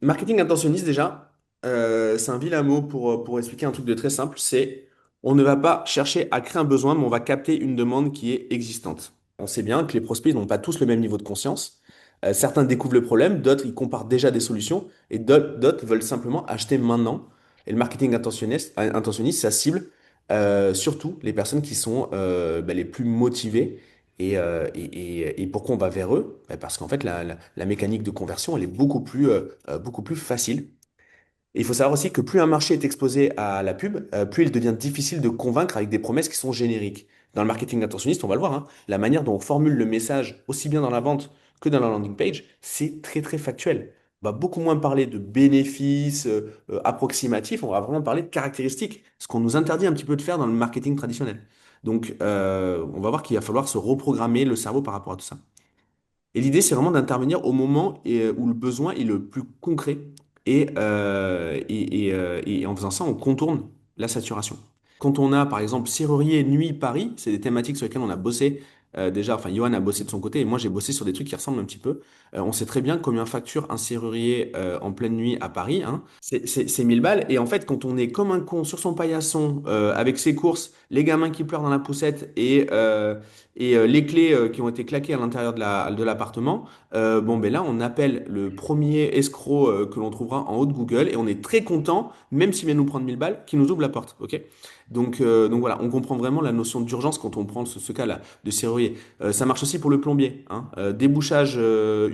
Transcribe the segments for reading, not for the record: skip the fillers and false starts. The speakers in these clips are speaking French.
Marketing intentionniste, déjà, c'est un vilain mot pour expliquer un truc de très simple. C'est on ne va pas chercher à créer un besoin, mais on va capter une demande qui est existante. On sait bien que les prospects n'ont pas tous le même niveau de conscience. Certains découvrent le problème, d'autres ils comparent déjà des solutions, et d'autres veulent simplement acheter maintenant. Et le marketing intentionniste, ça cible surtout les personnes qui sont les plus motivées. Et pourquoi on va vers eux? Parce qu'en fait, la mécanique de conversion, elle est beaucoup plus facile. Et il faut savoir aussi que plus un marché est exposé à la pub, plus il devient difficile de convaincre avec des promesses qui sont génériques. Dans le marketing intentionniste, on va le voir, hein, la manière dont on formule le message, aussi bien dans la vente que dans la landing page, c'est très très factuel. On va beaucoup moins parler de bénéfices approximatifs, on va vraiment parler de caractéristiques, ce qu'on nous interdit un petit peu de faire dans le marketing traditionnel. Donc, on va voir qu'il va falloir se reprogrammer le cerveau par rapport à tout ça. Et l'idée, c'est vraiment d'intervenir au moment où le besoin est le plus concret. Et en faisant ça, on contourne la saturation. Quand on a, par exemple, serrurier, nuit, Paris, c'est des thématiques sur lesquelles on a bossé déjà. Enfin, Johan a bossé de son côté et moi, j'ai bossé sur des trucs qui ressemblent un petit peu. On sait très bien combien facture un serrurier en pleine nuit à Paris, hein. C'est 1000 balles. Et en fait, quand on est comme un con sur son paillasson avec ses courses, les gamins qui pleurent dans la poussette et les clés qui ont été claquées à l'intérieur de l'appartement, bon, ben là, on appelle le premier escroc que l'on trouvera en haut de Google et on est très content, même s'il vient nous prendre 1000 balles, qu'il nous ouvre la porte. Ok? Donc voilà, on comprend vraiment la notion d'urgence quand on prend ce cas-là de serrurier. Ça marche aussi pour le plombier, hein. Débouchage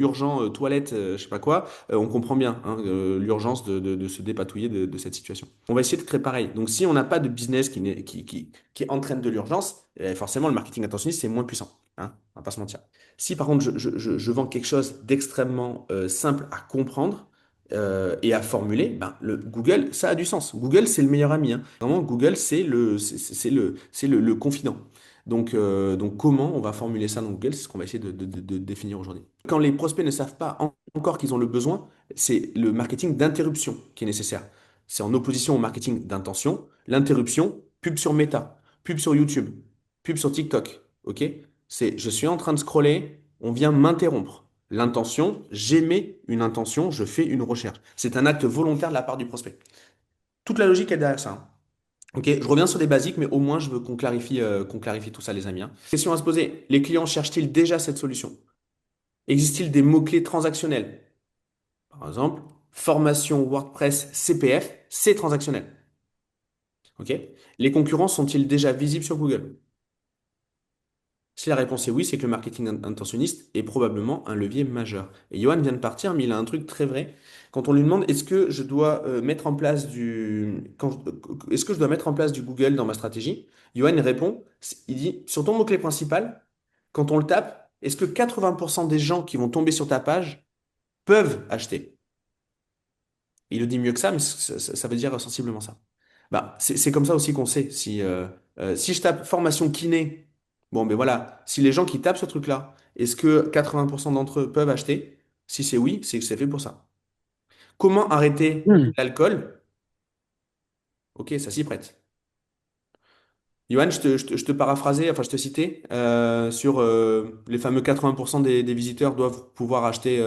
urgent, toilette, je sais pas quoi, on comprend bien hein, l'urgence de se dépatouiller de cette situation. On va essayer de créer pareil. Donc si on n'a pas de business qui entraîne de l'urgence, forcément le marketing intentionniste c'est moins puissant. Hein, on va pas se mentir. Si par contre je vends quelque chose d'extrêmement simple à comprendre et à formuler, ben, Google, ça a du sens. Google, c'est le meilleur ami. Hein. Vraiment, Google, c'est le confident. Donc, comment on va formuler ça dans Google, c'est ce qu'on va essayer de définir aujourd'hui. Quand les prospects ne savent pas encore qu'ils ont le besoin, c'est le marketing d'interruption qui est nécessaire. C'est en opposition au marketing d'intention. L'interruption, pub sur Meta, pub sur YouTube, pub sur TikTok. OK? C'est je suis en train de scroller, on vient m'interrompre. L'intention, j'émets une intention, je fais une recherche. C'est un acte volontaire de la part du prospect. Toute la logique est derrière ça. Hein. Ok, je reviens sur les basiques, mais au moins je veux qu'on clarifie tout ça, les amis. Hein. Question à se poser, les clients cherchent-ils déjà cette solution? Existe-t-il des mots-clés transactionnels? Par exemple, formation WordPress CPF, c'est transactionnel. Ok? Les concurrents sont-ils déjà visibles sur Google? Si la réponse est oui, c'est que le marketing intentionniste est probablement un levier majeur. Et Johan vient de partir, mais il a un truc très vrai. Quand on lui demande est-ce que je dois mettre en place est-ce que je dois mettre en place du Google dans ma stratégie? Johan répond, il dit sur ton mot-clé principal, quand on le tape, est-ce que 80% des gens qui vont tomber sur ta page peuvent acheter? Il le dit mieux que ça, mais ça veut dire sensiblement ça. Bah, c'est comme ça aussi qu'on sait. Si je tape formation kiné, bon, ben voilà, si les gens qui tapent ce truc-là, est-ce que 80% d'entre eux peuvent acheter? Si c'est oui, c'est que c'est fait pour ça. Comment arrêter Hmm. l'alcool? Ok, ça s'y prête. Johan, je te paraphrasais, enfin je te citais, sur les fameux 80% des visiteurs doivent pouvoir acheter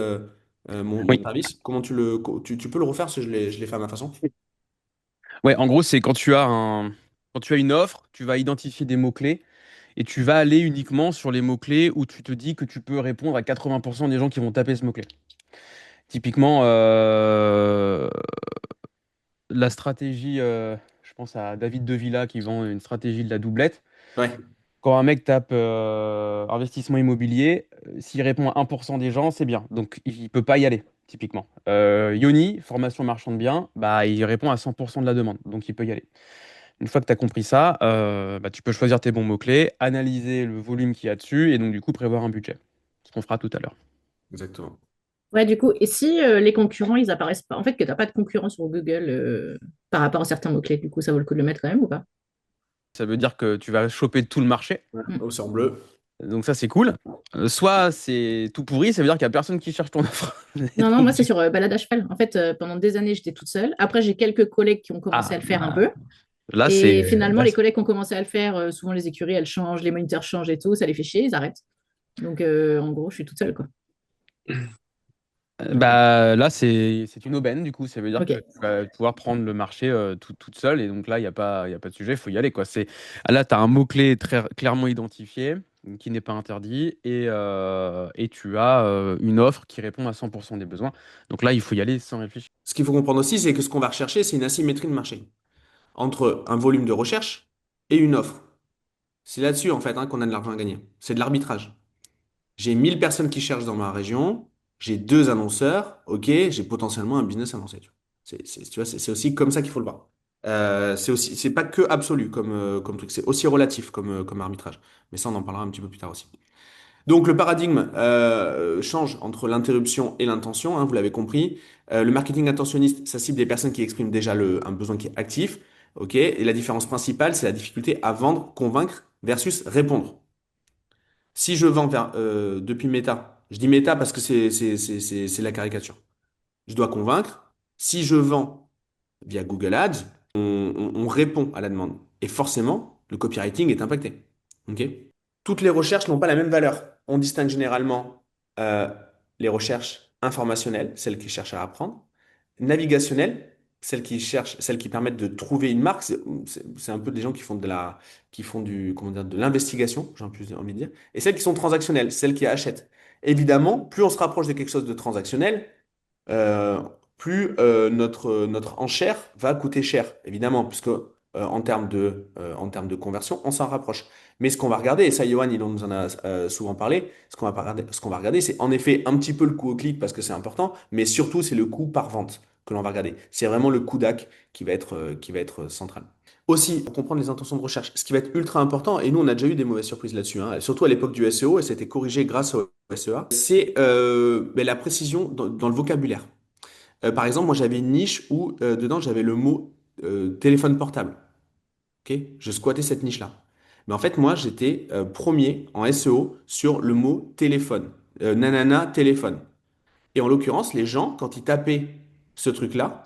mon Oui. service. Comment tu peux le refaire, parce que je l'ai fait à ma façon. Ouais, en gros, c'est quand tu as une offre, tu vas identifier des mots-clés et tu vas aller uniquement sur les mots-clés où tu te dis que tu peux répondre à 80% des gens qui vont taper ce mot-clé. Typiquement, la stratégie, je pense à David Devilla qui vend une stratégie de la doublette. Ouais, Quand un mec tape investissement immobilier, s'il répond à 1% des gens, c'est bien. Donc, il peut pas y aller, typiquement. Yoni, formation marchand de biens, bah, il répond à 100% de la demande. Donc, il peut y aller. Une fois que tu as compris ça, bah, tu peux choisir tes bons mots-clés, analyser le volume qu'il y a dessus et donc, du coup, prévoir un budget. Ce qu'on fera tout à l'heure. exactement. Ouais, du coup, et si les concurrents, ils apparaissent pas, en fait, que tu n'as pas de concurrent sur Google par rapport à certains mots-clés, du coup, ça vaut le coup de le mettre quand même ou pas? Ça veut dire que tu vas choper tout le marché. Ouais, Mm. au en bleu. Donc, ça, c'est cool. Soit c'est tout pourri, ça veut dire qu'il n'y a personne qui cherche ton offre. Et Non, non, donc, moi, c'est sur balade à cheval. En fait, pendant des années, j'étais toute seule. Après, j'ai quelques collègues qui ont commencé à Ah, le faire un peu. là, Et c'est. finalement, les collègues qui ont commencé à le faire, souvent les écuries, elles changent, les moniteurs changent et tout, ça les fait chier, ils arrêtent. Donc, en gros, je suis toute seule, quoi. Bah, là, c'est une aubaine, du coup. Ça veut dire que Ok. tu vas pouvoir prendre le marché toute seule. Et donc là, il y a pas de sujet, il faut y aller, quoi. Là, tu as un mot-clé très clairement identifié, qui n'est pas interdit. Et tu as une offre qui répond à 100% des besoins. Donc là, il faut y aller sans réfléchir. Ce qu'il faut comprendre aussi, c'est que ce qu'on va rechercher, c'est une asymétrie de marché entre un volume de recherche et une offre. C'est là-dessus, en fait, hein, qu'on a de l'argent à gagner. C'est de l'arbitrage. J'ai 1000 personnes qui cherchent dans ma région, j'ai deux annonceurs, ok, j'ai potentiellement un business à lancer. Tu vois, tu vois, c'est aussi comme ça qu'il faut le voir. C'est pas que absolu comme truc, c'est aussi relatif comme arbitrage. Mais ça, on en parlera un petit peu plus tard aussi. Donc le paradigme change entre l'interruption et l'intention, hein, vous l'avez compris. Le marketing intentionniste, ça cible des personnes qui expriment déjà un besoin qui est actif, ok. Et la différence principale, c'est la difficulté à vendre, convaincre versus répondre. Si je vends depuis Meta, je dis Meta parce que c'est la caricature. Je dois convaincre. Si je vends via Google Ads, on répond à la demande. Et forcément, le copywriting est impacté. Ok. Toutes les recherches n'ont pas la même valeur. On distingue généralement euh, les recherches informationnelles, celles qui cherchent à apprendre, navigationnelles, celles qui permettent de trouver une marque. C'est un peu des gens qui font qui font comment dire, de l'investigation, j'ai un peu envie de dire, et celles qui sont transactionnelles, celles qui achètent. Évidemment, plus on se rapproche de quelque chose de transactionnel, euh, plus notre enchère va coûter cher, évidemment, puisque en termes de conversion, on s'en rapproche. Mais ce qu'on va regarder, et ça, Johan, il nous en a souvent parlé, ce qu'on va regarder, c'est en effet un petit peu le coût au clic parce que c'est important, mais surtout, c'est le coût par vente que l'on va regarder. C'est vraiment le coût DAC qui va être central. Aussi, pour comprendre les intentions de recherche, ce qui va être ultra important, et nous on a déjà eu des mauvaises surprises là-dessus, hein, surtout à l'époque du SEO, et ça a été corrigé grâce au SEA, c'est ben, la précision dans le vocabulaire. Par exemple, moi j'avais une niche où dedans j'avais le mot téléphone portable. Ok. Je squattais cette niche-là. Mais en fait, moi j'étais premier en SEO sur le mot téléphone. Nanana, téléphone. Et en l'occurrence, les gens, quand ils tapaient ce truc-là,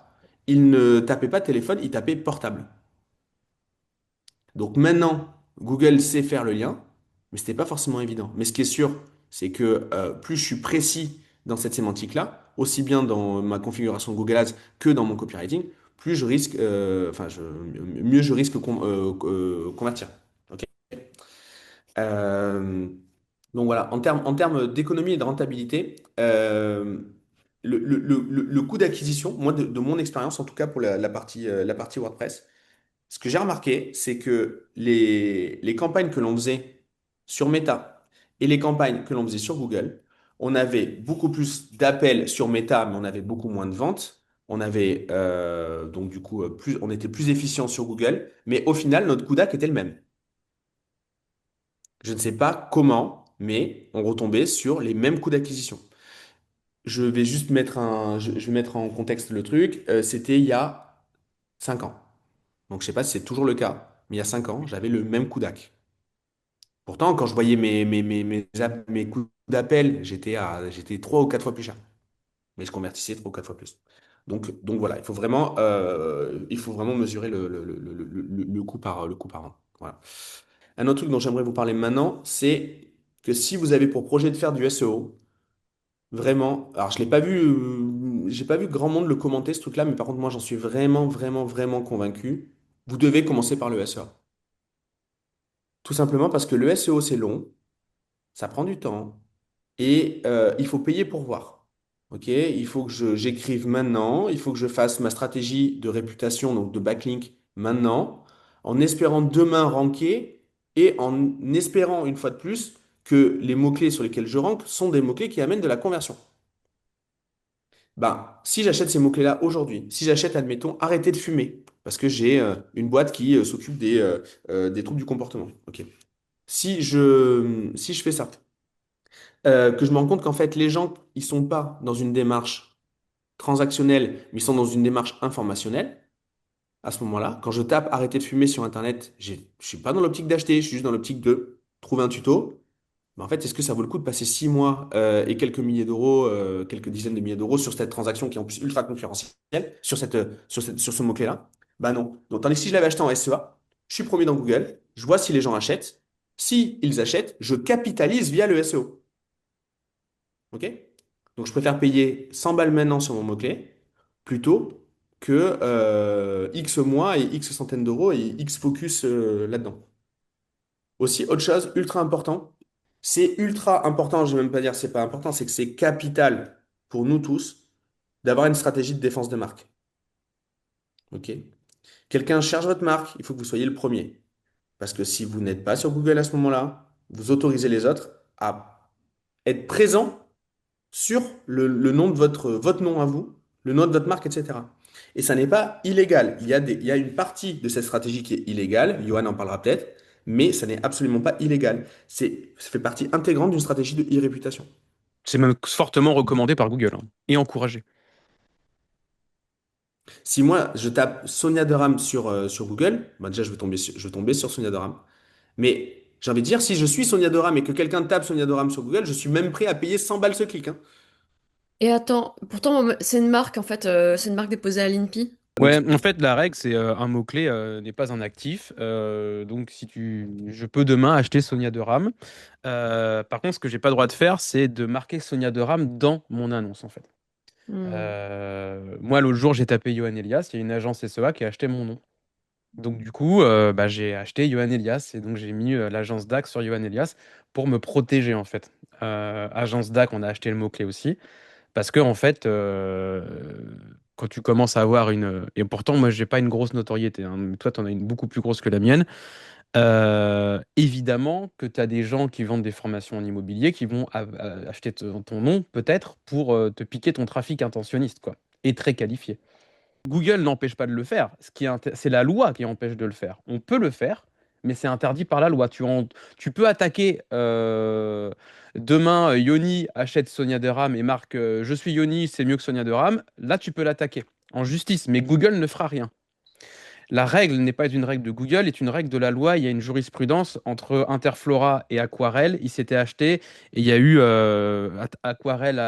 ils ne tapaient pas téléphone, ils tapaient portable. Donc maintenant, Google sait faire le lien, mais ce n'était pas forcément évident. Mais ce qui est sûr, c'est que plus je suis précis dans cette sémantique-là, aussi bien dans ma configuration de Google Ads que dans mon copywriting, plus je risque, mieux je risque convertir. Ok. Euh, donc voilà, en termes d'économie et de rentabilité, le coût d'acquisition, moi de mon expérience en tout cas pour la partie WordPress, ce que j'ai remarqué, c'est que les campagnes que l'on faisait sur Meta et les campagnes que l'on faisait sur Google, on avait beaucoup plus d'appels sur Meta, mais on avait beaucoup moins de ventes. On avait donc du coup on était plus efficient sur Google, mais au final, notre coût d'AC était le même. Je ne sais pas comment, mais on retombait sur les mêmes coûts d'acquisition. Je vais juste je vais mettre en contexte le truc. C'était il y a 5 ans. Donc, je sais pas si c'est toujours le cas, mais il y a 5 ans, j'avais le même coup d'AC. Pourtant, quand je voyais mes coûts d'appel, j'étais 3 ou 4 fois plus cher. Mais je convertissais 3 ou 4 fois plus. Donc voilà, il faut vraiment mesurer le coût par an. Voilà. Un autre truc dont j'aimerais vous parler maintenant, c'est que si vous avez pour projet de faire du SEO, vraiment, alors je l'ai pas vu, j'ai pas vu grand monde le commenter ce truc-là, mais par contre moi j'en suis vraiment convaincu. Vous devez commencer par le SEO. Tout simplement parce que le SEO, c'est long, ça prend du temps et il faut payer pour voir. Ok. Il faut que j'écrive maintenant, il faut que je fasse ma stratégie de réputation, donc de backlink maintenant, en espérant demain ranker et en espérant une fois de plus que les mots-clés sur lesquels je rank sont des mots-clés qui amènent de la conversion. Ben, si j'achète ces mots-clés-là aujourd'hui, si j'achète, admettons, arrêter de fumer, parce que j'ai une boîte qui s'occupe des troubles du comportement. Ok. Si je fais ça, que je me rends compte qu'en fait, les gens, ils sont pas dans une démarche transactionnelle, mais ils sont dans une démarche informationnelle, à ce moment-là, quand je tape arrêter de fumer sur Internet, je suis pas dans l'optique d'acheter, je suis juste dans l'optique de trouver un tuto. Mais en fait, est-ce que ça vaut le coup de passer 6 mois et quelques milliers d'euros, quelques dizaines de milliers d'euros sur cette transaction qui est en plus ultra concurrentielle, sur ce mot-clé-là? Bah non. Donc, tandis que si je l'avais acheté en SEA, je suis premier dans Google, je vois si les gens achètent. Si ils achètent, je capitalise via le SEO. OK? Donc, je préfère payer 100 balles maintenant sur mon mot-clé plutôt que X mois et X centaines d'euros et X focus là-dedans. Aussi, autre chose, ultra important, c'est ultra important, je vais même pas dire c'est pas important, c'est que c'est capital pour nous tous d'avoir une stratégie de défense de marque. OK? Quelqu'un cherche votre marque, il faut que vous soyez le premier. Parce que si vous n'êtes pas sur Google à ce moment-là, vous autorisez les autres à être présents sur le nom de votre nom à vous, le nom de votre marque, etc. Et ça n'est pas illégal. Il y a une partie de cette stratégie qui est illégale, Johan en parlera peut-être, mais ça n'est absolument pas illégal. Ça fait partie intégrante d'une stratégie de e-réputation. C'est même fortement recommandé par Google hein, et encouragé. Si moi, je tape Sonia Deram sur Google, bah déjà, je vais tomber sur Sonia Deram. Mais j'ai envie de dire, si je suis Sonia Deram et que quelqu'un tape Sonia Deram sur Google, je suis même prêt à payer 100 balles ce clic, hein. Et attends, pourtant, c'est une marque, en fait, c'est une marque déposée à l'INPI. Donc, Ouais, en fait, la règle, c'est un mot-clé n'est pas un actif. Donc, je peux demain acheter Sonia de RAM. Par contre, ce que j'ai pas le droit de faire, c'est de marquer Sonia de RAM dans mon annonce, en fait. Hmm. Moi, l'autre jour, j'ai tapé Johan Elias. Il y a une agence SEA qui a acheté mon nom. Donc, du coup, bah, j'ai acheté Johan Elias et donc j'ai mis l'agence DAC sur Johan Elias pour me protéger, en fait. Agence DAC, on a acheté le mot-clé aussi. Parce que, en fait, quand tu commences à avoir une. Et pourtant, moi, j'ai pas une grosse notoriété, hein, mais toi, tu en as une beaucoup plus grosse que la mienne. Évidemment que tu as des gens qui vendent des formations en immobilier qui vont acheter ton nom, peut-être, pour te piquer ton trafic intentionniste, quoi. Et très qualifié. Google n'empêche pas de le faire. C'est la loi qui empêche de le faire. On peut le faire, mais c'est interdit par la loi. Tu peux attaquer demain, Yoni achète Sonia Deram et marque Je suis Yoni, c'est mieux que Sonia Deram. Là, tu peux l'attaquer en justice, mais Google ne fera rien. La règle n'est pas une règle de Google, est une règle de la loi. Il y a une jurisprudence entre Interflora et Aquarelle. Ils s'étaient achetés et il y a eu Aquarelle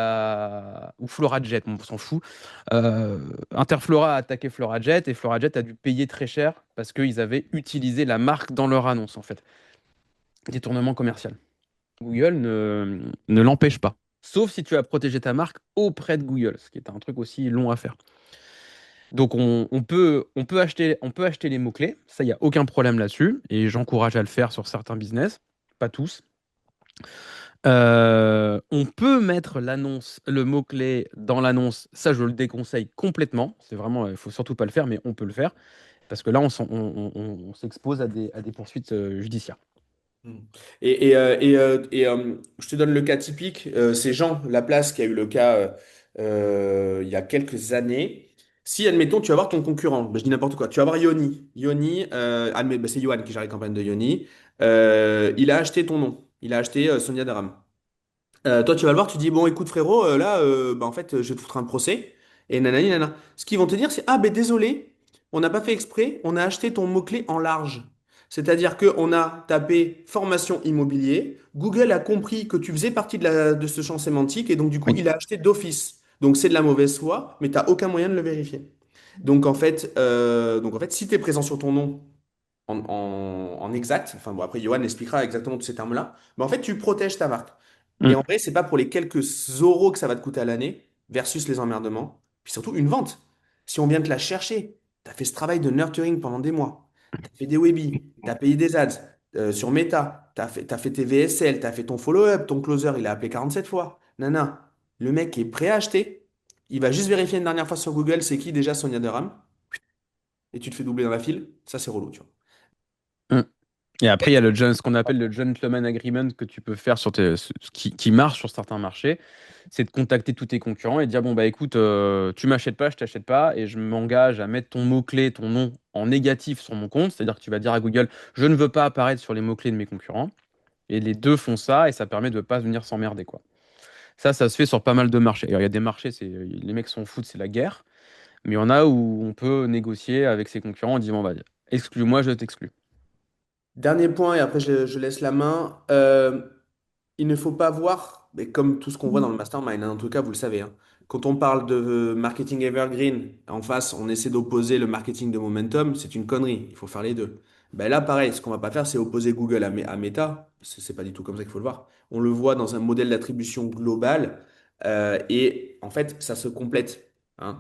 ou FloraJet, on s'en fout. Interflora a attaqué FloraJet et FloraJet a dû payer très cher parce qu'ils avaient utilisé la marque dans leur annonce, en fait. Détournement commercial. Google ne l'empêche pas. Sauf si tu as protégé ta marque auprès de Google, ce qui est un truc aussi long à faire. Donc on peut acheter les mots-clés, ça, il n'y a aucun problème là-dessus, et j'encourage à le faire sur certains business, pas tous. On peut mettre le mot-clé dans l'annonce, ça je le déconseille complètement, c'est vraiment, il faut surtout pas le faire, mais on peut le faire, parce que là on s'expose à des poursuites judiciaires. hmm. Je te donne le cas typique. C'est Jean Laplace qui a eu le cas il y a quelques années. Si, admettons, tu vas voir ton concurrent, ben, je dis n'importe quoi, tu vas voir Yoni. Yoni, ben, c'est Johan qui gère les campagnes de Yoni. Il a acheté ton nom. Il a acheté Sonia Deram. Toi, tu vas le voir, tu dis, bon, écoute, frérot, là, bah, en fait, je vais te foutre un procès. Et nanani, nana. Ce qu'ils vont te dire, c'est, ah, ben désolé, on n'a pas fait exprès, on a acheté ton mot-clé en large. C'est-à-dire qu'on a tapé formation immobilier, Google a compris que tu faisais partie de ce champ sémantique, et donc, du coup, Oui. il a acheté d'office. Donc, c'est de la mauvaise foi, mais tu n'as aucun moyen de le vérifier. Donc, en fait, si tu es présent sur ton nom en exact, enfin, bon, après, Johan expliquera exactement tous ces termes-là, mais en fait, tu protèges ta marque. Et en Mm. vrai, c'est pas pour les quelques euros que ça va te coûter à l'année versus les emmerdements. Puis surtout, une vente. Si on vient te la chercher, tu as fait ce travail de nurturing pendant des mois. Tu as fait des webis, tu as payé des ads sur Meta, t'as fait tes VSL, tu as fait ton follow-up, ton closer, il a appelé 47 fois. Nana, le mec est prêt à acheter. Il va juste vérifier une dernière fois sur Google, c'est qui déjà Sonia Deram, et tu te fais doubler dans la file. Ça, c'est relou, tu vois. Mm. Et après, il y a ce qu'on appelle le gentleman agreement que tu peux faire qui marche sur certains marchés. C'est de contacter tous tes concurrents et de dire, bon, bah écoute, tu m'achètes pas, je t'achète pas, et je m'engage à mettre ton mot-clé, ton nom en négatif sur mon compte. C'est-à-dire que tu vas dire à Google, je ne veux pas apparaître sur les mots-clés de mes concurrents. Et les deux font ça et ça permet de ne pas venir s'emmerder, quoi. Ça se fait sur pas mal de marchés. Alors, il y a des marchés, les mecs s'en foutent, c'est la guerre. Mais il y en a où on peut négocier avec ses concurrents en disant, bon, bah, exclus-moi, je t'exclus. Dernier point, et après je laisse la main. Il ne faut pas voir, mais comme tout ce qu'on voit dans le mastermind, hein, en tout cas, vous le savez, hein, quand on parle de marketing evergreen, en face, on essaie d'opposer le marketing de momentum, c'est une connerie. Il faut faire les deux. Ben là, pareil, ce qu'on va pas faire, c'est opposer Google à Meta. C'est pas du tout comme ça qu'il faut le voir. On le voit dans un modèle d'attribution global. Et en fait, ça se complète. Hein.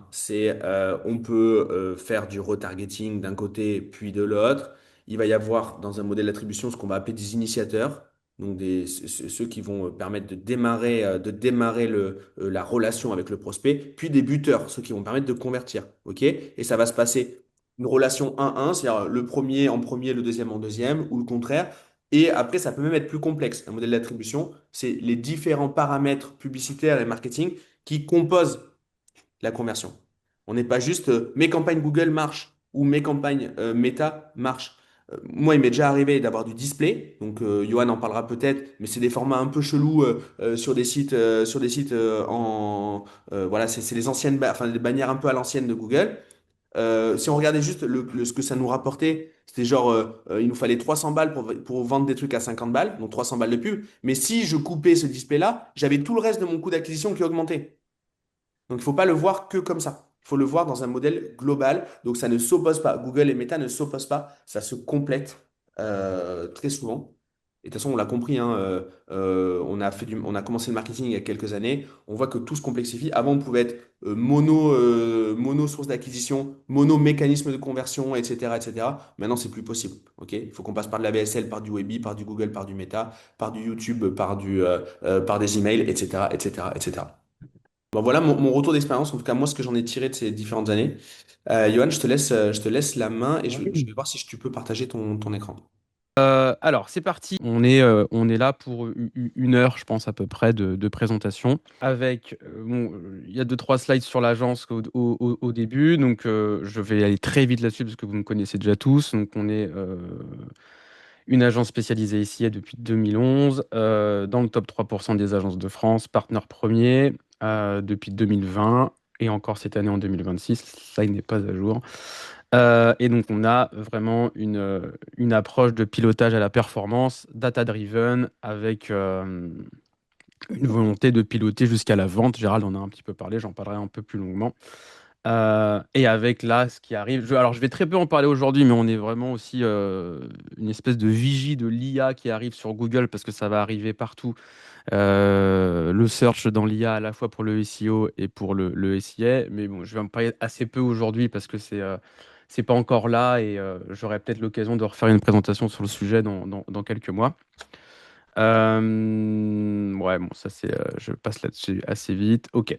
On peut faire du retargeting d'un côté puis de l'autre. Il va y avoir dans un modèle d'attribution ce qu'on va appeler des initiateurs, donc ceux qui vont permettre de démarrer la relation avec le prospect, puis des buteurs, ceux qui vont permettre de convertir. OK? Et ça va se passer une relation 1-1, c'est-à-dire le premier en premier, le deuxième en deuxième, ou le contraire. Et après, ça peut même être plus complexe. Un modèle d'attribution, c'est les différents paramètres publicitaires et marketing qui composent la conversion. On n'est pas juste mes campagnes Google marchent ou mes campagnes Meta marchent. Moi, il m'est déjà arrivé d'avoir du display. Donc, Johan en parlera peut-être, mais c'est des formats un peu chelous voilà, c'est les enfin, les bannières un peu à l'ancienne de Google. Si on regardait juste ce que ça nous rapportait, c'était genre, il nous fallait 300 balles pour vendre des trucs à 50 balles, donc 300 balles de pub. Mais si je coupais ce display-là, j'avais tout le reste de mon coût d'acquisition qui augmentait. Donc, il ne faut pas le voir que comme ça. Il faut le voir dans un modèle global. Donc, ça ne s'oppose pas. Google et Meta ne s'opposent pas. Ça se complète très souvent. Et de toute façon, on l'a compris, hein, on a commencé le marketing il y a quelques années. On voit que tout se complexifie. Avant, on pouvait être mono source d'acquisition, mono mécanisme de conversion, etc., etc. Maintenant, c'est plus possible. Ok. Il faut qu'on passe par de la VSL, par du Webi, par du Google, par du Meta, par du YouTube, par des emails, etc., etc., etc. Bon, voilà mon retour d'expérience, en tout cas moi ce que j'en ai tiré de ces différentes années. Johan, je te laisse la main et je vais voir si tu peux partager ton écran. Alors, c'est parti. On est là pour une heure, je pense, à peu près de présentation. Avec, bon, il y a deux, trois slides sur l'agence au début. Donc, je vais aller très vite là-dessus parce que vous me connaissez déjà tous. Donc, on est une agence spécialisée ici depuis 2011, dans le top 3% des agences de France, partenaire premier depuis 2020 et encore cette année en 2026. Ça, il n'est pas à jour. Et donc, on a vraiment une approche de pilotage à la performance, data-driven, avec une volonté de piloter jusqu'à la vente. Gérald en a un petit peu parlé, j'en parlerai un peu plus longuement. Et avec là, ce qui arrive, alors je vais très peu en parler aujourd'hui, mais on est vraiment aussi une espèce de vigie de l'IA qui arrive sur Google parce que ça va arriver partout. Le search dans l'IA à la fois pour le SEO et pour le SIA. Mais bon, je vais en parler assez peu aujourd'hui parce que c'est pas encore là et j'aurai peut-être l'occasion de refaire une présentation sur le sujet dans quelques mois. Ouais, bon, ça c'est, je passe là-dessus assez vite. Ok.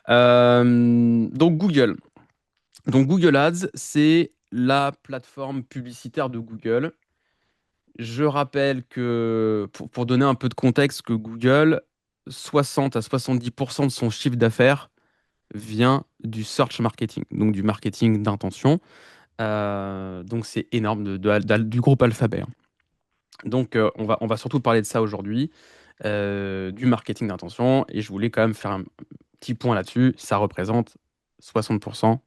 Donc Google. Donc Google Ads, c'est la plateforme publicitaire de Google. Je rappelle que, pour donner un peu de contexte, que Google, 60 à 70% de son chiffre d'affaires vient du search marketing, donc du marketing d'intention. Donc c'est énorme du groupe Alphabet. Hein. Donc on va surtout parler de ça aujourd'hui, du marketing d'intention. Et je voulais quand même faire un petit point là-dessus. Ça représente 60%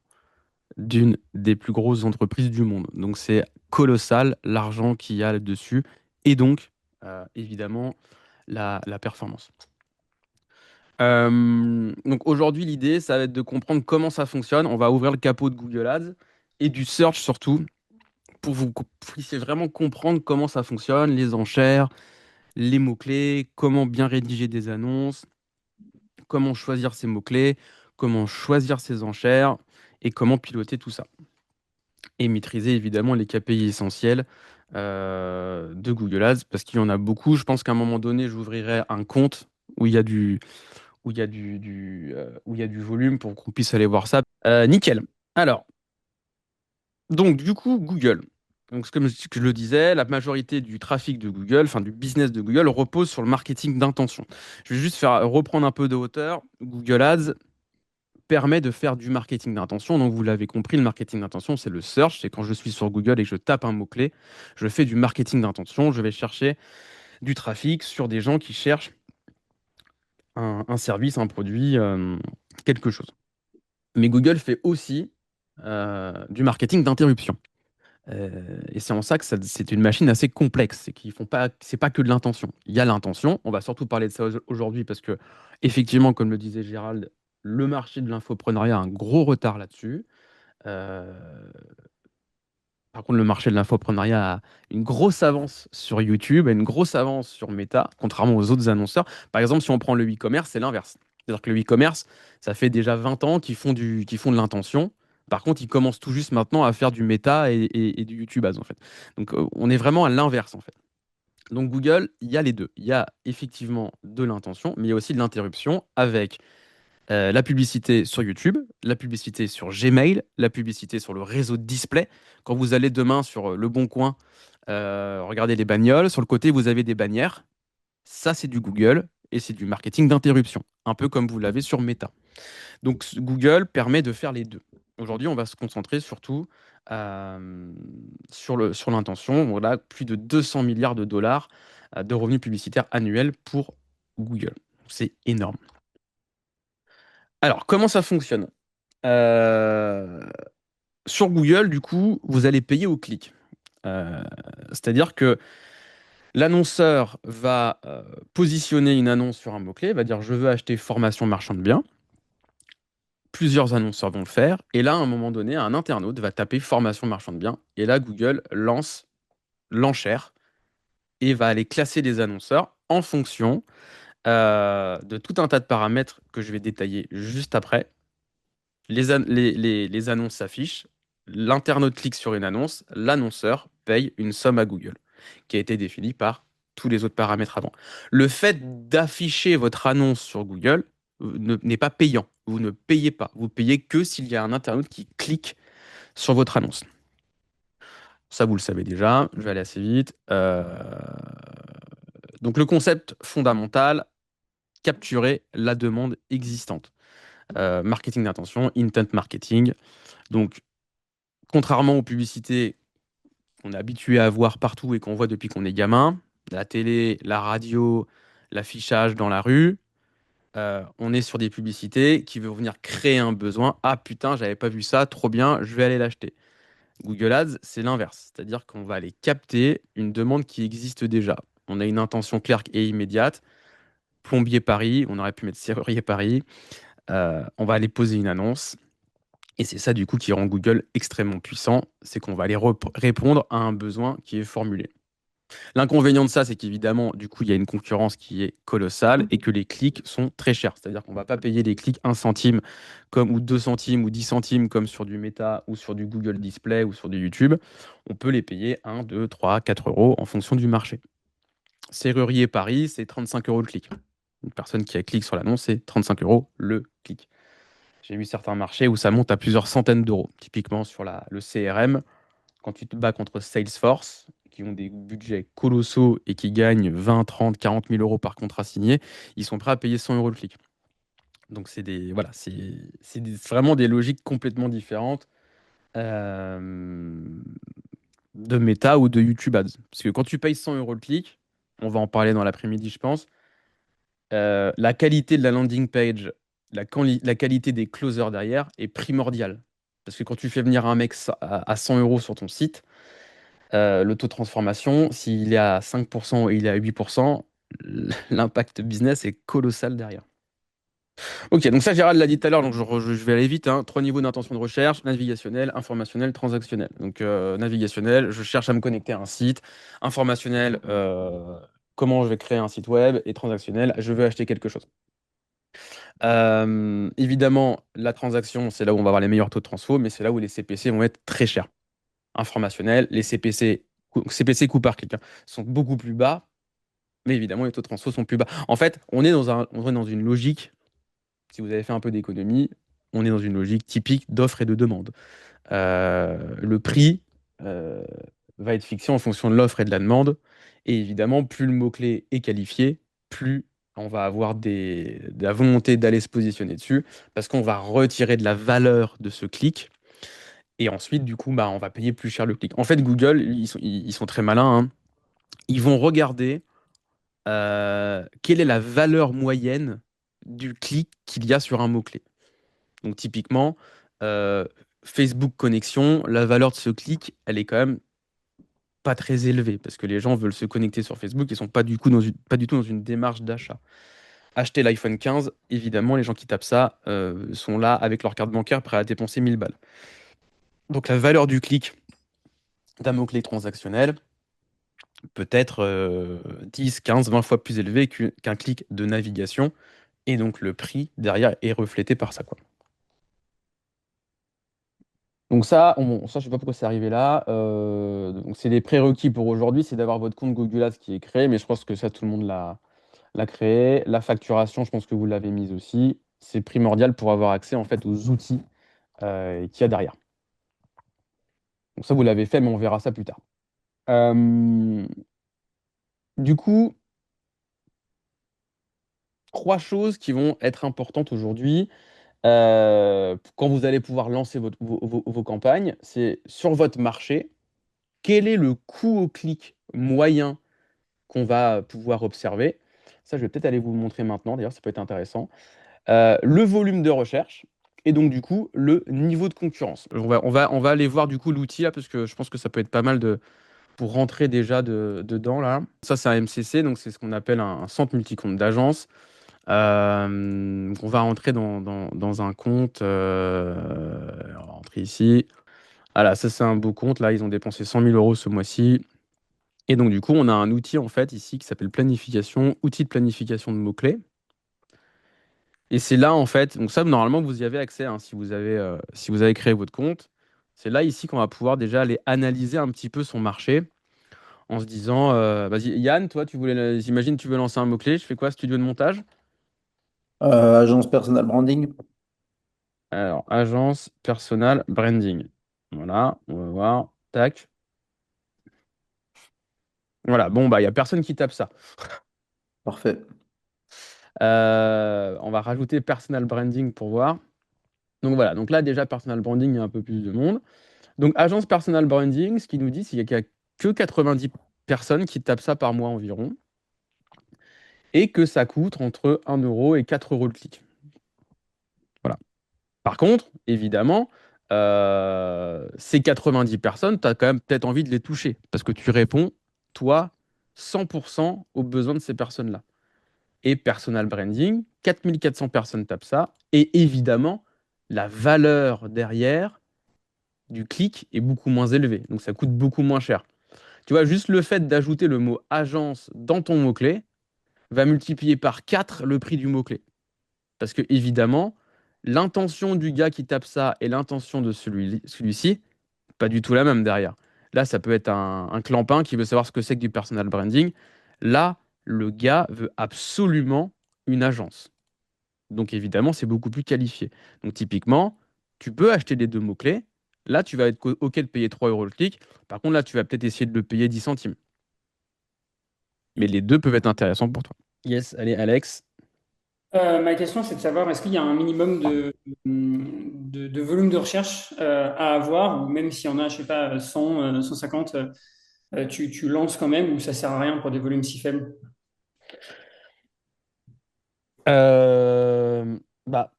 d'une des plus grosses entreprises du monde. Donc c'est colossal l'argent qu'il y a là-dessus et donc évidemment la performance. Donc aujourd'hui l'idée ça va être de comprendre comment ça fonctionne. On va ouvrir le capot de Google Ads et du search surtout pour que vous puissiez vraiment comprendre comment ça fonctionne, les enchères, les mots-clés, comment bien rédiger des annonces, comment choisir ces mots-clés, comment choisir ces enchères et comment piloter tout ça. Et maîtriser évidemment les KPI essentiels de Google Ads parce qu'il y en a beaucoup. Je pense qu'à un moment donné, j'ouvrirai un compte où il y a du volume pour qu'on puisse aller voir ça. Nickel. Alors, donc du coup, Google. Donc, comme je le disais, la majorité du trafic de Google, enfin du business de Google, repose sur le marketing d'intention. Je vais juste reprendre un peu de hauteur. Google Ads, permet de faire du marketing d'intention. Donc, vous l'avez compris, le marketing d'intention, c'est le search. C'est quand je suis sur Google et que je tape un mot-clé, je fais du marketing d'intention. Je vais chercher du trafic sur des gens qui cherchent un service, un produit, quelque chose. Mais Google fait aussi du marketing d'interruption. Et c'est en ça que c'est une machine assez complexe. C'est qu'ils font pas, c'est pas que de l'intention. Il y a l'intention. On va surtout parler de ça aujourd'hui parce que, effectivement, comme le disait Gérald, le marché de l'infoprenariat a un gros retard là-dessus. Euh, Par contre, le marché de l'infoprenariat a une grosse avance sur YouTube et une grosse avance sur Meta, contrairement aux autres annonceurs. Par exemple, si on prend le e-commerce, c'est l'inverse. C'est-à-dire que le e-commerce, ça fait déjà 20 ans qu'ils font de l'intention. Par contre, ils commencent tout juste maintenant à faire du Meta et du YouTube Ads, en fait. Donc, on est vraiment à l'inverse, en fait. Donc, Google, il y a les deux. Il y a effectivement de l'intention, mais il y a aussi de l'interruption avec la publicité sur YouTube, la publicité sur Gmail, la publicité sur le réseau de display. Quand vous allez demain sur Le Bon Coin, regardez les bagnoles, sur le côté, vous avez des bannières. Ça, c'est du Google et c'est du marketing d'interruption, un peu comme vous l'avez sur Meta. Donc, Google permet de faire les deux. Aujourd'hui, on va se concentrer surtout sur l'intention. Voilà, plus de 200 milliards de dollars de revenus publicitaires annuels pour Google. C'est énorme. Alors, comment ça fonctionne? Euh, Sur Google, du coup, vous allez payer au clic. C'est-à-dire que l'annonceur va positionner une annonce sur un mot-clé, va dire je veux acheter formation marchand de biens. Plusieurs annonceurs vont le faire. Et là, à un moment donné, un internaute va taper formation marchand de biens. Et là, Google lance l'enchère et va aller classer les annonceurs en fonction de tout un tas de paramètres que je vais détailler juste après. Les annonces s'affichent, l'internaute clique sur une annonce, l'annonceur paye une somme à Google, qui a été définie par tous les autres paramètres avant. Le fait d'afficher votre annonce sur Google n'est pas payant. Vous ne payez pas. Vous payez que s'il y a un internaute qui clique sur votre annonce. Ça, vous le savez déjà. Je vais aller assez vite. Donc, le concept fondamental, capturer la demande existante. Marketing d'intention, intent marketing. Donc, contrairement aux publicités qu'on est habitué à voir partout et qu'on voit depuis qu'on est gamin, la télé, la radio, l'affichage dans la rue, on est sur des publicités qui veulent venir créer un besoin. Ah putain, j'avais pas vu ça, trop bien, je vais aller l'acheter. Google Ads, c'est l'inverse, c'est-à-dire qu'on va aller capter une demande qui existe déjà. On a une intention claire et immédiate. Plombier Paris, on aurait pu mettre serrurier Paris. On va aller poser une annonce. Et c'est ça, du coup, qui rend Google extrêmement puissant, c'est qu'on va aller répondre à un besoin qui est formulé. L'inconvénient de ça, c'est qu'évidemment, du coup, il y a une concurrence qui est colossale et que les clics sont très chers. C'est-à-dire qu'on ne va pas payer les clics 1 centime ou 2 centimes ou 10 centimes comme sur du Meta ou sur du Google Display ou sur du YouTube. On peut les payer 1, 2, 3, 4 euros en fonction du marché. Serrurier Paris, c'est 35 euros le clic. Une personne qui a cliqué sur l'annonce, c'est 35 € le clic. J'ai vu certains marchés où ça monte à plusieurs centaines d'euros. Typiquement sur le CRM, quand tu te bats contre Salesforce, qui ont des budgets colossaux et qui gagnent 20, 30, 40 000 euros par contrat signé, ils sont prêts à payer 100 euros le clic. Donc voilà, vraiment des logiques complètement différentes euh, de Meta ou de YouTube Ads. Parce que quand tu payes 100 euros le clic, on va en parler dans l'après-midi, je pense, la qualité de la landing page, la qualité des closers derrière est primordiale. Parce que quand tu fais venir un mec à 100 euros sur ton site, le taux de transformation, s'il est à 5% et il est à 8%, l'impact business est colossal derrière. Ok, donc ça, Gérald l'a dit tout à l'heure, donc je vais aller vite, hein. 3 niveaux d'intention de recherche: navigationnel, informationnel, transactionnel. Donc navigationnel, je cherche à me connecter à un site. Informationnel, comment je vais créer un site web. Et transactionnel, je veux acheter quelque chose. Évidemment, la transaction, c'est là où on va avoir les meilleurs taux de transfo, mais c'est là où les CPC vont être très chers. Informationnel, les CPC coût par clic, hein, sont beaucoup plus bas, mais évidemment, les taux de transfo sont plus bas. En fait, on est dans une logique, si vous avez fait un peu d'économie, on est dans une logique typique d'offre et de demande. Le prix euh, va être fixé en fonction de l'offre et de la demande. Et évidemment, plus le mot-clé est qualifié, plus on va avoir de la volonté d'aller se positionner dessus, parce qu'on va retirer de la valeur de ce clic. Et ensuite, du coup, bah, on va payer plus cher le clic. En fait, Google, ils sont très malins, hein. Ils vont regarder quelle est la valeur moyenne du clic qu'il y a sur un mot-clé. Donc typiquement, euh, Facebook connexion, la valeur de ce clic, elle est quand même pas très élevée parce que les gens veulent se connecter sur Facebook et sont pas du tout dans une démarche d'achat. Acheter l'iPhone 15, évidemment, les gens qui tapent ça sont là avec leur carte bancaire prêts à dépenser 1000 balles. Donc la valeur du clic d'un mot-clé transactionnel peut être 10, 15, 20 fois plus élevée qu'un clic de navigation Et donc le prix derrière est reflété par ça, quoi. Donc ça, ça, je sais pas pourquoi c'est arrivé là. Donc c'est les prérequis pour aujourd'hui, c'est d'avoir votre compte Google Ads qui est créé, mais je pense que ça, tout le monde l'a créé. La facturation, je pense que vous l'avez mise aussi. C'est primordial pour avoir accès en fait aux outils qu'il y a derrière. Donc ça, vous l'avez fait, mais on verra ça plus tard. Euh, du coup, trois choses qui vont être importantes aujourd'hui quand vous allez pouvoir lancer vos campagnes, c'est sur votre marché, quel est le coût au clic moyen qu'on va pouvoir observer. Ça, je vais peut-être aller vous le montrer maintenant, d'ailleurs, ça peut être intéressant. Le volume de recherche et donc du coup le niveau de concurrence. On va aller voir du coup l'outil là parce que je pense que ça peut être pas mal pour rentrer déjà dedans là. Ça c'est un MCC, donc c'est ce qu'on appelle un centre multicompte d'agence. On va rentrer dans un compte. On va rentrer ici. Voilà, ça c'est un beau compte. Là, ils ont dépensé 100 000 euros ce mois-ci. Et donc, du coup, on a un outil en fait ici qui s'appelle planification, outil de planification de mots-clés. Et c'est là en fait, donc ça normalement vous y avez accès hein, si vous avez créé votre compte. C'est là ici qu'on va pouvoir déjà aller analyser un petit peu son marché en se disant, vas-y Yann, toi j'imagine tu veux lancer un mot-clé, je fais quoi, studio de montage? Agence personal branding. Alors, agence, personal, branding. Voilà, on va voir. Tac. Voilà, bon, bah, il n'y a personne qui tape ça. Parfait. On va rajouter personal branding pour voir. Donc voilà, donc là déjà, personal branding, il y a un peu plus de monde. Donc, agence personal branding, ce qu'il nous dit, c'est qu'il n'y a que 90 personnes qui tapent ça par mois environ et que ça coûte entre 1 € et 4 € le clic. Voilà. Par contre, évidemment, ces 90 personnes, tu as quand même peut-être envie de les toucher parce que tu réponds, toi, 100% aux besoins de ces personnes-là. Et personal branding, 4 400 personnes tapent ça. Et évidemment, la valeur derrière du clic est beaucoup moins élevée. Donc, ça coûte beaucoup moins cher. Tu vois, juste le fait d'ajouter le mot agence dans ton mot-clé va multiplier par 4 le prix du mot-clé. Parce que, évidemment, l'intention du gars qui tape ça et l'intention de celui-ci, pas du tout la même derrière. Là, ça peut être un clampin qui veut savoir ce que c'est que du personal branding. Là, le gars veut absolument une agence. Donc, évidemment, c'est beaucoup plus qualifié. Donc, typiquement, tu peux acheter les deux mots-clés. Là, tu vas être OK de payer 3 € le clic. Par contre, là, tu vas peut-être essayer de le payer 10 centimes. Mais les deux peuvent être intéressants pour toi. Yes, allez, Alex. Ma question, c'est de savoir, est-ce qu'il y a un minimum de volume de recherche à avoir, ou même s'il y en a, je sais pas, 100, 150, tu lances quand même, ou ça sert à rien pour des volumes si faibles?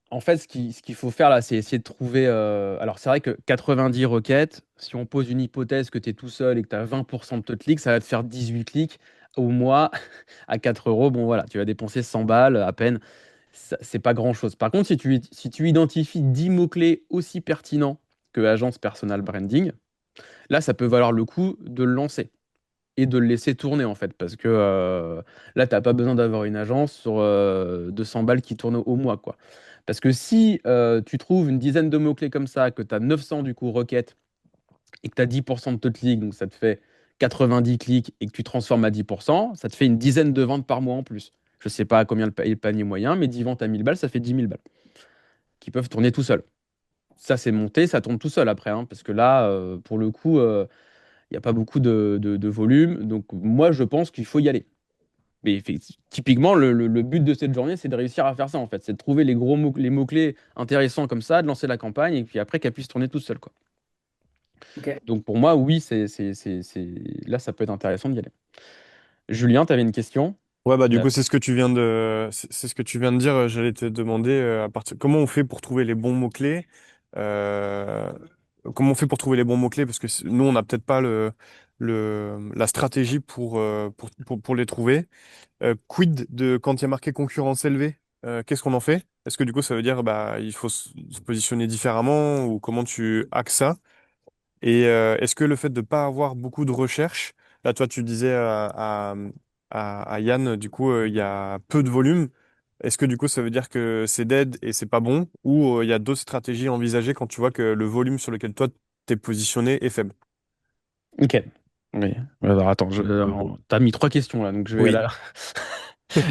En fait, ce qu'il faut faire là, c'est essayer de trouver. Alors, c'est vrai que 90 requêtes, si on pose une hypothèse que tu es tout seul et que tu as 20% de taux de clics, ça va te faire 18 clics au mois à 4 euros. Bon, voilà, tu vas dépenser 100 balles à peine. C'est pas grand-chose. Par contre, si tu identifies 10 mots-clés aussi pertinents que agence personal branding, là, ça peut valoir le coup de le lancer et de le laisser tourner en fait. Parce que là, tu n'as pas besoin d'avoir une agence sur 200 balles qui tournent au mois, quoi. Parce que si tu trouves une dizaine de mots-clés comme ça, que tu as 900 du coup requêtes et que tu as 10% de taux de clics, donc ça te fait 90 clics et que tu transformes à 10%, ça te fait une dizaine de ventes par mois en plus. Je sais pas à combien est le panier moyen, mais 10 ventes à 1000 balles, ça fait 10 000 balles qui peuvent tourner tout seul. Ça, c'est monté, ça tourne tout seul après, hein, parce que là, pour le coup, il n'y a pas beaucoup de volume. Donc, moi, je pense qu'il faut y aller. Mais typiquement, le but de cette journée, c'est de réussir à faire ça, en fait. C'est de trouver les mots-clés intéressants comme ça, de lancer la campagne, et puis après, qu'elle puisse tourner toute seule, quoi. Ok. Donc, pour moi, oui, là, ça peut être intéressant d'y aller. Julien, tu avais une question? Ouais, bah du Là. coup, c'est ce que tu viens de dire. J'allais te demander comment on fait pour trouver les bons mots-clés. euh, Comment on fait pour trouver les bons mots-clés parce que nous, on n'a peut-être pas la stratégie pour les trouver. Quid de quand il y a marqué concurrence élevée, qu'est-ce qu'on en fait? Est-ce que du coup, ça veut dire bah il faut se positionner différemment ou comment tu axes ça? Et est-ce que le fait de ne pas avoir beaucoup de recherches, là toi tu disais à Yann, du coup il y a peu de volume, Est-ce que du coup, ça veut dire que c'est dead et c'est pas bon, ou il y a d'autres stratégies envisagées quand tu vois que le volume sur lequel toi t'es positionné est faible? Ok. Oui. Alors attends, t'as mis 3 questions là, donc je vais Oui, là.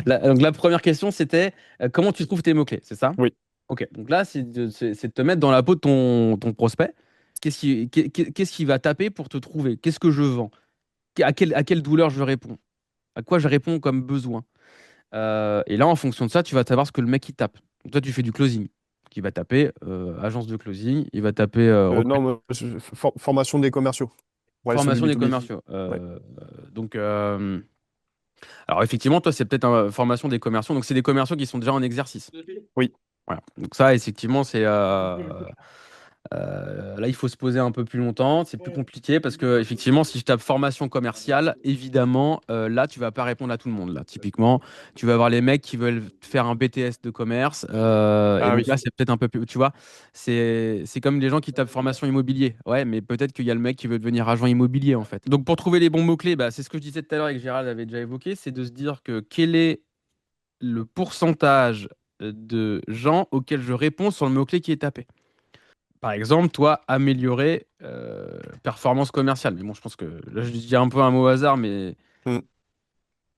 Donc la première question c'était comment tu trouves tes mots-clés, c'est ça? oui. Ok. Donc là, c'est de te mettre dans la peau de ton prospect. Qu'est-ce qui va taper pour te trouver? Qu'est-ce que je vends? À quelle douleur je réponds? À quoi je réponds comme besoin? Et là, en fonction de ça, tu vas savoir ce que le mec il tape. Donc toi, tu fais du closing. Donc, il va taper agence de closing, il va taper Non, moi, formation des commerciaux pour aller sur du formation des B2B. commerciaux. Ouais. Donc, alors effectivement, toi, c'est peut-être une formation des commerciaux. Donc, c'est des commerciaux qui sont déjà en exercice. Oui. Voilà. Donc ça, effectivement, c'est là, il faut se poser un peu plus longtemps. C'est plus compliqué parce que, effectivement, si je tape formation commerciale, évidemment, là, tu vas pas répondre à tout le monde. Là, typiquement, tu vas avoir les mecs qui veulent faire un BTS de commerce. Et Ah donc oui. là, c'est peut-être un peu plus. Tu vois, c'est comme les gens qui tapent formation immobilier. Ouais, mais peut-être qu'il y a le mec qui veut devenir agent immobilier, en fait. Donc, pour trouver les bons mots-clés, bah, c'est ce que je disais tout à l'heure et que Gérald avait déjà évoqué, c'est de se dire que quel est le pourcentage de gens auxquels je réponds sur le mot-clé qui est tapé. Par exemple, toi, améliorer performance commerciale. Mais bon, je pense que là, je dis un peu un mot au hasard, mais Hmm.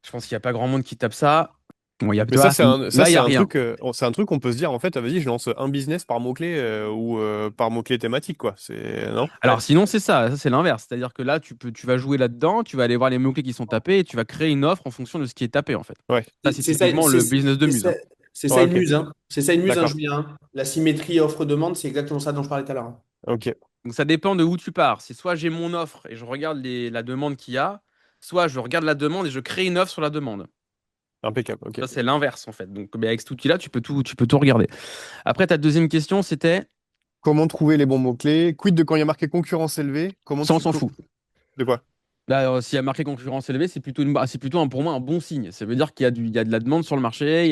je pense qu'il n'y a pas grand monde qui tape ça. Bon, Mais tu vois, ça, là, il n'y c'est a un rien. truc, c'est un truc qu'on peut se dire, en fait, ah, vas-y, je lance un business par mot-clé ou par mot-clé thématique, quoi. C'est, non? Alors, sinon, c'est ça. Ça, c'est l'inverse. C'est-à-dire que là, tu vas jouer là-dedans, tu vas aller voir les mots-clés qui sont tapés et tu vas créer une offre en fonction de ce qui est tapé, en fait. Ouais. Ça, c'est typiquement le business de C'est Muse, ça, hein. c'est ça Ouais, une ok. muse, hein. C'est ça une muse, hein, D'accord. Julien, hein. La symétrie offre-demande, c'est exactement ça dont je parlais tout à l'heure, hein. Ok. Donc, ça dépend de où tu pars. C'est soit j'ai mon offre et je regarde la demande qu'il y a, soit je regarde la demande et je crée une offre sur la demande. Impeccable. Ok. Ça, c'est l'inverse, en fait. Donc, ben, avec cet outil-là, tu peux tout regarder. Après, ta deuxième question, c'était, Comment trouver les bons mots-clés? Quid de quand il y a marqué concurrence élevée? ça, on s'en fout. De quoi? Là, s'il y a marqué concurrence élevée, c'est plutôt pour moi un bon signe. Ça veut dire qu'il y a de la demande sur le marché,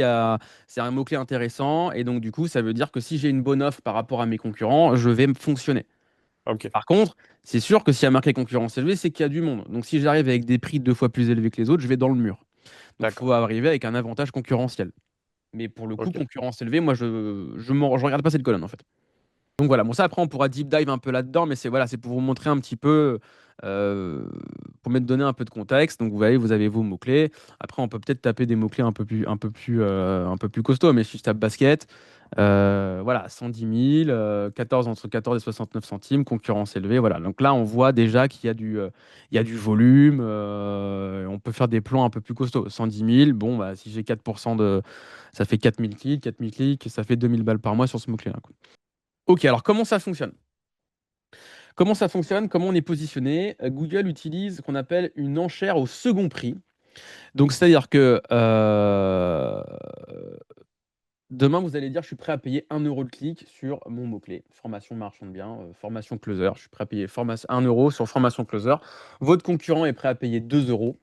c'est un mot-clé intéressant, et donc du coup, ça veut dire que si j'ai une bonne offre par rapport à mes concurrents, je vais me fonctionner. Ok. Par contre, c'est sûr que s'il y a marqué concurrence élevée, c'est qu'il y a du monde. Donc si j'arrive avec des prix 2 fois plus élevés que les autres, je vais dans le mur. Donc il faut D'accord. arriver avec un avantage concurrentiel. Mais pour le coup, Ok. concurrence élevée, moi, je regarde pas cette colonne, en fait. Donc voilà, bon ça après on pourra deep dive un peu là-dedans, mais c'est pour vous montrer un petit peu, euh, pour me donner un peu de contexte. Donc vous voyez, vous avez vos mots-clés. Après on peut peut-être taper des mots-clés un peu plus costauds, mais si je tape basket, voilà, 110 000, 14 entre 14 et 69 centimes, concurrence élevée, voilà. Donc là on voit déjà qu'il y a du volume, on peut faire des plans un peu plus costauds. 110 000, bon bah si j'ai 4% ça fait 4 000 clics, ça fait 2 000 balles par mois sur ce mot-clé-là, quoi. Ok, alors comment ça fonctionne? Comment ça fonctionne? Comment on est positionné? Google utilise ce qu'on appelle une enchère au second prix. Donc, c'est-à-dire que demain, vous allez dire, je suis prêt à payer 1 € le clic sur mon mot-clé. Formation marchand de biens, formation closer. Je suis prêt à payer 1 € sur formation closer. Votre concurrent est prêt à payer 2 €.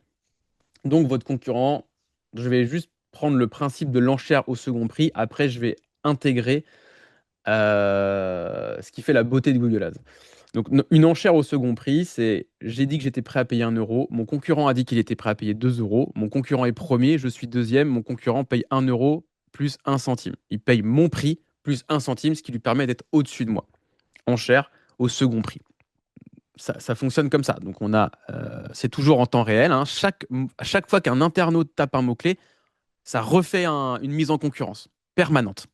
Donc, votre concurrent, je vais juste prendre le principe de l'enchère au second prix. Après, je vais intégrer ce qui fait la beauté de Google Ads. Donc, une enchère au second prix, c'est j'ai dit que j'étais prêt à payer 1 €, mon concurrent a dit qu'il était prêt à payer 2 €, mon concurrent est premier, je suis deuxième, mon concurrent paye 1 € plus 1 centime. Il paye mon prix plus 1 centime, ce qui lui permet d'être au-dessus de moi. Enchère au second prix. Ça fonctionne comme ça. Donc, c'est toujours en temps réel, hein. À chaque fois qu'un internaute tape un mot-clé, ça refait une mise en concurrence permanente.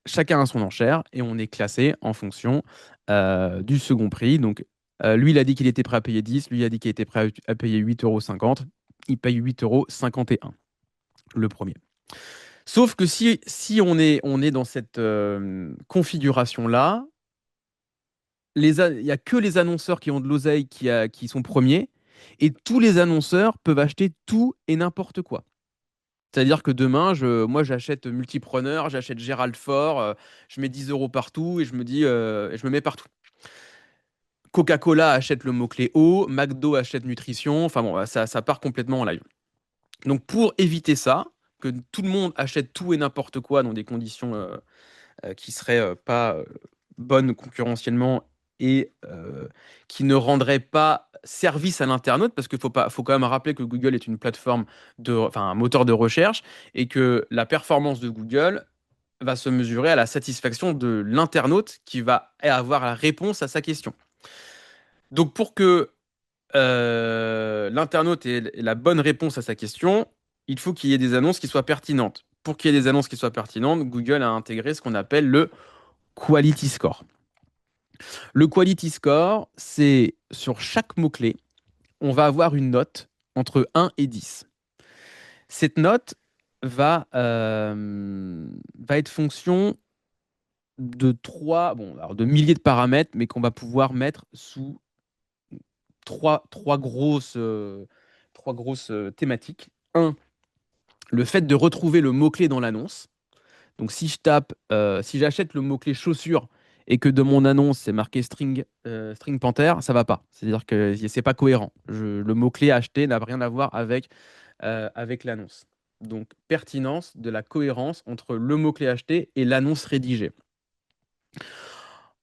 Chacun a son enchère et on est classé en fonction du second prix. Donc, lui, il a dit qu'il était prêt à payer 10, lui, il a dit qu'il était prêt à payer 8,50 €. Il paye 8,51 € le premier. Sauf que si on est dans cette configuration-là, il n'y a que les annonceurs qui ont de l'oseille qui sont premiers et tous les annonceurs peuvent acheter tout et n'importe quoi. C'est-à-dire que demain, moi, j'achète Multipreneur, j'achète Gérald Fort, je mets 10 € partout et je me mets partout. Coca-Cola achète le mot-clé eau, McDo achète nutrition, enfin bon, ça part complètement en live. Donc pour éviter ça, que tout le monde achète tout et n'importe quoi dans des conditions qui seraient pas bonnes concurrentiellement et qui ne rendraient pas service à l'internaute, parce qu'il faut quand même rappeler que Google est une plateforme enfin, un moteur de recherche, et que la performance de Google va se mesurer à la satisfaction de l'internaute qui va avoir la réponse à sa question. Donc pour que l'internaute ait la bonne réponse à sa question, il faut qu'il y ait des annonces qui soient pertinentes. Pour qu'il y ait des annonces qui soient pertinentes, Google a intégré ce qu'on appelle le Quality Score. Le Quality Score, c'est sur chaque mot-clé, on va avoir une note entre 1 et 10. Cette note va être fonction de milliers de paramètres, mais qu'on va pouvoir mettre sous trois grosses thématiques. Un, le fait de retrouver le mot-clé dans l'annonce. Donc si j'achète le mot-clé chaussure et que de mon annonce c'est marqué string panther, ça va pas. C'est-à-dire que c'est pas cohérent. Le mot-clé acheté n'a rien à voir avec l'annonce. Donc pertinence de la cohérence entre le mot-clé acheté et l'annonce rédigée.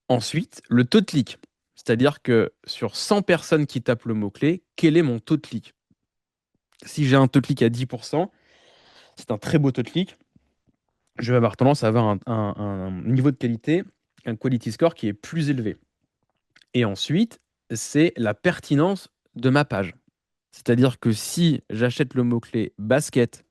Ensuite, le taux de clic. C'est-à-dire que sur 100 personnes qui tapent le mot-clé, quel est mon taux de clic? Si j'ai un taux de clic à 10%, c'est un très beau taux de clic. Je vais avoir tendance à avoir un niveau de qualité, un quality score qui est plus élevé. Et ensuite, c'est la pertinence de ma page. C'est-à-dire que si j'achète le mot-clé basket,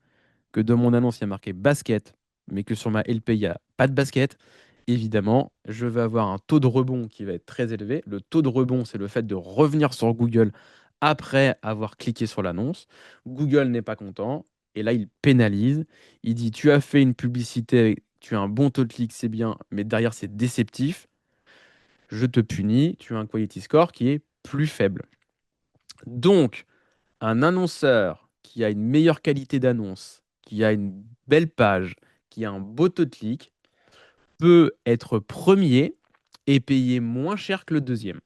que dans mon annonce il y a marqué basket, mais que sur ma LP il n'y a pas de basket, évidemment, je vais avoir un taux de rebond qui va être très élevé. Le taux de rebond, c'est le fait de revenir sur Google après avoir cliqué sur l'annonce. Google n'est pas content. Et là, il pénalise. Il dit, tu as fait une publicité, tu as un bon taux de clic, c'est bien, mais derrière, c'est déceptif. Je te punis. Tu as un quality score qui est plus faible. Donc, un annonceur qui a une meilleure qualité d'annonce, qui a une belle page, qui a un beau taux de clic, peut être premier et payer moins cher que le deuxième.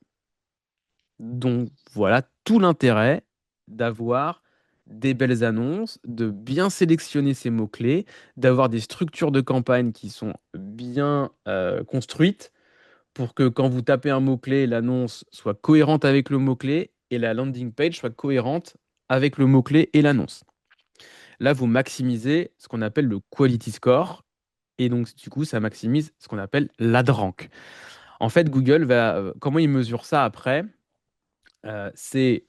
Donc voilà tout l'intérêt d'avoir des belles annonces, de bien sélectionner ses mots-clés, d'avoir des structures de campagne qui sont bien construites pour que quand vous tapez un mot-clé, l'annonce soit cohérente avec le mot-clé et la landing page soit cohérente avec le mot-clé et l'annonce. Là, vous maximisez ce qu'on appelle le quality score et donc du coup, ça maximise ce qu'on appelle l'AdRank. En fait, Google comment il mesure ça après? C'est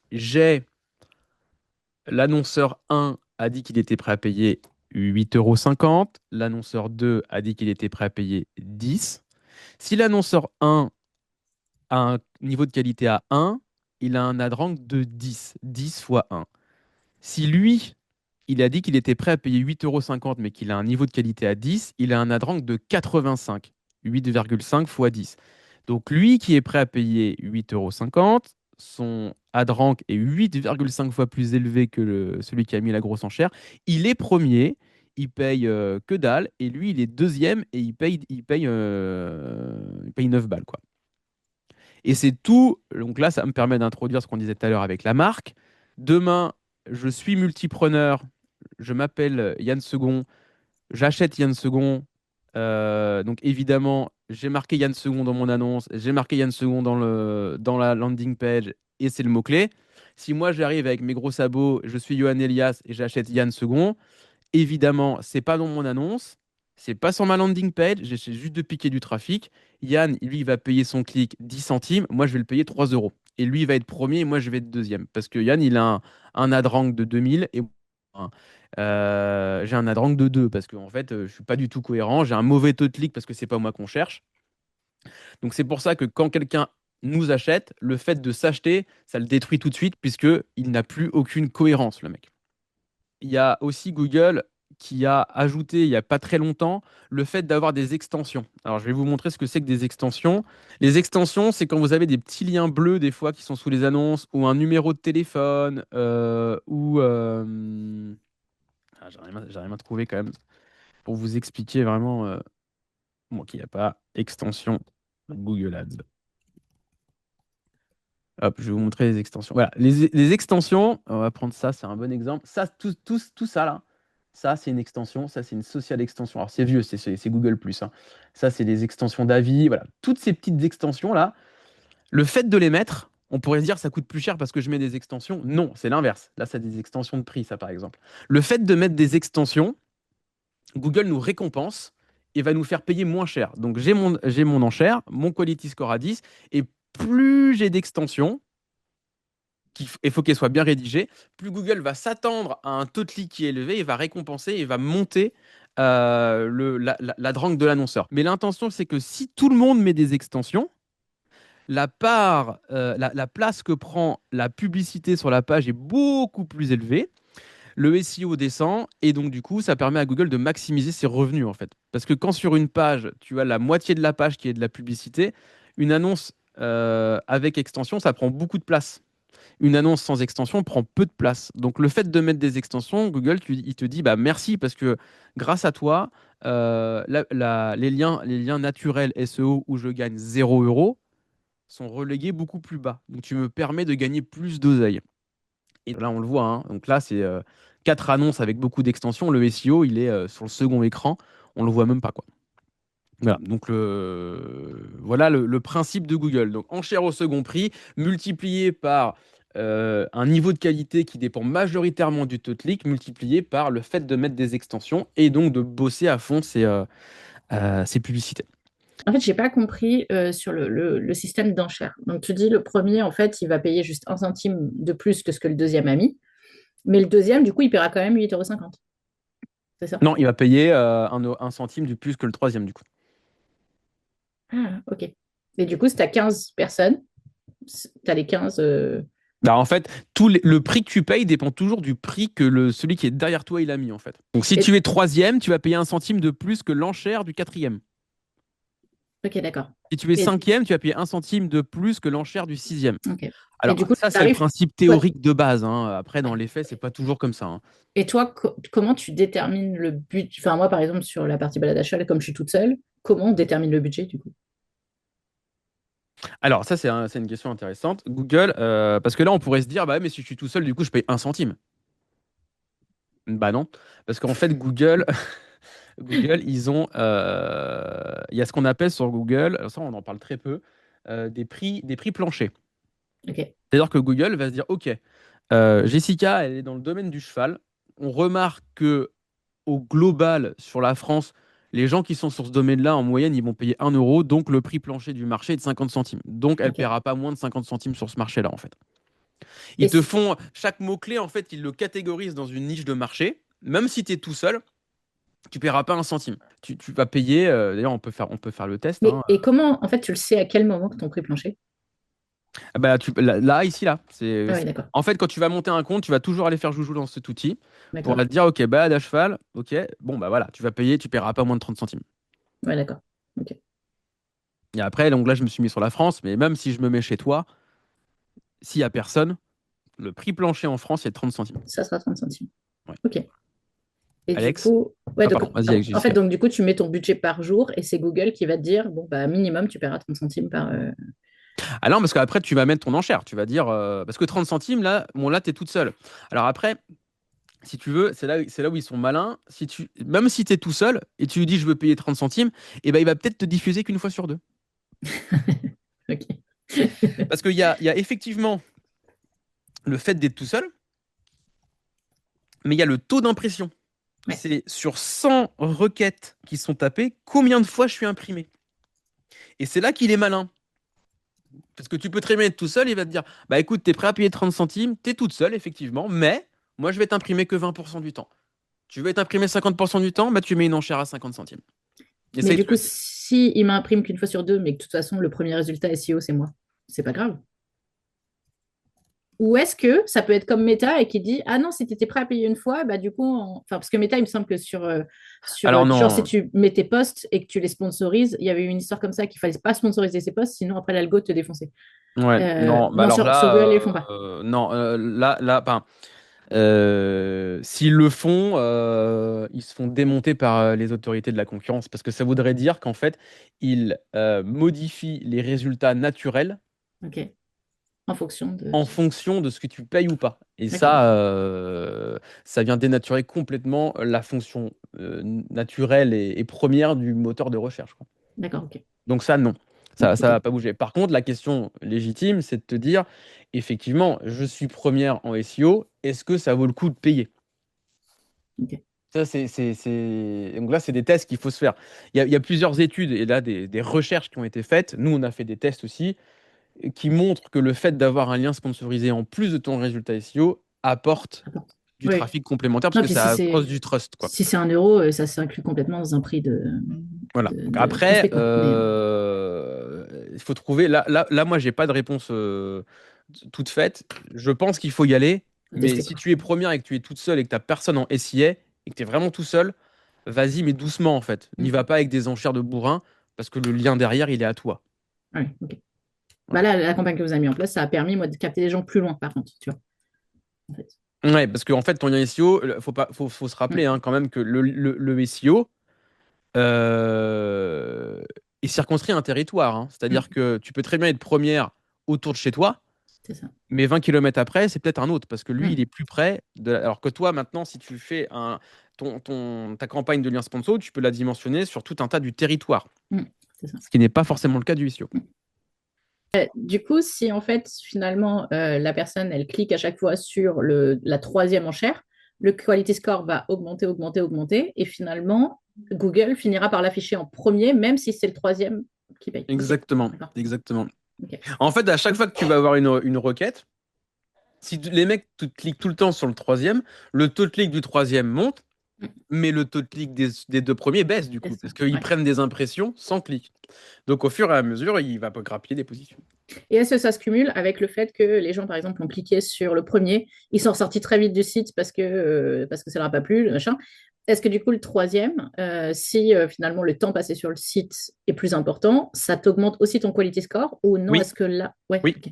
l'annonceur 1 a dit qu'il était prêt à payer 8,50 €. L'annonceur 2 a dit qu'il était prêt à payer 10. Si l'annonceur 1 a un niveau de qualité à 1, il a un AdRank de 10. 10 fois 1. Si lui, il a dit qu'il était prêt à payer 8,50 € mais qu'il a un niveau de qualité à 10, il a un AdRank de 85. 8,5 fois 10. Donc lui qui est prêt à payer 8,50 €, son AdRank est 8,5 fois plus élevé que celui qui a mis la grosse enchère. Il est premier, il paye que dalle, et lui il est deuxième et il paye 9 balles, quoi. Et c'est tout. Donc là, ça me permet d'introduire ce qu'on disait tout à l'heure avec la marque. Demain, je suis multipreneur, je m'appelle Yann Second, j'achète Yann Second. Donc évidemment, j'ai marqué Yann Second dans mon annonce, j'ai marqué Yann Second dans la landing page, et c'est le mot-clé. Si moi j'arrive avec mes gros sabots, je suis Johan Elias et j'achète Yann Second, évidemment, c'est pas dans mon annonce, c'est pas sur ma landing page, j'essaie juste de piquer du trafic. Yann, lui, il va payer son clic 10 centimes, moi je vais le payer 3 euros. Et lui, il va être premier et moi je vais être deuxième. Parce que Yann, il a un AdRank de 2000 et j'ai un AdRank de 2 parce que en fait, je suis pas du tout cohérent. J'ai un mauvais taux de clic parce que c'est pas moi qu'on cherche. Donc c'est pour ça que quand quelqu'un nous achète, le fait de s'acheter, ça le détruit tout de suite puisque il n'a plus aucune cohérence, le mec. Il y a aussi Google qui a ajouté il n'y a pas très longtemps le fait d'avoir des extensions. Alors je vais vous montrer ce que c'est que des extensions. Les extensions, c'est quand vous avez des petits liens bleus des fois qui sont sous les annonces ou un numéro de téléphone j'ai rien à trouver quand même pour vous expliquer vraiment qu'il n'y a pas extension Google Ads. Hop, je vais vous montrer les extensions. Voilà, les extensions, on va prendre ça, c'est un bon exemple. Ça, tout ça là, ça c'est une extension, ça c'est une social extension. Alors c'est vieux, c'est Google+, hein. Ça c'est des extensions d'avis, voilà. Toutes ces petites extensions là, le fait de les mettre, On pourrait se dire ça coûte plus cher parce que je mets des extensions. Non, c'est l'inverse. Là, c'est des extensions de prix, ça, par exemple. Le fait de mettre des extensions, Google nous récompense et va nous faire payer moins cher. Donc, j'ai mon enchère, mon quality score à 10, et plus j'ai d'extensions, il faut qu'elles soient bien rédigées, plus Google va s'attendre à un taux de clic qui est élevé et va récompenser et va monter la drang de l'annonceur. Mais l'intention, c'est que si tout le monde met des extensions, la place que prend la publicité sur la page est beaucoup plus élevée. Le SEO descend et donc du coup, ça permet à Google de maximiser ses revenus en fait. Parce que quand sur une page, tu as la moitié de la page qui est de la publicité, une annonce avec extension, ça prend beaucoup de place. Une annonce sans extension prend peu de place. Donc le fait de mettre des extensions, Google, il te dit bah merci parce que grâce à toi, les liens naturels SEO où je gagne 0 € sont relégués beaucoup plus bas. Donc tu me permets de gagner plus d'oseille. Et là, on le voit, hein. Donc là, c'est 4 annonces avec beaucoup d'extensions. Le SEO, il est sur le second écran. On le voit même pas, quoi. Voilà, donc voilà le principe de Google. Donc enchère au second prix, multiplié par un niveau de qualité qui dépend majoritairement du taux de clic, multiplié par le fait de mettre des extensions et donc de bosser à fond ses publicités. En fait, j'ai pas compris sur le système d'enchères. Donc, tu dis le premier, en fait, il va payer juste 1 centime de plus que ce que le deuxième a mis. Mais le deuxième, du coup, il paiera quand même 8,50 €. C'est ça? Non, il va payer 1 centime de plus que le troisième, du coup. Ah, ok. Et du coup, si tu as 15 personnes, tu as les 15. Bah, en fait, le prix que tu payes dépend toujours du prix que celui qui est derrière toi il a mis en fait. Donc si Et- tu es troisième, tu vas payer 1 centime de plus que l'enchère du quatrième. Ok, d'accord. Si tu es Et, cinquième, tu vas payer 1 centime de plus que l'enchère du sixième. ok. Et Alors du coup, ça, le c'est le tarif, principe toi, théorique de base, hein. Après, dans les faits, c'est pas toujours comme ça, hein. et toi, comment tu détermines le budget? Enfin, moi, par exemple, sur la partie balade achat, comme je suis toute seule, comment on détermine le budget, du coup? Alors ça, c'est une question intéressante. Google, parce que là, on pourrait se dire, bah ouais, mais si je suis tout seul, du coup, je paye 1 centime. Bah non, parce qu'en fait, Google, Google, il y a ce qu'on appelle sur Google, ça on en parle très peu, des prix planchers. Ok. C'est-à-dire que Google va se dire, OK, Jessica, elle est dans le domaine du cheval. On remarque que au global, sur la France, les gens qui sont sur ce domaine-là, en moyenne, ils vont payer 1 €, donc le prix plancher du marché est de 50 centimes. Donc elle ne Ok. paiera pas moins de 50 centimes sur ce marché-là, en fait. Et Ils te font, chaque mot-clé, en fait, ils le catégorisent dans une niche de marché. Même si tu es tout seul, tu ne paieras pas 1 centime. Tu vas payer, d'ailleurs, on peut faire le test, hein. et comment, en fait, tu le sais à quel moment que ton prix plancher? Ah bah, là, ici, là. Ah oui, d'accord. En fait, quand tu vas monter un compte, tu vas toujours aller faire joujou dans cet outil pour D'accord. te dire, OK, balade à cheval, OK, bon, bah voilà, tu vas payer, tu paieras pas moins de 30 centimes. Ouais, d'accord. Ok. Et après, donc là, je me suis mis sur la France, mais même si je me mets chez toi, s'il n'y a personne, le prix plancher en France, c'est 30 centimes. Ça sera 30 centimes. Ouais. Ok. Et du Alex? coup, ouais, Ah, donc, pardon, vas-y, avec en fait, Jessica. donc, du coup, tu mets ton budget par jour et c'est Google qui va te dire, bon, bah, minimum, tu paieras 30 centimes par. Ah non, parce qu'après, tu vas mettre ton enchère. Tu vas dire, parce que 30 centimes, là, bon, là, tu es toute seule. Alors après, si tu veux, c'est là où ils sont malins. Même si tu es tout seul et tu lui dis, je veux payer 30 centimes, eh ben, il va peut-être te diffuser qu'une fois sur deux. Ok. Parce qu'il y a effectivement le fait d'être tout seul, mais il y a le taux d'impression. Ouais. C'est sur 100 requêtes qui sont tapées, combien de fois je suis imprimé. Et c'est là qu'il est malin. Parce que tu peux très bien être tout seul, il va te dire, bah écoute, t'es prêt à payer 30 centimes, t'es toute seule, effectivement, mais moi je vais t'imprimer que 20% du temps. Tu veux être imprimé 50% du temps, bah tu mets une enchère à 50 centimes. Mais Essaye du de... coup, si il m'imprime qu'une fois sur deux, mais que de toute façon, le premier résultat SEO, c'est moi, c'est pas grave. Ou est-ce que ça peut être comme Meta et qui dit, ah non, si tu étais prêt à payer une fois, bah du coup, enfin, parce que Meta, il me semble que Alors genre, si non, tu mets tes posts et que tu les sponsorises, il y avait eu une histoire comme ça qu'il fallait pas sponsoriser ses posts, sinon après l'algo te défonçait. ouais, non, bah Non, alors sur là, Google, ils le font pas. non, enfin, s'ils le font, ils se font démonter par les autorités de la concurrence parce que ça voudrait dire qu'en fait, ils modifient les résultats naturels Ok. En fonction de. en fonction de ce que tu payes ou pas. Et D'accord. ça vient dénaturer complètement la fonction naturelle et première du moteur de recherche, quoi. D'accord, ok. Donc ça, non. Ça Ok. va pas bouger. Par contre, la question légitime, c'est de te dire, effectivement, je suis première en SEO, est-ce que ça vaut le coup de payer? Ok. Ça, Donc là, c'est des tests qu'il faut se faire. Il y a plusieurs études et là, des recherches qui ont été faites. Nous, on a fait des tests aussi qui montrent que le fait d'avoir un lien sponsorisé en plus de ton résultat SEO apporte Apporte. du Oui. trafic complémentaire parce Non, que puis ça cause du trust, quoi. si c'est 1 euro, ça s'inclut complètement dans un prix Voilà. Donc de après, prospect, quoi. Mais il faut trouver. Là, moi, j'ai pas de réponse toute faite. Je pense qu'il faut y aller, faut mais tester, si quoi. tu es première et que tu es toute seule et que tu n'as personne en SIA et que tu es vraiment tout seul, vas-y, mais doucement en fait. N'y Mm. va pas avec des enchères de bourrin parce que le lien derrière, il est à toi. Ouais, ok. Bah Voilà. là, la campagne que vous avez mis en place, ça a permis, moi, de capter les gens plus loin, par contre, tu vois. En fait. Ouais, parce qu'en fait, ton lien SEO, faut se Mm. rappeler hein, quand même que le SEO euh, est circonscrit à un territoire, hein. Mm. C'est-à-dire que tu peux très bien être première autour de chez toi. C'est ça. Mais 20 kilomètres après, c'est peut-être un autre, parce que lui, il Mm. est plus près. Alors que toi, maintenant, si tu fais ta campagne de lien sponsor, tu peux la dimensionner sur tout un tas du territoire, Mm. C'est ça. ce qui n'est pas forcément le cas du SEO. Du coup, si en fait, finalement, la personne, elle clique à chaque fois sur la troisième enchère, le quality score va augmenter, augmenter, augmenter, et finalement, Google finira par l'afficher en premier, même si c'est le troisième qui paye. Ok, Exactement, d'accord. exactement. Ok. En fait, à chaque fois que tu vas avoir une requête, si les mecs cliquent tout le temps sur le troisième, le taux de clic du troisième monte, Mm. mais le taux de clic des deux premiers baisse du C'est coup, ça. parce qu'ils Ouais. prennent des impressions sans clic. Donc au fur et à mesure, il va pas grappiller des positions. Et est-ce que ça se cumule avec le fait que les gens, par exemple, ont cliqué sur le premier, ils sont sortis très vite du site parce que ça leur a pas plu, le machin. Est-ce que du coup, le troisième, si finalement le temps passé sur le site est plus important, ça t'augmente aussi ton quality score ou non? Oui, Est-ce que là. Ouais, oui. ok.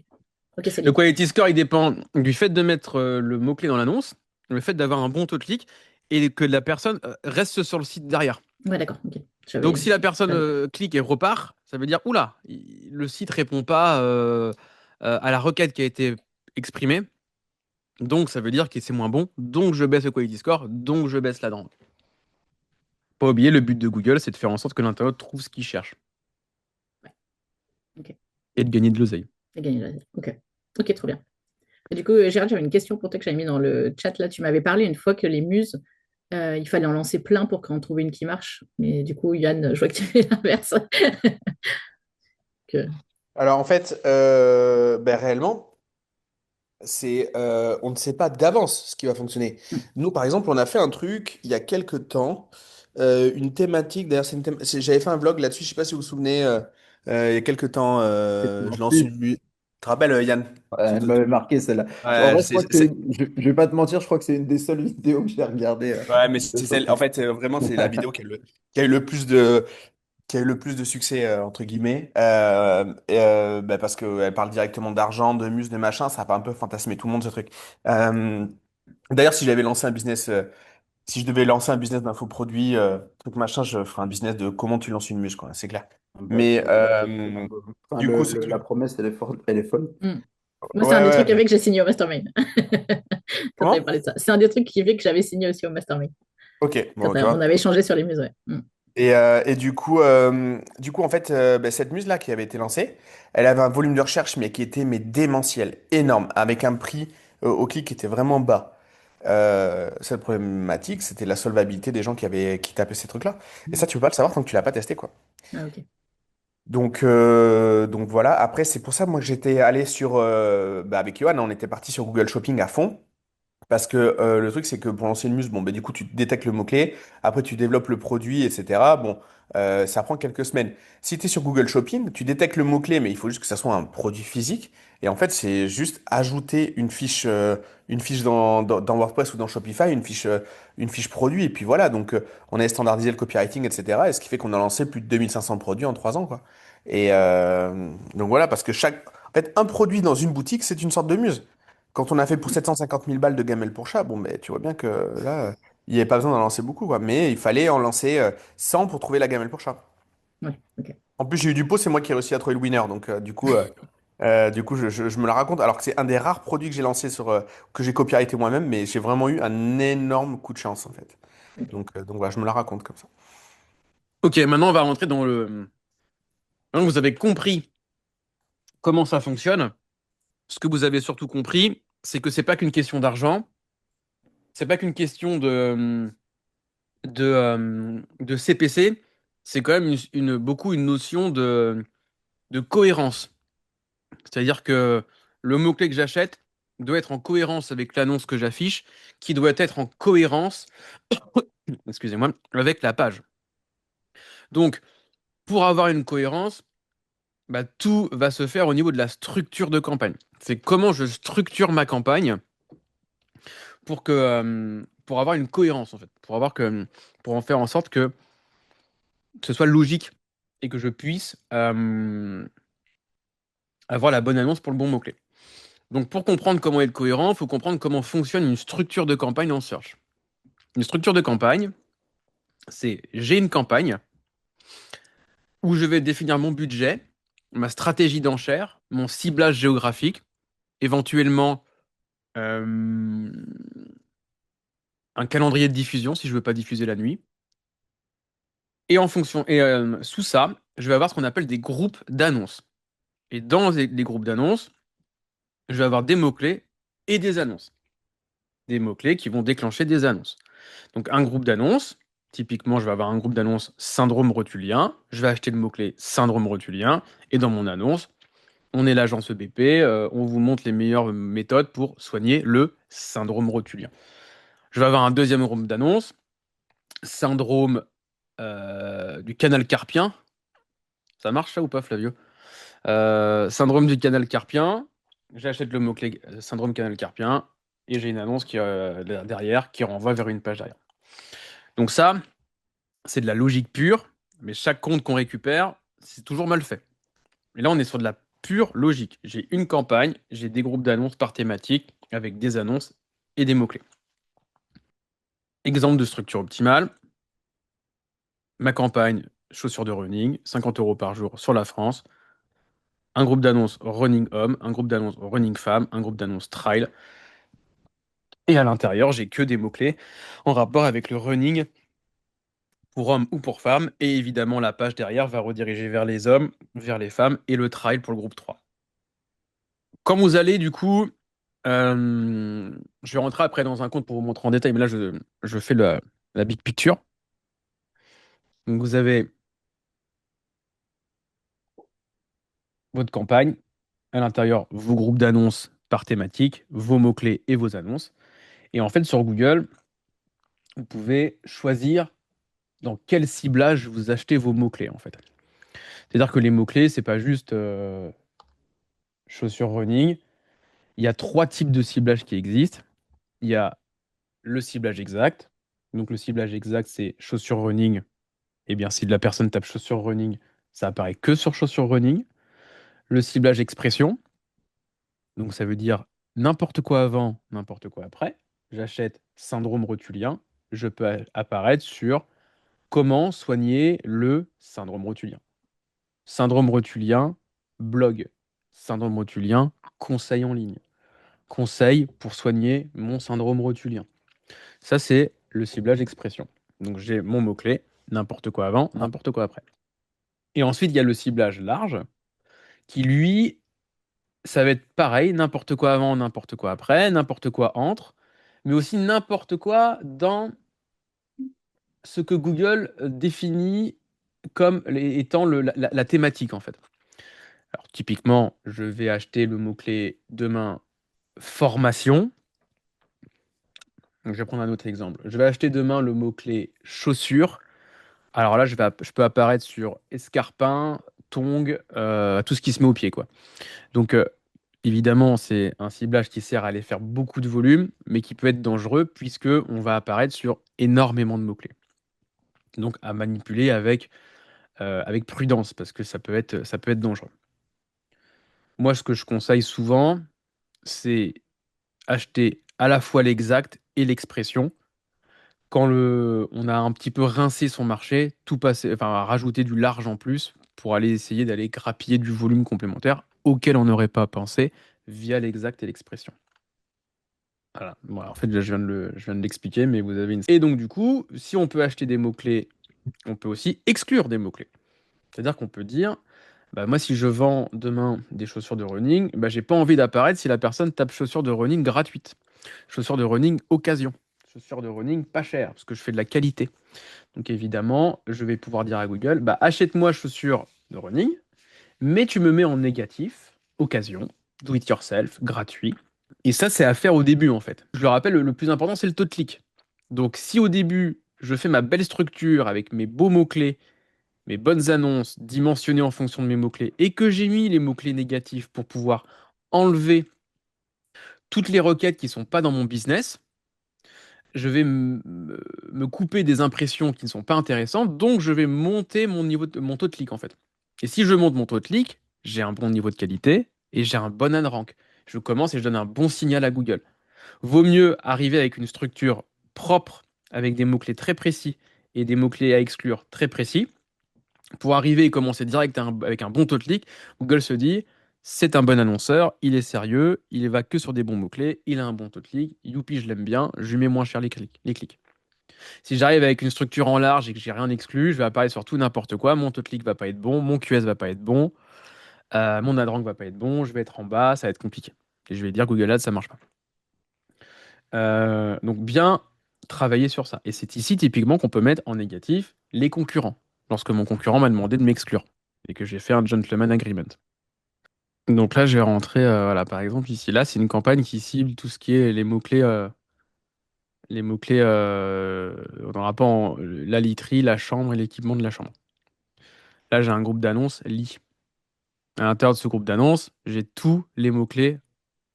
Ok, c'est Le lié. quality score, il dépend du fait de mettre le mot-clé dans l'annonce, le fait d'avoir un bon taux de clic et que la personne reste sur le site derrière. Ouais, d'accord, ok. Donc, si la personne Pas vu. clique et repart, ça veut dire, oula, le site répond pas à la requête qui a été exprimée. Donc, ça veut dire que c'est moins bon. Donc, je baisse le quality score. Donc, je baisse la demande. Pas oublier, le but de Google, c'est de faire en sorte que l'internaute trouve ce qu'il cherche Ouais, ok. et de gagner de l'oseille. J'ai gagné la. Ok. Ok, trop bien. Et du coup, Gérald, j'avais une question pour toi que j'avais mis dans le chat. Là, tu m'avais parlé une fois que les muses, il fallait en lancer plein pour qu'en trouver une qui marche. Mais du coup, Yann, je vois que tu fais l'inverse. Que- Alors en fait, ben, réellement, on ne sait pas d'avance ce qui va fonctionner. Nous, par exemple, on a fait un truc il y a quelques temps, une thématique. D'ailleurs, j'avais fait un vlog là-dessus. Je sais pas si vous vous souvenez. Il y a quelques temps, je lance une. Tu te rappelles, Yann? Elle m'avait marqué celle-là. En Ouais, vrai, je crois que je vais pas te mentir, je crois que c'est une des seules vidéos que j'ai regardées. ouais, mais De c'est son celle. En truc. fait, vraiment, c'est la vidéo qui a eu le plus qui a eu le plus de succès, entre guillemets, bah, parce qu'elle parle directement d'argent, de muse, de machin, ça a un peu fantasmé tout le monde ce truc. Euh, D'ailleurs, si je devais lancer un business d'infoproduit, truc machin, je ferais un business de comment tu lances une muse, quoi, c'est clair. Bah, Mais enfin, du coup, ce la truc. promesse, elle est folle. Hmm. Moi, c'est Ouais, un des ouais, trucs mais avec que j'ai signé au Mastermind. Quand tu avais comment? parlé de ça. C'est un des trucs qui fait que j'avais signé aussi au Mastermind. Ok, Quand bon, tu on vois. avait échangé sur les muses, ouais. Hmm. Et du coup, en fait, bah, cette muse-là qui avait été lancée, elle avait un volume de recherche, mais qui était mais démentiel, énorme, avec un prix au clic qui était vraiment bas. Cette problématique, c'était la solvabilité des gens qui tapaient ces trucs-là. Et ça, tu peux pas le savoir tant que tu l'as pas testé, quoi. Ah, ok. Donc voilà. Après, c'est pour ça, moi, que j'étais allé bah, avec Johan, on était parti sur Google Shopping à fond. Parce que le truc, c'est que pour lancer une muse, bon, bah, du coup, tu détectes le mot-clé, après tu développes le produit, etc. Bon, ça prend quelques semaines. Si tu es sur Google Shopping, tu détectes le mot-clé, mais il faut juste que ça soit un produit physique. Et en fait, c'est juste ajouter une fiche dans WordPress ou dans Shopify, une fiche produit. Et puis voilà, donc on a standardisé le copywriting, etc. Et ce qui fait qu'on a lancé plus de 2500 produits en 3 ans, quoi. Et donc voilà, parce que en fait, un produit dans une boutique, c'est une sorte de muse. Quand on a fait pour 750 000 balles de gamelle pour chat, bon, ben, tu vois bien que là, il n'y avait pas besoin d'en lancer beaucoup, quoi. Mais il fallait en lancer 100 pour trouver la gamelle pour chat. Ouais, ok. En plus, j'ai eu du pot, c'est moi qui ai réussi à trouver le winner. Donc, du coup je me la raconte. Alors que c'est un des rares produits que j'ai lancé que j'ai copyrighté moi-même, mais j'ai vraiment eu un énorme coup de chance, en fait. Ok. Donc voilà, je me la raconte comme ça. Ok, maintenant, on va rentrer dans Maintenant que vous avez compris comment ça fonctionne, ce que vous avez surtout compris, c'est que c'est pas qu'une question d'argent, c'est pas qu'une question de CPC, c'est quand même beaucoup une notion de cohérence. C'est-à-dire que le mot-clé que j'achète doit être en cohérence avec l'annonce que j'affiche, qui doit être en cohérence, excusez-moi, avec la page. Donc, pour avoir une cohérence, bah, tout va se faire au niveau de la structure de campagne. C'est comment je structure ma campagne pour avoir une cohérence en fait, pour en faire en sorte que ce soit logique et que je puisse avoir la bonne annonce pour le bon mot-clé. Donc pour comprendre comment être cohérent, il faut comprendre comment fonctionne une structure de campagne en search. Une structure de campagne, c'est j'ai une campagne où je vais définir mon budget, ma stratégie d'enchère, mon ciblage géographique, éventuellement euh, un calendrier de diffusion si je veux pas diffuser la nuit. Sous ça, je vais avoir ce qu'on appelle des groupes d'annonces. Et dans les groupes d'annonces, je vais avoir des mots-clés et des annonces. Des mots-clés qui vont déclencher des annonces. Donc un groupe d'annonces, typiquement, je vais avoir un groupe d'annonces syndrome rotulien. Je vais acheter le mot-clé syndrome rotulien. Et dans mon annonce, on est l'agence EBP, on vous montre les meilleures méthodes pour soigner le syndrome rotulien. Je vais avoir un deuxième groupe d'annonces, syndrome du canal carpien. Ça marche ça ou pas, Flavio? Syndrome du canal carpien. J'achète le mot-clé syndrome canal carpien et j'ai une annonce derrière qui renvoie vers une page derrière. Donc ça, c'est de la logique pure, mais chaque compte qu'on récupère, c'est toujours mal fait. Et là, on est sur de la pure logique. J'ai une campagne, j'ai des groupes d'annonces par thématique avec des annonces et des mots-clés. Exemple de structure optimale. Ma campagne, chaussures de running, 50 € par jour sur la France. Un groupe d'annonces running homme, un groupe d'annonces running femme, un groupe d'annonces trail. Et à l'intérieur, j'ai que des mots-clés en rapport avec le running pour hommes ou pour femmes. Et évidemment, la page derrière va rediriger vers les hommes, vers les femmes et le trail pour le groupe 3. Quand vous allez, du coup, je vais rentrer après dans un compte pour vous montrer en détail, mais là, je fais la big picture. Donc, vous avez votre campagne, à l'intérieur, vos groupes d'annonces par thématique, vos mots-clés et vos annonces. Et en fait, sur Google, vous pouvez choisir dans quel ciblage vous achetez vos mots-clés, en fait. C'est-à-dire que les mots-clés, c'est pas juste chaussures running. Il y a 3 types de ciblage qui existent. Il y a le ciblage exact. Donc le ciblage exact, c'est chaussures running. Eh bien, si la personne tape chaussures running, ça apparaît que sur chaussures running. Le ciblage expression. Donc ça veut dire n'importe quoi avant, n'importe quoi après. J'achète syndrome rotulien. Je peux apparaître sur comment soigner le syndrome rotulien. Syndrome rotulien, blog. Syndrome rotulien, conseil en ligne. Conseil pour soigner mon syndrome rotulien. Ça, c'est le ciblage expression. Donc, j'ai mon mot-clé, n'importe quoi avant, n'importe quoi après. Et ensuite, il y a le ciblage large, qui lui, ça va être pareil, n'importe quoi avant, n'importe quoi après, n'importe quoi entre, mais aussi n'importe quoi dans ce que Google définit comme étant la thématique, en fait. Alors, typiquement, je vais acheter le mot-clé demain formation. Donc, je vais prendre un autre exemple. Je vais acheter demain le mot-clé chaussures. Alors là, je peux apparaître sur escarpin, tongs, tout ce qui se met au pied, quoi. Donc, évidemment, c'est un ciblage qui sert à aller faire beaucoup de volume, mais qui peut être dangereux puisque on va apparaître sur énormément de mots-clés. Donc, à manipuler avec prudence parce que ça peut être dangereux. Moi, ce que je conseille souvent, c'est acheter à la fois l'exact et l'expression. Quand on a un petit peu rincé son marché, tout passer, enfin, rajouter du large en plus pour aller essayer d'aller grappiller du volume complémentaire auquel on n'aurait pas pensé via l'exact et l'expression. Voilà. Bon, en fait, là, je viens de l'expliquer, mais vous avez une. Et donc, du coup, si on peut acheter des mots-clés, on peut aussi exclure des mots-clés. C'est-à-dire qu'on peut dire, Bah, moi, si je vends demain des chaussures de running, bah, j'ai pas envie d'apparaître si la personne tape chaussures de running gratuites, chaussures de running occasion, chaussures de running pas chères, parce que je fais de la qualité. Donc évidemment, je vais pouvoir dire à Google, bah, achète-moi chaussures de running, mais tu me mets en négatif, occasion, do it yourself, gratuit. Et ça, c'est à faire au début, en fait. Je le rappelle, le plus important, c'est le taux de clic. Donc si au début, je fais ma belle structure avec mes beaux mots-clés, mes bonnes annonces dimensionnées en fonction de mes mots-clés, et que j'ai mis les mots-clés négatifs pour pouvoir enlever toutes les requêtes qui ne sont pas dans mon business, je vais me couper des impressions qui ne sont pas intéressantes, donc je vais monter mon taux de clic en fait. Et si je monte mon taux de clic, j'ai un bon niveau de qualité et j'ai un bon ad rank. Je commence et je donne un bon signal à Google. Vaut mieux arriver avec une structure propre, avec des mots-clés très précis et des mots-clés à exclure très précis, pour arriver et commencer direct avec un bon taux de clic. Google se dit, c'est un bon annonceur, il est sérieux, il va que sur des bons mots-clés, il a un bon taux de clic, youpi, je l'aime bien, je lui mets moins cher les clics. Si j'arrive avec une structure en large et que j'ai rien exclu, je vais apparaître sur tout n'importe quoi, mon taux de clic va pas être bon, mon QS va pas être bon, mon ad rank va pas être bon, je vais être en bas, ça va être compliqué. Et je vais dire Google Ads, ça marche pas. Donc bien travailler sur ça. Et c'est ici typiquement qu'on peut mettre en négatif les concurrents. Lorsque mon concurrent m'a demandé de m'exclure et que j'ai fait un gentleman agreement. Donc là, je vais rentrer, voilà, par exemple ici, là, c'est une campagne qui cible tout ce qui est les mots-clés, on n'aura pas la literie, la chambre et l'équipement de la chambre. Là, j'ai un groupe d'annonces lit. À l'intérieur de ce groupe d'annonces, j'ai tous les mots-clés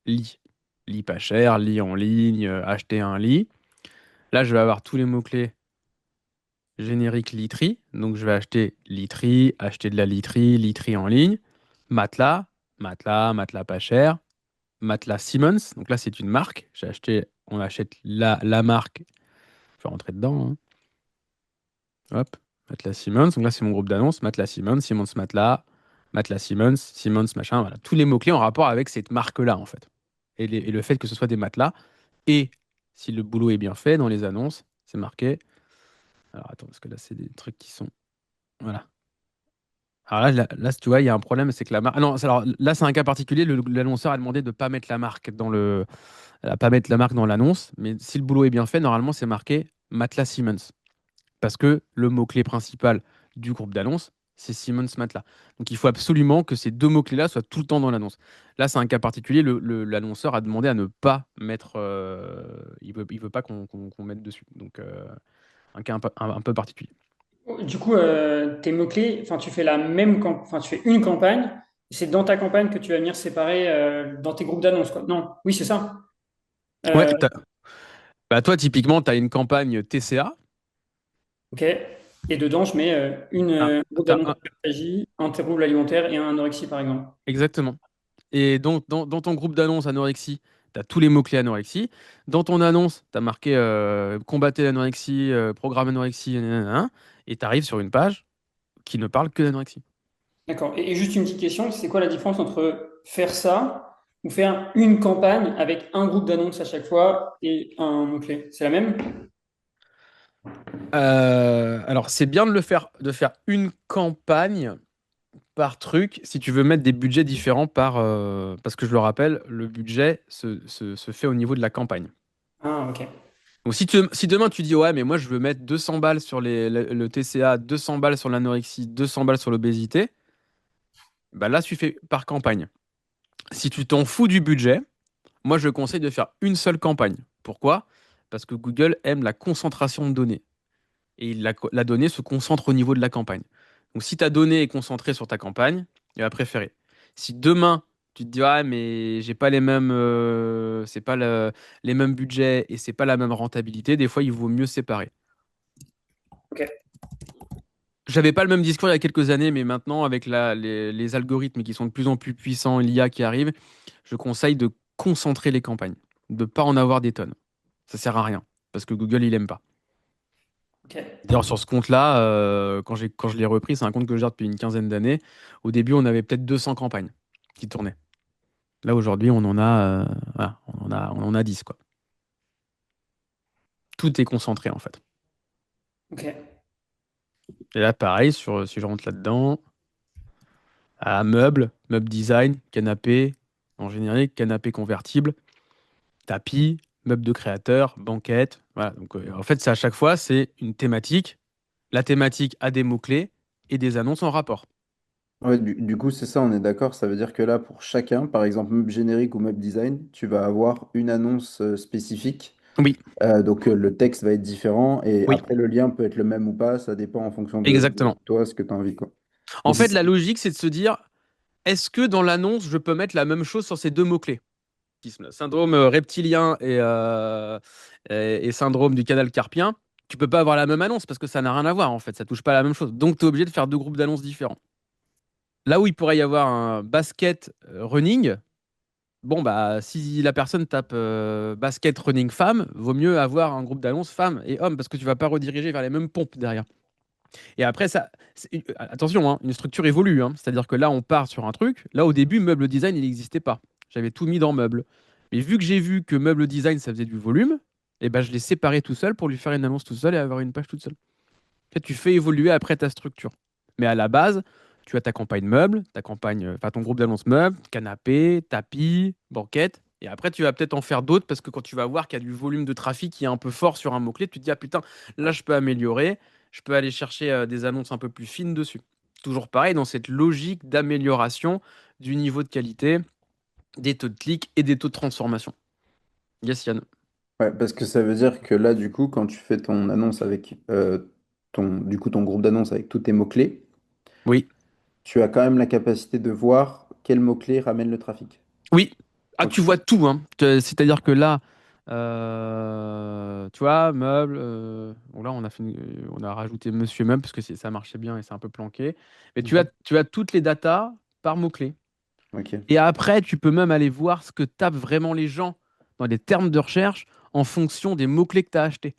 lit. Lit pas cher, lit en ligne, acheter un lit. Là, je vais avoir tous les mots-clés générique literie. Donc, je vais acheter literie, acheter de la literie, literie en ligne. Matelas, matelas pas cher. Matelas Simmons. Donc là, c'est une marque. On achète la marque. Je vais rentrer dedans, hein. Hop, Matelas Simmons. Donc là, c'est mon groupe d'annonces. Matelas Simmons, Simmons Matelas, Matelas Simmons, Simmons machin. Voilà. Tous les mots-clés en rapport avec cette marque-là, en fait. Et le fait que ce soit des matelas. Et si le boulot est bien fait dans les annonces, c'est marqué. Alors attends, parce que là, c'est des trucs qui sont. Voilà. Alors là, tu vois, il y a un problème, c'est que la marque. Ah non, alors là, c'est un cas particulier. L'annonceur a demandé de ne pas mettre la marque dans le. Pas mettre la marque dans l'annonce. Mais si le boulot est bien fait, normalement, c'est marqué Matelas Simmons. Parce que le mot-clé principal du groupe d'annonce, c'est Simmons Matelas. Donc il faut absolument que ces deux mots-clés-là soient tout le temps dans l'annonce. Là, c'est un cas particulier. L'annonceur a demandé à ne pas mettre. Il veut pas qu'on mette dessus. Donc un cas un peu particulier. Du coup, tes mots-clés, enfin, tu fais enfin, tu fais une campagne, c'est dans ta campagne que tu vas venir séparer dans tes groupes d'annonces, quoi. Non, oui, c'est ça. Ouais, Euh, bah, toi, typiquement, tu as une campagne TCA. ok. Et dedans, je mets T'as- un groupe t'as d'annonces un- stratégie, un trouble alimentaire et un anorexie, par exemple. Exactement. Et donc, dans ton groupe d'annonces anorexie, tu as tous les mots-clés anorexie. Dans ton annonce, tu as marqué combattez l'anorexie, programme anorexie, nanana, et tu arrives sur une page qui ne parle que d'anorexie. D'accord. Et juste une petite question, c'est quoi la différence entre faire ça ou faire une campagne avec un groupe d'annonces à chaque fois et un mot-clé? C'est la même? Alors, c'est bien de faire une campagne par truc si tu veux mettre des budgets différents parce que je le rappelle, le budget se fait au niveau de la campagne. Ah, ok. Donc si demain tu dis ouais mais moi je veux mettre 200 balles sur le TCA, 200 balles sur l'anorexie, 200 balles sur l'obésité, bah là tu fais par campagne. Si tu t'en fous du budget, moi je conseille de faire une seule campagne. Pourquoi? Parce que Google aime la concentration de données. Et la donnée se concentre au niveau de la campagne. Donc si ta donnée est concentrée sur ta campagne, il va préférer. Si demain tu te dis ah mais j'ai pas les mêmes c'est pas les mêmes budgets et c'est pas la même rentabilité, des fois il vaut mieux séparer. Ok. J'avais pas le même discours il y a quelques années, mais maintenant, avec les algorithmes qui sont de plus en plus puissants, l'IA qui arrive, je conseille de concentrer les campagnes, de pas en avoir des tonnes. Ça sert à rien, parce que Google, il aime pas. Ok. D'ailleurs, sur ce compte-là, quand je l'ai repris, c'est un compte que je gère depuis une quinzaine d'années. Au début, on avait peut-être 200 campagnes qui tournaient. Là, aujourd'hui, on en a, voilà, on en a 10, quoi. Tout est concentré, en fait. Ok. Et là, pareil, si je rentre là-dedans, Meubles design, canapé, en générique, canapé convertible, tapis, meubles de créateur, banquette. Voilà. Donc, en fait, c'est à chaque fois, c'est une thématique. La thématique a des mots-clés et des annonces en rapport. Ouais, du coup, c'est ça, on est d'accord. Ça veut dire que là, pour chacun, par exemple, meuble générique ou meuble design, tu vas avoir une annonce spécifique. Oui, Le texte va être différent et oui, après, le lien peut être le même ou pas. Ça dépend en fonction de exactement. toi, ce que tu as envie, quoi. Mais En fait, la logique, c'est de se dire, est-ce que dans l'annonce, je peux mettre la même chose sur ces deux mots-clés? Syndrome reptilien et syndrome du canal carpien, tu peux pas avoir la même annonce parce que ça n'a rien à voir en fait, ça touche pas à la même chose. Donc tu es obligé de faire deux groupes d'annonces différents. Là où il pourrait y avoir un basket running, bon bah si la personne tape basket running femme, vaut mieux avoir un groupe d'annonces femmes et hommes parce que tu vas pas rediriger vers les mêmes pompes derrière. Et après ça, attention, hein, une structure évolue, hein. C'est-à-dire que là on part sur un truc. Là au début, meuble design il n'existait pas. J'avais tout mis dans meuble. Mais vu que j'ai vu que meuble design ça faisait du volume, et ben je l'ai séparé tout seul pour lui faire une annonce tout seul et avoir une page toute seule. En fait, tu fais évoluer après ta structure. Mais à la base, tu as ta campagne meuble, ta campagne, enfin ton groupe d'annonces meuble, canapé, tapis, banquette. Et après, tu vas peut-être en faire d'autres parce que quand tu vas voir qu'il y a du volume de trafic qui est un peu fort sur un mot-clé, tu te dis, ah putain, là, je peux améliorer. Je peux aller chercher des annonces un peu plus fines dessus. Toujours pareil, dans cette logique d'amélioration du niveau de qualité, des taux de clic et des taux de transformation. Yes, Yann. Ouais, parce que ça veut dire que là, du coup, quand tu fais ton annonce avec ton groupe d'annonces avec tous tes mots-clés, Oui. tu as quand même la capacité de voir quels mots-clés ramènent le trafic. Oui. Ah, Ok. tu vois tout, hein. C'est-à-dire que là, tu vois, meuble. Bon, là, on a rajouté Monsieur Meuble parce que ça marchait bien et c'est un peu planqué. Mais Mhm. tu as toutes les datas par mots-clés. Ok. Et après, tu peux même aller voir ce que tapent vraiment les gens dans les termes de recherche en fonction des mots-clés que tu as achetés.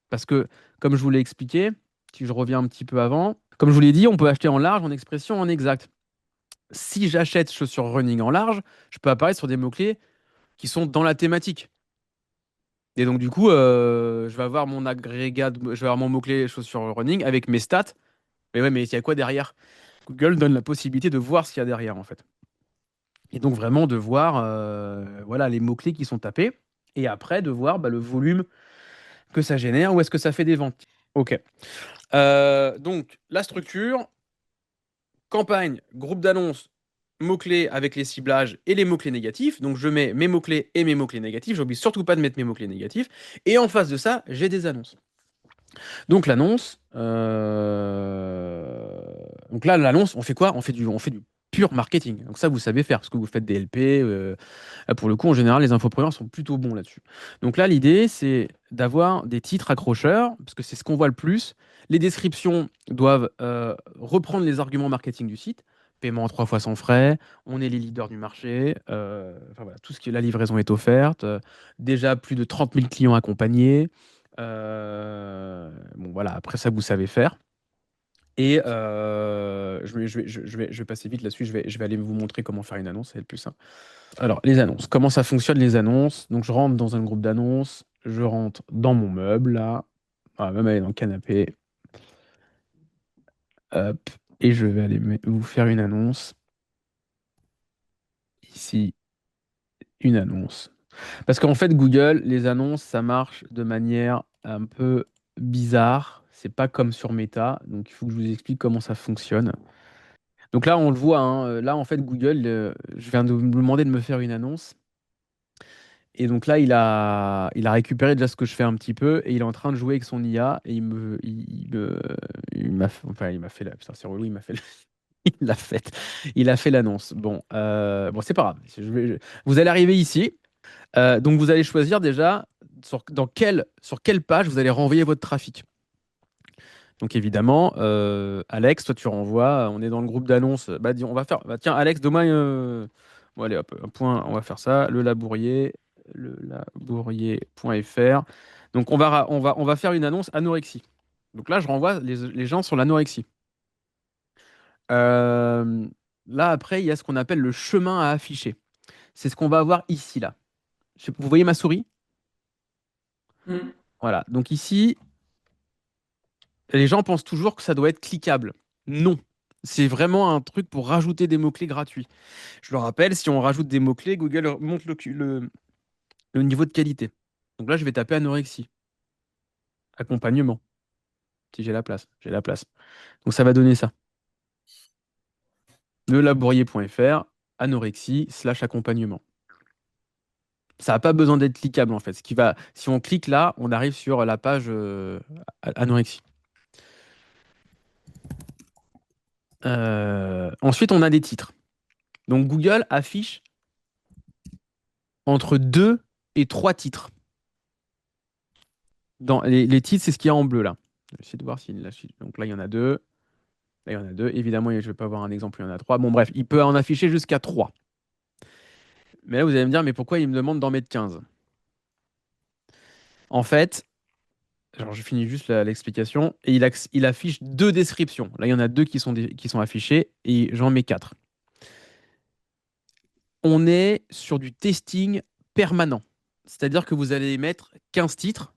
Parce que, comme je vous l'ai expliqué, si je reviens un petit peu avant, comme je vous l'ai dit, on peut acheter en large, en expression, en exact. Si j'achète chaussures running en large, je peux apparaître sur des mots-clés qui sont dans la thématique. Et donc, du coup, je vais avoir mon agrégat, je vais avoir mon mot-clé chaussures running avec mes stats. Mais ouais, mais il y a quoi derrière? Google donne la possibilité de voir ce qu'il y a derrière, en fait. Et donc, vraiment de voir voilà, les mots-clés qui sont tapés. Et après, de voir bah, le volume que ça génère ou est-ce que ça fait des ventes. OK. Donc, la structure, campagne, groupe d'annonces, mots-clés avec les ciblages et les mots-clés négatifs. Donc, je mets mes mots-clés et mes mots-clés négatifs. J'oublie surtout pas de mettre mes mots-clés négatifs. Et en face de ça, j'ai des annonces. Donc, l'annonce. Donc là, l'annonce, on fait quoi? On fait du pur marketing. Donc, ça, vous savez faire parce que vous faites des LP. Pour le coup, en général, les infopreneurs sont plutôt bons là-dessus. Donc là, l'idée, c'est d'avoir des titres accrocheurs parce que c'est ce qu'on voit le plus. Les descriptions doivent reprendre les arguments marketing du site. Paiement en 3 fois sans frais, on est les leaders du marché, enfin voilà, tout ce qui est la livraison est offerte, déjà plus de 30 000 clients accompagnés. Bon voilà, après ça vous savez faire. Et je vais passer vite là-dessus, je vais aller vous montrer comment faire une annonce, ça va être plus simple. Alors, les annonces, comment ça fonctionne les annonces? Donc je rentre dans un groupe d'annonces, je rentre dans mon meuble là, même aller dans le canapé, hop, et je vais aller vous faire une annonce. Ici, une annonce. Parce qu'en fait, Google, les annonces, ça marche de manière un peu bizarre. C'est pas comme sur Meta. Donc, il faut que je vous explique comment ça fonctionne. Donc là, on le voit, hein, là, en fait, Google, je viens de me demander de me faire une annonce. Et donc là, il a récupéré déjà ce que je fais un petit peu et il est en train de jouer avec son IA et il m'a fait la, putain, c'est relou, il m'a fait, il l'a fait, il a fait l'annonce. Bon, c'est pas grave. Vous allez arriver ici. Donc vous allez choisir déjà sur quelle page vous allez renvoyer votre trafic. Donc évidemment, Alex, toi tu renvoies, on est dans le groupe d'annonces. Bah, on va faire, bah, tiens, Alex, demain, bon, allez, hop, un point, on va faire ça, lelabourier.fr. Donc on va faire une annonce anorexie. Donc là, je renvoie les gens sur l'anorexie. Euh, Là, après, il y a ce qu'on appelle le chemin à afficher. C'est ce qu'on va avoir ici, là. Vous voyez ma souris? Mm. Voilà. Donc ici, les gens pensent toujours que ça doit être cliquable. Non, C'est vraiment un truc pour rajouter des mots-clés gratuits. Je le rappelle, si on rajoute des mots-clés, Google monte le niveau de qualité. Donc là, je vais taper anorexie, accompagnement, si j'ai la place. J'ai la place. Donc ça va donner ça. Lelabourier.fr, anorexie/accompagnement. Ça n'a pas besoin d'être cliquable en fait. Si on clique là, on arrive sur la page anorexie. Ensuite, on a des titres. Donc Google affiche entre 2 et 3 titres. Dans les titres, c'est ce qu'il y a en bleu là. Je vais essayer de voir s'il l'affiche. Donc là, il y en a 2. Là, il y en a 2. Évidemment, je ne vais pas avoir un exemple où il y en a 3. Bon, bref, il peut en afficher jusqu'à 3. Mais là, vous allez me dire, mais pourquoi il me demande d'en mettre 15? En fait, alors je finis juste l'explication. Et il affiche 2 descriptions. Là, il y en a 2 qui sont affichées et j'en mets 4. On est sur du testing permanent. C'est-à-dire que vous allez mettre 15 titres.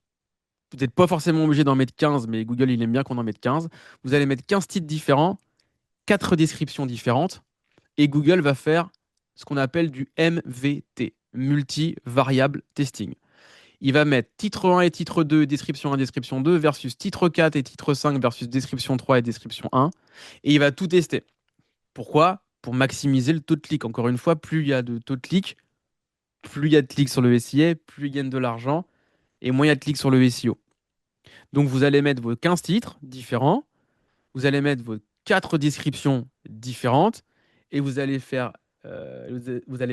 Vous n'êtes pas forcément obligé d'en mettre 15, mais Google, il aime bien qu'on en mette 15. Vous allez mettre 15 titres différents, 4 descriptions différentes, et Google va faire ce qu'on appelle du MVT, Multi-Variable Testing. Il va mettre titre 1 et titre 2, description 1, description 2, versus titre 4 et titre 5, versus description 3 et description 1, et il va tout tester. Pourquoi? Pour maximiser le taux de clic. Encore une fois, plus il y a de taux de clic, plus il y a de clics sur le SIA, plus il gagne de l'argent, et moins il y a de clics sur le SEO. Donc vous allez mettre vos 15 titres différents, vous allez mettre vos 4 descriptions différentes, et vous allez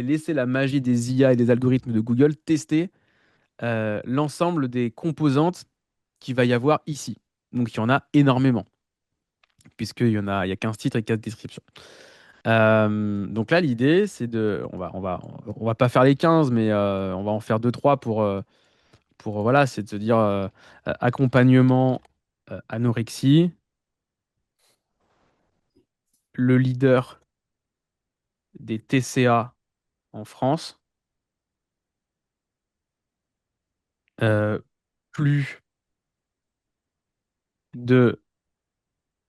laisser la magie des IA et des algorithmes de Google tester l'ensemble des composantes qu'il va y avoir ici. Donc il y en a énormément, il y a 15 titres et 4 descriptions. Donc là, l'idée, c'est on va pas faire les 15, mais on va en faire deux trois voilà, c'est de se dire accompagnement, anorexie, le leader des TCA en France, euh, plus de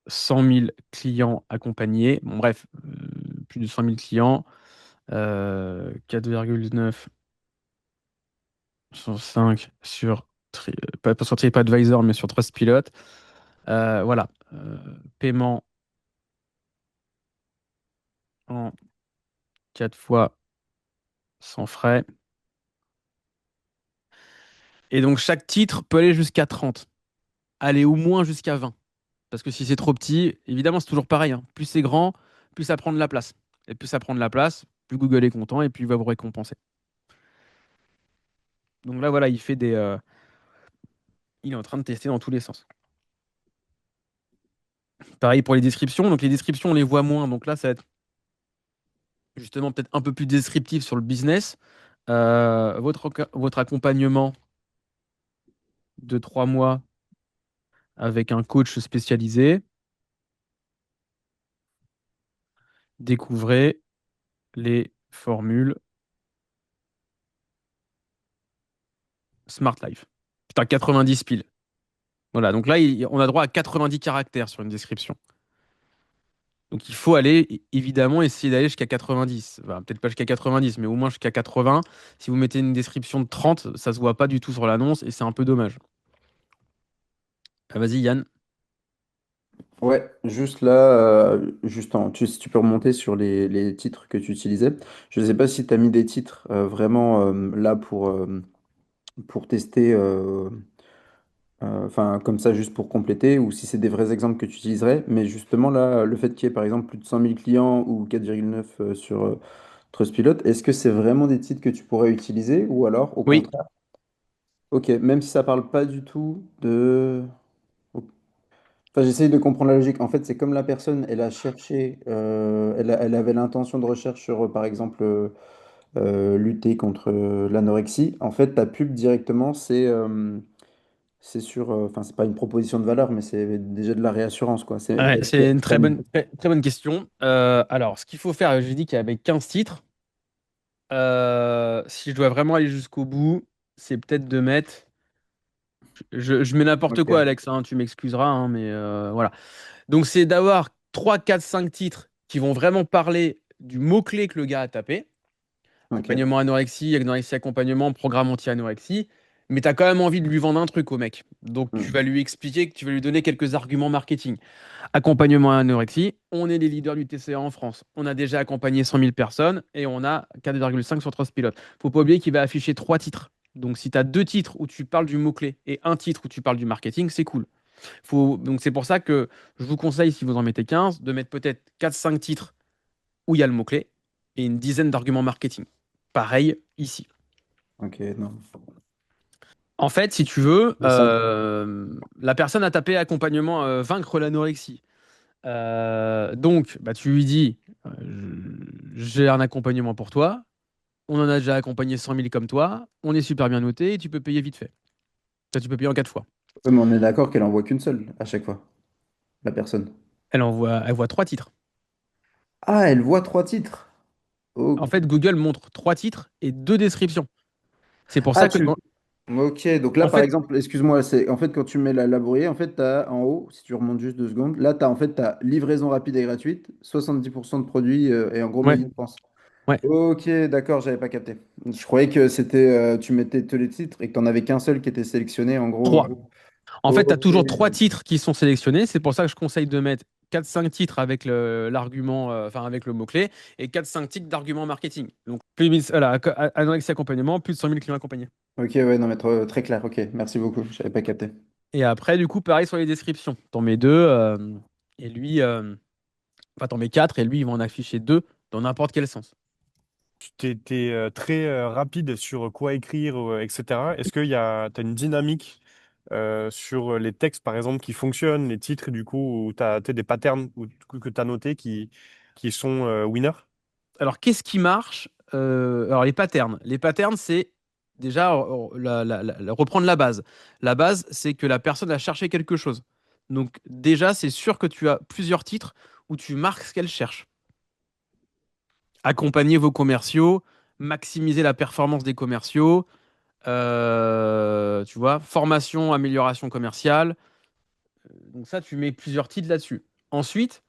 100 000 clients accompagnés. Bon, bref, plus de 100 000 clients, 4,9 sur 5 pas sur TripAdvisor, mais sur Trustpilot. Voilà. Paiement en 4 fois sans frais. Et donc, chaque titre peut aller jusqu'à 30. Aller au moins jusqu'à 20. Parce que si c'est trop petit, évidemment, c'est toujours pareil, hein. Plus c'est grand, plus ça prend de la place. Et plus ça prend de la place, plus Google est content et plus il va vous récompenser. Donc là, voilà, il est en train de tester dans tous les sens. Pareil pour les descriptions. Donc les descriptions, on les voit moins. Donc là, ça va être justement peut-être un peu plus descriptif sur le business. Votre accompagnement de 3 mois avec un coach spécialisé. Découvrez les formules Smart Life. Putain, 90 piles. Voilà, donc là, on a droit à 90 caractères sur une description. Donc il faut aller, évidemment, essayer d'aller jusqu'à 90. Enfin, peut-être pas jusqu'à 90, mais au moins jusqu'à 80. Si vous mettez une description de 30, ça se voit pas du tout sur l'annonce et c'est un peu dommage. Ah, vas-y, Yann. Ouais, juste là, si tu peux remonter sur les titres que tu utilisais. Je ne sais pas si tu as mis des titres vraiment là pour tester, enfin comme ça juste pour compléter, ou si c'est des vrais exemples que tu utiliserais. Mais justement là, le fait qu'il y ait par exemple plus de 100 000 clients ou 4,9 sur Trustpilot, est-ce que c'est vraiment des titres que tu pourrais utiliser ou alors au Oui. contraire? Ok, même si ça parle pas du tout de... Enfin, j'essaye de comprendre la logique. En fait, c'est comme la personne, elle a cherché, elle avait l'intention de recherche sur, par exemple, lutter contre l'anorexie. En fait, ta pub directement, c'est sur, enfin, c'est pas une proposition de valeur, mais c'est déjà de la réassurance, quoi. Ouais, c'est une très bonne question. Alors, ce qu'il faut faire, j'ai dit qu'il y avait 15 titres. Si je dois vraiment aller jusqu'au bout, c'est peut-être de mettre. Je mets n'importe quoi, Ok. Alex, hein, tu m'excuseras, hein, mais voilà. Donc, c'est d'avoir 3, 4, 5 titres qui vont vraiment parler du mot-clé que le gars a tapé. Ok. Accompagnement anorexie, anorexie accompagnement, programme anti-anorexie. Mais tu as quand même envie de lui vendre un truc au mec. Donc tu Hmm. vas lui expliquer que tu vas lui donner quelques arguments marketing. Accompagnement à anorexie, on est les leaders du TCA en France. On a déjà accompagné 100 000 personnes et on a 4,5 sur 3 pilotes. Faut pas oublier qu'il va afficher 3 titres. Donc si tu as 2 titres où tu parles du mot-clé et un titre où tu parles du marketing, c'est cool. Donc c'est pour ça que je vous conseille, si vous en mettez 15, de mettre peut-être 4-5 titres où il y a le mot-clé et une dizaine d'arguments marketing. Pareil ici. Ok, non. En fait, si tu veux, C'est simple. la personne a tapé accompagnement vaincre l'anorexie. Donc, bah, tu lui dis, j'ai un accompagnement pour toi, on en a déjà accompagné 100 000 comme toi, on est super bien noté et tu peux payer vite fait. Ça, tu peux payer en 4 fois. Ouais, mais on est d'accord qu'elle envoie qu'une seule à chaque fois, la personne. Elle voit 3 titres. Ah, elle voit 3 titres. En Ok. fait, Google montre 3 titres et 2 descriptions. C'est pour Ah, ça que tu. Ok, donc là, en par fait, exemple, excuse-moi, c'est en fait quand tu mets la labourier, en fait, tu as en haut, si tu remontes juste 2 secondes, là, tu as en fait ta livraison rapide et gratuite, 70% de produits et en gros, ouais, Made in France. ouais. Ok, d'accord, j'avais pas capté. Je croyais que c'était, tu mettais tous les titres et que tu n'en avais qu'un seul qui était sélectionné, en gros. 3. En fait, tu as Ok. toujours 3 titres qui sont sélectionnés. C'est pour ça que je conseille de mettre 4-5 titres avec l'argument, enfin avec le mot-clé, et 4-5 titres d'argument marketing. Donc, voilà, anorexie accompagnement, plus de 100 000 clients accompagnés. Ok, ouais, non, mais très clair, ok, merci beaucoup, j'avais pas capté. Et après, du coup, pareil sur les descriptions. T'en mets 2, et lui, enfin, t'en mets 4, et lui, il va en afficher 2 dans n'importe quel sens. Tu t'es très rapide sur quoi écrire, etc. Est-ce qu'il y a, t'as une dynamique sur les textes, par exemple, qui fonctionnent, les titres, du coup, où tu as des patterns que tu as notés qui sont winners? Alors, qu'est-ce qui marche? Alors, les patterns. Les patterns, c'est déjà reprendre la base. La base, c'est que la personne a cherché quelque chose. Donc, déjà, c'est sûr que tu as plusieurs titres où tu marques ce qu'elle cherche. Accompagner vos commerciaux, maximiser la performance des commerciaux, tu vois, formation, amélioration commerciale. Donc, ça, tu mets plusieurs titres là-dessus. Ensuite,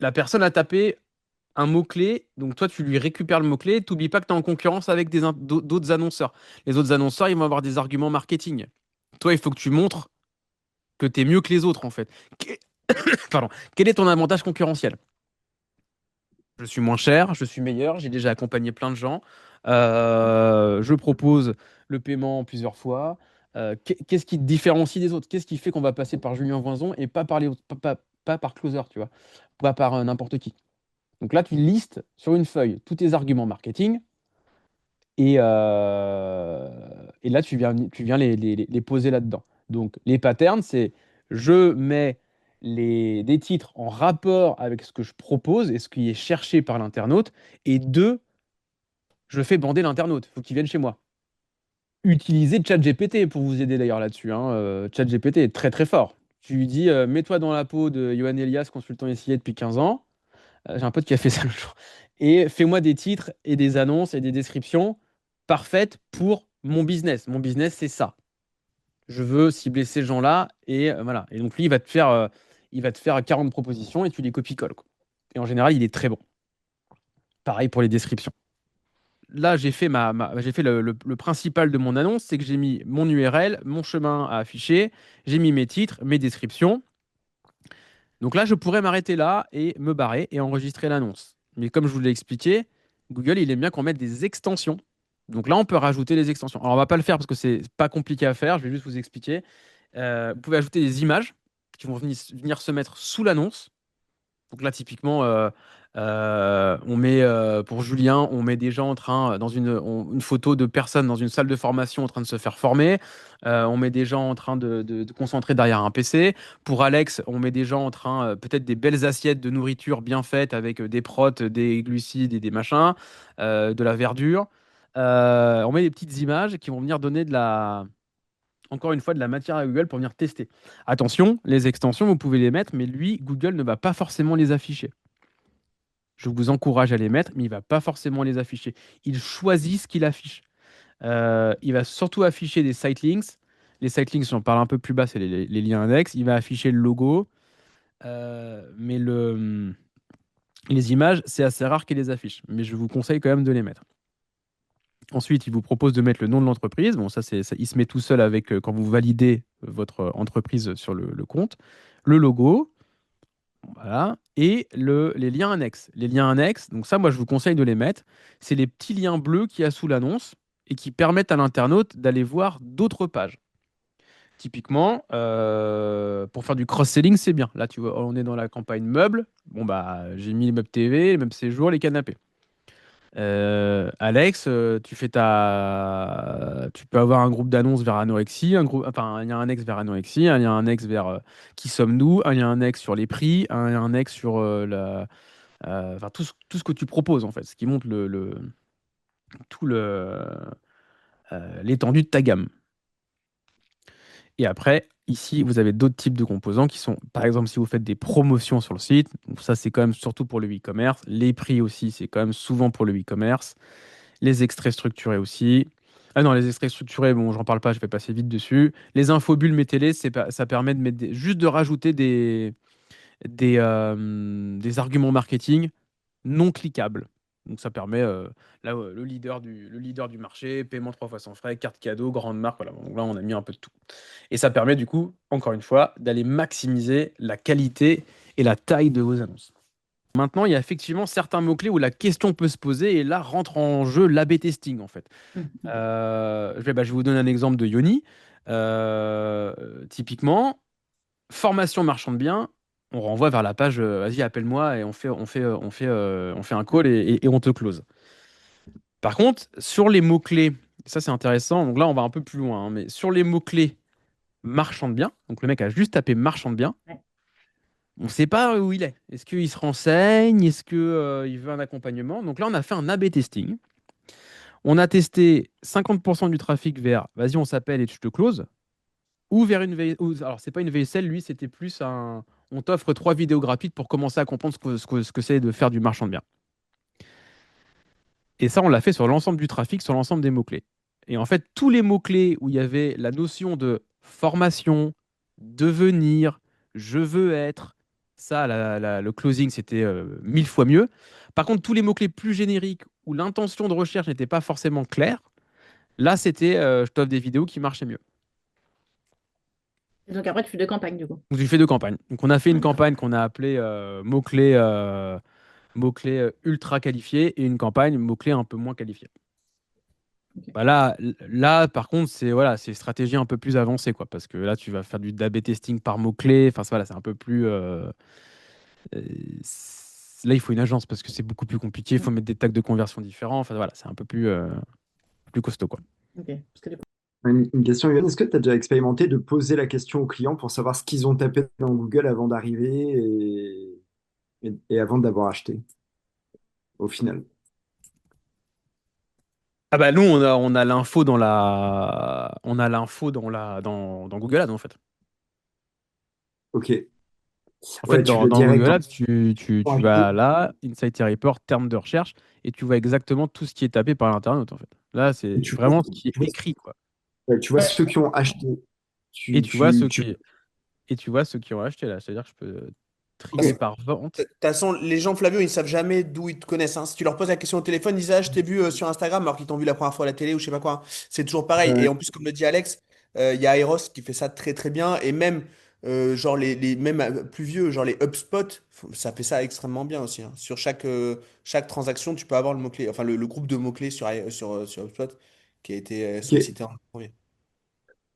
la personne a tapé un mot-clé, donc toi tu lui récupères le mot-clé, t'oublies pas que tu es en concurrence avec d'autres annonceurs. Les autres annonceurs, ils vont avoir des arguments marketing. Toi, il faut que tu montres que tu es mieux que les autres en fait. Que- Pardon. Quel est ton avantage concurrentiel? Je suis moins cher, je suis meilleur, j'ai déjà accompagné plein de gens. Je propose le paiement en plusieurs fois. Qu'est-ce qui te différencie des autres? Qu'est-ce qui fait qu'on va passer par Julien Voinzon et pas par les autres, pas par Closer, tu vois, pas par n'importe qui. Donc là, tu listes sur une feuille tous tes arguments marketing et là, tu viens les poser là-dedans. Donc les patterns, c'est je mets des titres en rapport avec ce que je propose et ce qui est cherché par l'internaute. Et deux, je fais bander l'internaute. Il faut qu'il vienne chez moi. Utilisez ChatGPT pour vous aider d'ailleurs là-dessus, hein. ChatGPT est très très fort. Tu lui dis, mets-toi dans la peau de Johan Elias, consultant SIA depuis 15 ans. J'ai un pote qui a fait ça le jour. Et fais-moi des titres et des annonces et des descriptions parfaites pour mon business. Mon business, c'est ça. Je veux cibler ces gens-là et voilà. Et donc lui, il va te faire 40 propositions et tu les copies-colles, quoi. Et en général, il est très bon. Pareil pour les descriptions. Là, j'ai fait le principal de mon annonce, c'est que j'ai mis mon URL, mon chemin à afficher, j'ai mis mes titres, mes descriptions. Donc là, je pourrais m'arrêter là et me barrer et enregistrer l'annonce. Mais comme je vous l'ai expliqué, Google, il aime bien qu'on mette des extensions. Donc là, on peut rajouter les extensions. Alors, on va pas le faire parce que c'est pas compliqué à faire. Je vais juste vous expliquer. Vous pouvez ajouter des images qui vont venir se mettre sous l'annonce. Donc là, typiquement, on met pour Julien, on met des gens en train, une photo de personnes dans une salle de formation en train de se faire former. On met des gens en train de concentrer derrière un PC. Pour Alex, on met des gens en train, peut-être des belles assiettes de nourriture bien faites avec des protes, des glucides et des machins, de la verdure. On met des petites images qui vont venir donner encore une fois, de la matière à Google pour venir tester. Attention, les extensions, vous pouvez les mettre, mais lui, Google ne va pas forcément les afficher. Je vous encourage à les mettre, mais il ne va pas forcément les afficher. Il choisit ce qu'il affiche. Il va surtout afficher des site links. Les site links, j'en parle un peu plus bas, c'est les liens index. Il va afficher le logo. mais les images, c'est assez rare qu'ils les affichent. Mais je vous conseille quand même de les mettre. Ensuite, il vous propose de mettre le nom de l'entreprise. Bon, il se met tout seul avec quand vous validez votre entreprise sur le compte, le logo, voilà, et les liens annexes. Les liens annexes, donc ça, moi, je vous conseille de les mettre. C'est les petits liens bleus qu'il y a sous l'annonce et qui permettent à l'internaute d'aller voir d'autres pages. Typiquement, pour faire du cross-selling, c'est bien. Là, tu vois, on est dans la campagne meubles. Bon, bah, j'ai mis les meubles TV, les meubles séjour, les canapés. Alex, tu peux avoir un groupe d'annonces vers anorexie, un lien annexe vers anorexie, un lien annexe vers qui sommes-nous, un lien annexe sur les prix, un lien annexe sur enfin, tout ce que tu proposes en fait, ce qui montre tout l'étendue de ta gamme. Et après, ici, vous avez d'autres types de composants qui sont, par exemple, si vous faites des promotions sur le site, donc ça c'est quand même surtout pour le e-commerce. Les prix aussi, c'est quand même souvent pour le e-commerce. Les extraits structurés aussi. Ah non, les extraits structurés, bon, j'en parle pas, je vais passer vite dessus. Les infobulles, mettez-les, ça permet de mettre juste de rajouter des arguments marketing non cliquables. Donc ça permet, là, le leader du marché, paiement 3 fois sans frais, carte cadeau, grande marque, voilà. Donc là, on a mis un peu de tout. Et ça permet du coup, encore une fois, d'aller maximiser la qualité et la taille de vos annonces. Maintenant, il y a effectivement certains mots-clés où la question peut se poser et là rentre en jeu l'A/B testing en fait. Je vais vous donner un exemple de Yoni. Typiquement, formation marchand de biens, on renvoie vers la page vas-y, appelle-moi et on fait un call et on te close. Par contre, sur les mots-clés, ça c'est intéressant, donc là on va un peu plus loin, hein, mais sur les mots-clés marchand de biens, donc le mec a juste tapé marchand de biens, Ouais. on ne sait pas où il est. Est-ce qu'il se renseigne? Est-ce qu'il veut un accompagnement? Donc là, on a fait un A/B testing. On a testé 50% du trafic vers vas-y, on s'appelle et tu te closes, ou vers une VSL. Alors, c'est pas une VSL, lui, c'était plus un. On t'offre 3 vidéos gratuites pour commencer à comprendre ce que c'est de faire du marchand de biens. Et ça, on l'a fait sur l'ensemble du trafic, sur l'ensemble des mots-clés. Et en fait, tous les mots-clés où il y avait la notion de formation, devenir, je veux être, ça, le closing, c'était 1000 fois mieux. Par contre, tous les mots-clés plus génériques où l'intention de recherche n'était pas forcément claire, là, c'était je t'offre des vidéos qui marchaient mieux. Et donc après, tu fais deux campagnes du coup. Donc, j'ai fait 2 campagnes. Donc, on a fait une Ok. campagne qu'on a appelée mots-clés ultra qualifiés et une campagne mots-clés un peu moins qualifiés. Ok. Bah là, par contre, c'est stratégie un peu plus avancée, quoi, parce que là, tu vas faire du A/B testing par mots-clés. Enfin, voilà, c'est un peu plus. Là, il faut une agence parce que c'est beaucoup plus compliqué. Il faut mettre des tags de conversion différents. Enfin, voilà, c'est un peu plus costaud, quoi. Ok. Parce que du coup, Une question, Yoann, est-ce que tu as déjà expérimenté de poser la question aux clients pour savoir ce qu'ils ont tapé dans Google avant d'arriver et avant d'avoir acheté, au final? Ah bah nous, on a l'info dans Google Ads en fait. Ok. En fait, Ouais, tu dans, l'as dans direct Google dans Ads, tu acheter. vas là, Insight Report, termes de recherche, et tu vois exactement tout ce qui est tapé par l'internaute en fait. Là, Et c'est tu vois, vraiment ce qui est tu vois, écrit, quoi. ouais, tu vois ouais, ceux qui ont acheté. Et Tu, tu vois tu, ceux tu... qui, et tu vois ceux qui ont acheté là. C'est-à-dire que je peux Ok. trier par De vente. toute façon, les gens, Flavio, ils savent jamais d'où ils te connaissent, hein. Si tu leur poses la question au téléphone, ils disent, ah, je t'ai vu sur Instagram alors qu'ils t'ont vu la première fois à la télé ou je sais pas quoi, hein. C'est toujours pareil. Et Ouais. en plus, comme le dit Alex, il y a Eros qui fait ça très très bien. Et même, genre, même plus vieux, genre les HubSpot, ça fait ça extrêmement bien aussi, hein. Sur chaque transaction, tu peux avoir le mot-clé, enfin le groupe de mots-clés sur HubSpot qui a été Ok. sollicité en premier.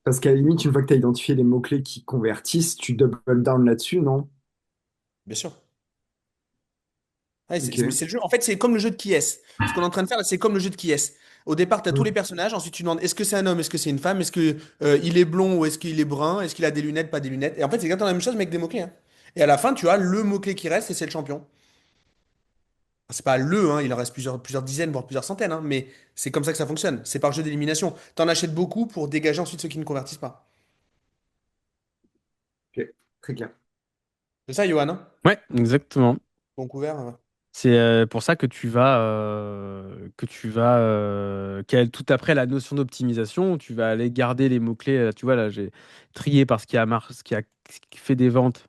Parce qu'à la limite, une fois que tu as identifié les mots-clés qui convertissent, tu double down là-dessus, non? Bien sûr. Ouais, Ok. c'est le jeu. En fait, c'est comme le jeu de qui est-ce. Ce qu'on est en train de faire, là, c'est comme le jeu de qui est-ce. Au départ, tu as tous les personnages. Ensuite, tu demandes est-ce que c'est un homme, est-ce que c'est une femme, est-ce que il est blond ou est-ce qu'il est brun, est-ce qu'il a des lunettes, pas des lunettes. Et en fait, c'est exactement la même chose, mais avec des mots-clés, hein. Et à la fin, tu as le mot-clé qui reste et c'est le champion. C'est pas le, hein, il en reste plusieurs dizaines, voire plusieurs centaines, hein, mais c'est comme ça que ça fonctionne. C'est par jeu d'élimination. Tu en achètes beaucoup pour dégager ensuite ceux qui ne convertissent pas. Ok. Très clair. C'est ça, Johan, hein? Ouais, exactement. Bon couvert. C'est pour ça tout après la notion d'optimisation, tu vas aller garder les mots-clés. Tu vois, là, j'ai trié par ce qui a fait des ventes.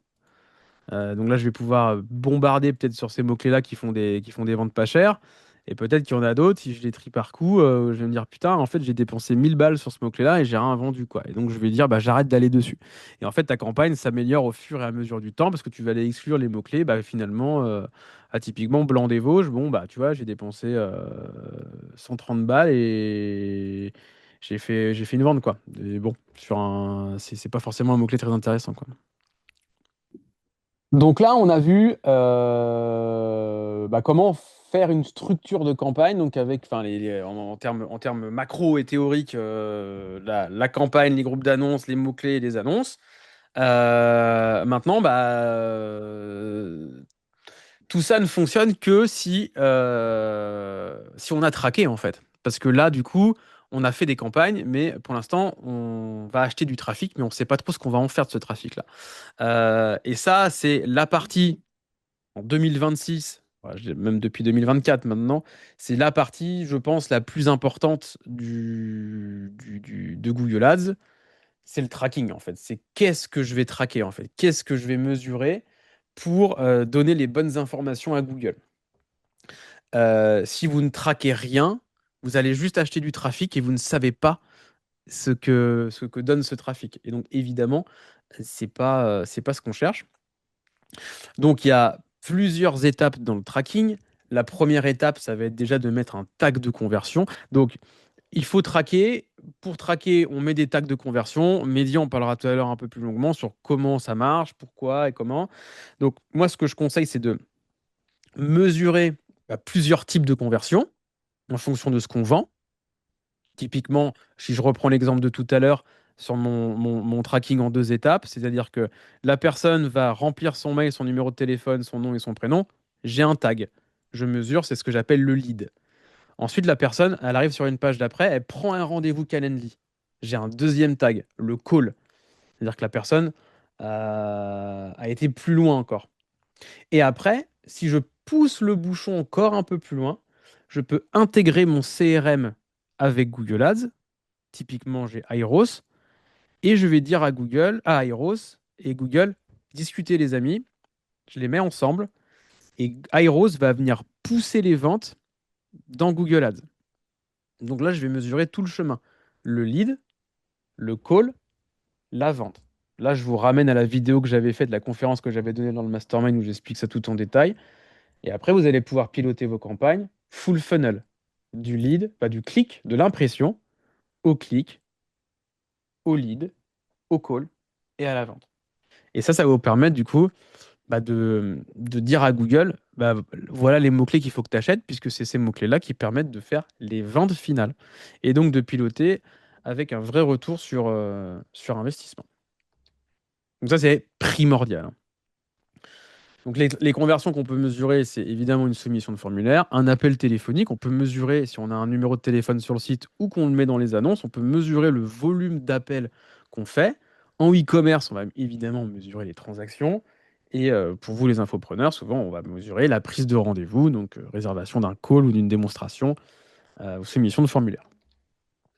Donc là, je vais pouvoir bombarder peut-être sur ces mots-clés-là qui font des ventes pas chères. Et peut-être qu'il y en a d'autres, si je les trie par coup, je vais me dire, putain, en fait, j'ai dépensé 1000 balles sur ce mot-clé-là et j'ai rien vendu, quoi. Et donc, je vais dire, bah, j'arrête d'aller dessus. Et en fait, ta campagne s'améliore au fur et à mesure du temps parce que tu vas aller exclure les mots-clés. Bah, finalement, typiquement, blanc des Vosges, bon, bah, tu vois, j'ai dépensé 130 balles et j'ai fait une vente, quoi. Et bon, c'est pas forcément un mot-clé très intéressant, quoi. Donc là, on a vu bah, comment faire une structure de campagne, donc avec, enfin, en termes macro et théoriques, la campagne, les groupes d'annonces, les mots-clés et les annonces. Maintenant, tout ça ne fonctionne que si on a traqué, en fait. Parce que là, du coup, on a fait des campagnes, mais pour l'instant, on va acheter du trafic, mais on ne sait pas trop ce qu'on va en faire de ce trafic-là. Et ça, c'est la partie en 2026, même depuis 2024 maintenant, c'est la partie, je pense, la plus importante de Google Ads. C'est le tracking, en fait. C'est qu'est-ce que je vais traquer, en fait. Qu'est-ce que je vais mesurer pour donner les bonnes informations à Google. Si vous ne traquez rien, vous allez juste acheter du trafic et vous ne savez pas ce que donne ce trafic. Et donc, évidemment, c'est pas ce qu'on cherche. Donc, il y a plusieurs étapes dans le tracking. La première étape, ça va être déjà de mettre un tag de conversion. Donc, il faut traquer. Pour traquer, on met des tags de conversion. Mehdi en parlera tout à l'heure un peu plus longuement sur comment ça marche, pourquoi et comment. Donc, moi, ce que je conseille, c'est de mesurer plusieurs types de conversions en fonction de ce qu'on vend. Typiquement, si je reprends l'exemple de tout à l'heure sur mon tracking en 2 étapes, c'est-à-dire que la personne va remplir son mail, son numéro de téléphone, son nom et son prénom. J'ai un tag. Je mesure, c'est ce que j'appelle le lead. Ensuite, la personne, elle arrive sur une page d'après, elle prend un rendez-vous Calendly. J'ai un deuxième tag, le call. C'est-à-dire que la personne a été plus loin encore. Et après, si je pousse le bouchon encore un peu plus loin, je peux intégrer mon CRM avec Google Ads. Typiquement, j'ai Airos. Et je vais dire à Airos et Google, discutez les amis, je les mets ensemble. Et Airos va venir pousser les ventes dans Google Ads. Donc là, je vais mesurer tout le chemin. Le lead, le call, la vente. Là, je vous ramène à la vidéo que j'avais faite, la conférence que j'avais donnée dans le mastermind où j'explique ça tout en détail. Et après, vous allez pouvoir piloter vos campagnes full funnel. Du lead, pas du clic, de l'impression, au clic, au lead, au call et à la vente. Et ça va vous permettre du coup de dire à Google, voilà les mots-clés qu'il faut que tu achètes, puisque c'est ces mots-clés-là qui permettent de faire les ventes finales. Et donc de piloter avec un vrai retour sur investissement. Donc ça, c'est primordial, hein. Donc les conversions qu'on peut mesurer, c'est évidemment une soumission de formulaire, un appel téléphonique. On peut mesurer, si on a un numéro de téléphone sur le site ou qu'on le met dans les annonces, on peut mesurer le volume d'appels qu'on fait. En e-commerce, on va évidemment mesurer les transactions. Et pour vous, les infopreneurs, souvent, on va mesurer la prise de rendez-vous, donc réservation d'un call ou d'une démonstration ou soumission de formulaire.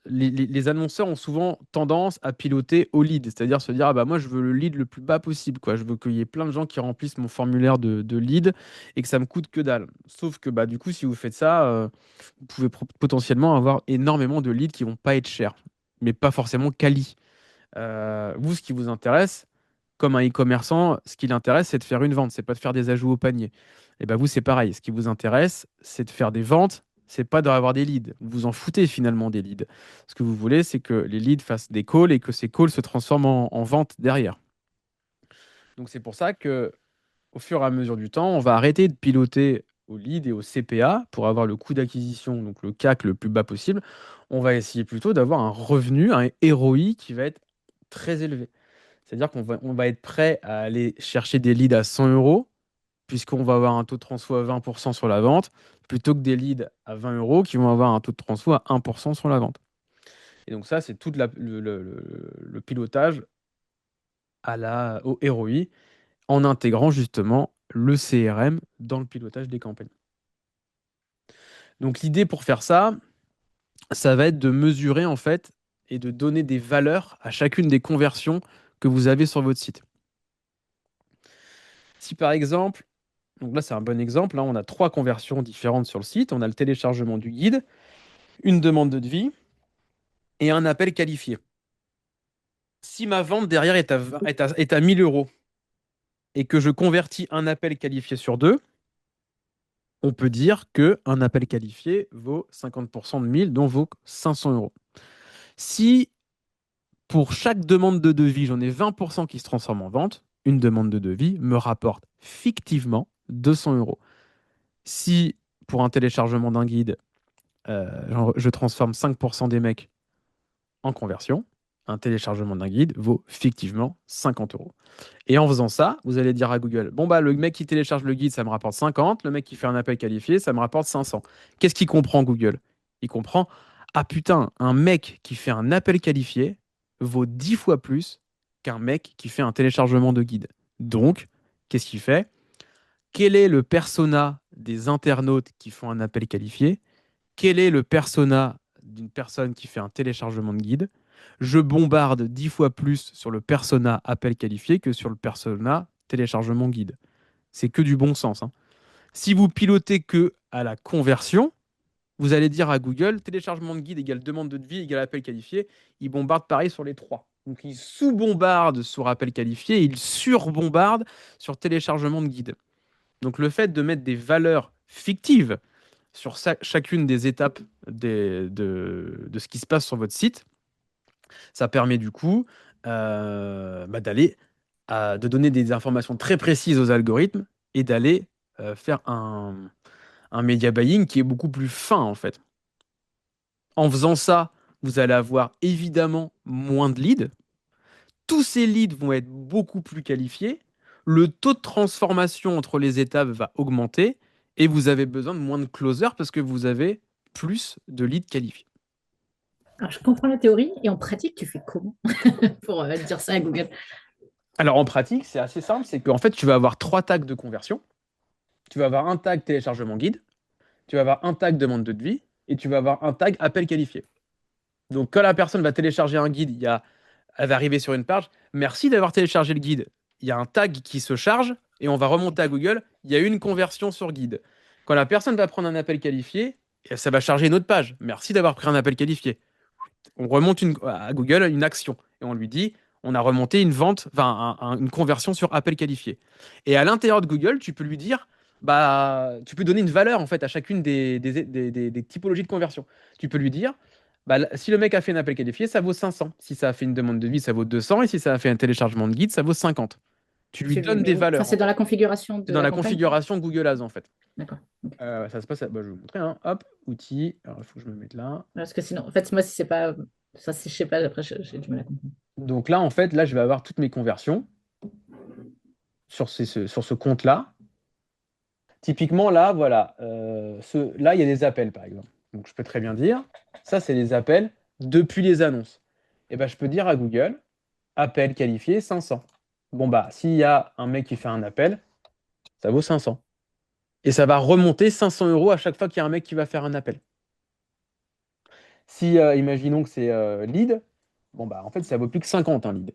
Les annonceurs ont souvent tendance à piloter au lead, c'est-à-dire se dire ah bah moi je veux le lead le plus bas possible, quoi. Je veux qu'il y ait plein de gens qui remplissent mon formulaire de lead et que ça me coûte que dalle. Sauf que bah du coup si vous faites ça, vous pouvez potentiellement avoir énormément de leads qui vont pas être chers, mais pas forcément quali. Vous, ce qui vous intéresse, comme un e-commerçant, ce qui l'intéresse, c'est de faire une vente, c'est pas de faire des ajouts au panier. Et ben vous, c'est pareil. Ce qui vous intéresse, c'est de faire des ventes, c'est pas d'avoir des leads. Vous vous en foutez finalement des leads. Ce que vous voulez, c'est que les leads fassent des calls et que ces calls se transforment en vente derrière. Donc c'est pour ça que au fur et à mesure du temps, on va arrêter de piloter au lead et au CPA pour avoir le coût d'acquisition, donc le CAC le plus bas possible. On va essayer plutôt d'avoir un revenu, un ROI qui va être très élevé. C'est-à-dire on va être prêt à aller chercher des leads à 100 euros, puisqu'on va avoir un taux de transfo à 20% sur la vente, plutôt que des leads à 20 euros qui vont avoir un taux de transfo à 1% sur la vente. Et donc ça, c'est tout le pilotage au ROI en intégrant justement le CRM dans le pilotage des campagnes. Donc l'idée pour faire ça, ça va être de mesurer en fait et de donner des valeurs à chacune des conversions que vous avez sur votre site. si par exemple, donc là c'est un bon exemple, hein, on a 3 conversions différentes sur le site, on a le téléchargement du guide, une demande de devis et un appel qualifié. Si ma vente derrière est à 1000 euros et que je convertis un appel qualifié sur 2, on peut dire qu'un appel qualifié vaut 50% de 1000, donc vaut 500 euros. Si pour chaque demande de devis, j'en ai 20% qui se transforment en vente, une demande de devis me rapporte fictivement 200 euros. Si pour un téléchargement d'un guide, je transforme 5% des mecs en conversion, un téléchargement d'un guide vaut fictivement 50 euros. Et en faisant ça, vous allez dire à Google, bon bah le mec qui télécharge le guide, ça me rapporte 50, le mec qui fait un appel qualifié, ça me rapporte 500. Qu'est-ce qu'il comprend Google? Il comprend, ah putain, un mec qui fait un appel qualifié vaut 10 fois plus qu'un mec qui fait un téléchargement de guide. Donc, qu'est-ce qu'il fait? Quel est le persona des internautes qui font un appel qualifié? Quel est le persona d'une personne qui fait un téléchargement de guide? Je bombarde 10 fois plus sur le persona appel qualifié que sur le persona téléchargement guide. C'est que du bon sens, hein. Si vous pilotez que à la conversion, vous allez dire à Google téléchargement de guide égale demande de devis égale appel qualifié. Il bombarde pareil sur les 3. Donc il sous-bombarde sur appel qualifié et il sur-bombarde sur téléchargement de guide. Donc le fait de mettre des valeurs fictives sur chacune des étapes de ce qui se passe sur votre site, ça permet du coup de donner des informations très précises aux algorithmes et d'aller faire un media buying qui est beaucoup plus fin en fait. En faisant ça, vous allez avoir évidemment moins de leads. Tous ces leads vont être beaucoup plus qualifiés. Le taux de transformation entre les étapes va augmenter et vous avez besoin de moins de closers parce que vous avez plus de leads qualifiés. Alors, je comprends la théorie et en pratique, tu fais comment pour dire ça à Google? Alors en pratique, c'est assez simple, c'est qu'en fait, tu vas avoir 3 tags de conversion. Tu vas avoir un tag téléchargement guide, tu vas avoir un tag demande de devis et tu vas avoir un tag appel qualifié. Donc quand la personne va télécharger un guide, elle va arriver sur une page. Merci d'avoir téléchargé le guide. Il y a un tag qui se charge et on va remonter à Google. Il y a eu une conversion sur guide. Quand la personne va prendre un appel qualifié, ça va charger une autre page. Merci d'avoir pris un appel qualifié. On remonte à Google une action et on lui dit on a remonté une vente, enfin une conversion sur appel qualifié. Et à l'intérieur de Google, tu peux lui dire, bah, tu peux donner une valeur en fait à chacune des typologies de conversion. Tu peux lui dire, bah, si le mec a fait un appel qualifié, ça vaut 500. Si ça a fait une demande de vie, ça vaut 200. Et si ça a fait un téléchargement de guide, ça vaut 50. Tu lui Tu lui donnes mets des où? Enfin, valeurs. c'est dans la configuration C'est de dans la la campagne? configuration Google Ads en fait. D'accord. Ok. Ça se passe, bah, je vais vous montrer, hein. Hop, outils. Alors il faut que je me mette là. Parce que sinon, en fait, moi, si c'est pas ça, si je sais pas, après, j'ai du mal à comprendre. Donc là, en fait, là, je vais avoir toutes mes conversions sur ce compte-là. Typiquement, là, voilà. Là, il y a des appels, par exemple. Donc, je peux très bien dire, ça, c'est les appels depuis les annonces. Et ben, je peux dire à Google, appel qualifié 500. Bon, bah, s'il y a un mec qui fait un appel, ça vaut 500. Et ça va remonter 500 euros à chaque fois qu'il y a un mec qui va faire un appel. Si, imaginons que c'est lead, bon, bah, en fait, ça vaut plus que 50, un lead.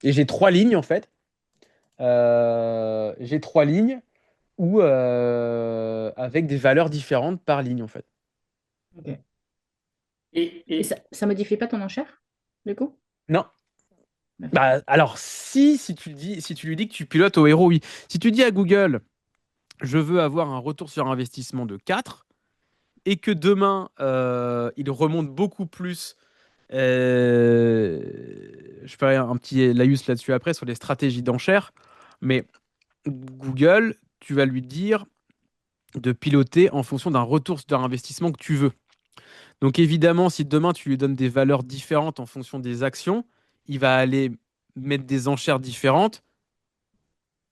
Et j'ai 3 lignes, en fait. J'ai 3 lignes ou avec des valeurs différentes par ligne, en fait. Ok. Et, Et et ça modifie pas ton enchère, du coup? Non. D'accord. Bah, alors, si tu lui dis que tu pilotes au héros, oui. Si tu dis à Google, je veux avoir un retour sur investissement de 4, et que demain, il remonte beaucoup plus, je ferai un petit laïus là-dessus après, sur les stratégies d'enchères, mais Google, tu vas lui dire de piloter en fonction d'un retour sur investissement que tu veux. Donc évidemment, si demain tu lui donnes des valeurs différentes en fonction des actions, il va aller mettre des enchères différentes,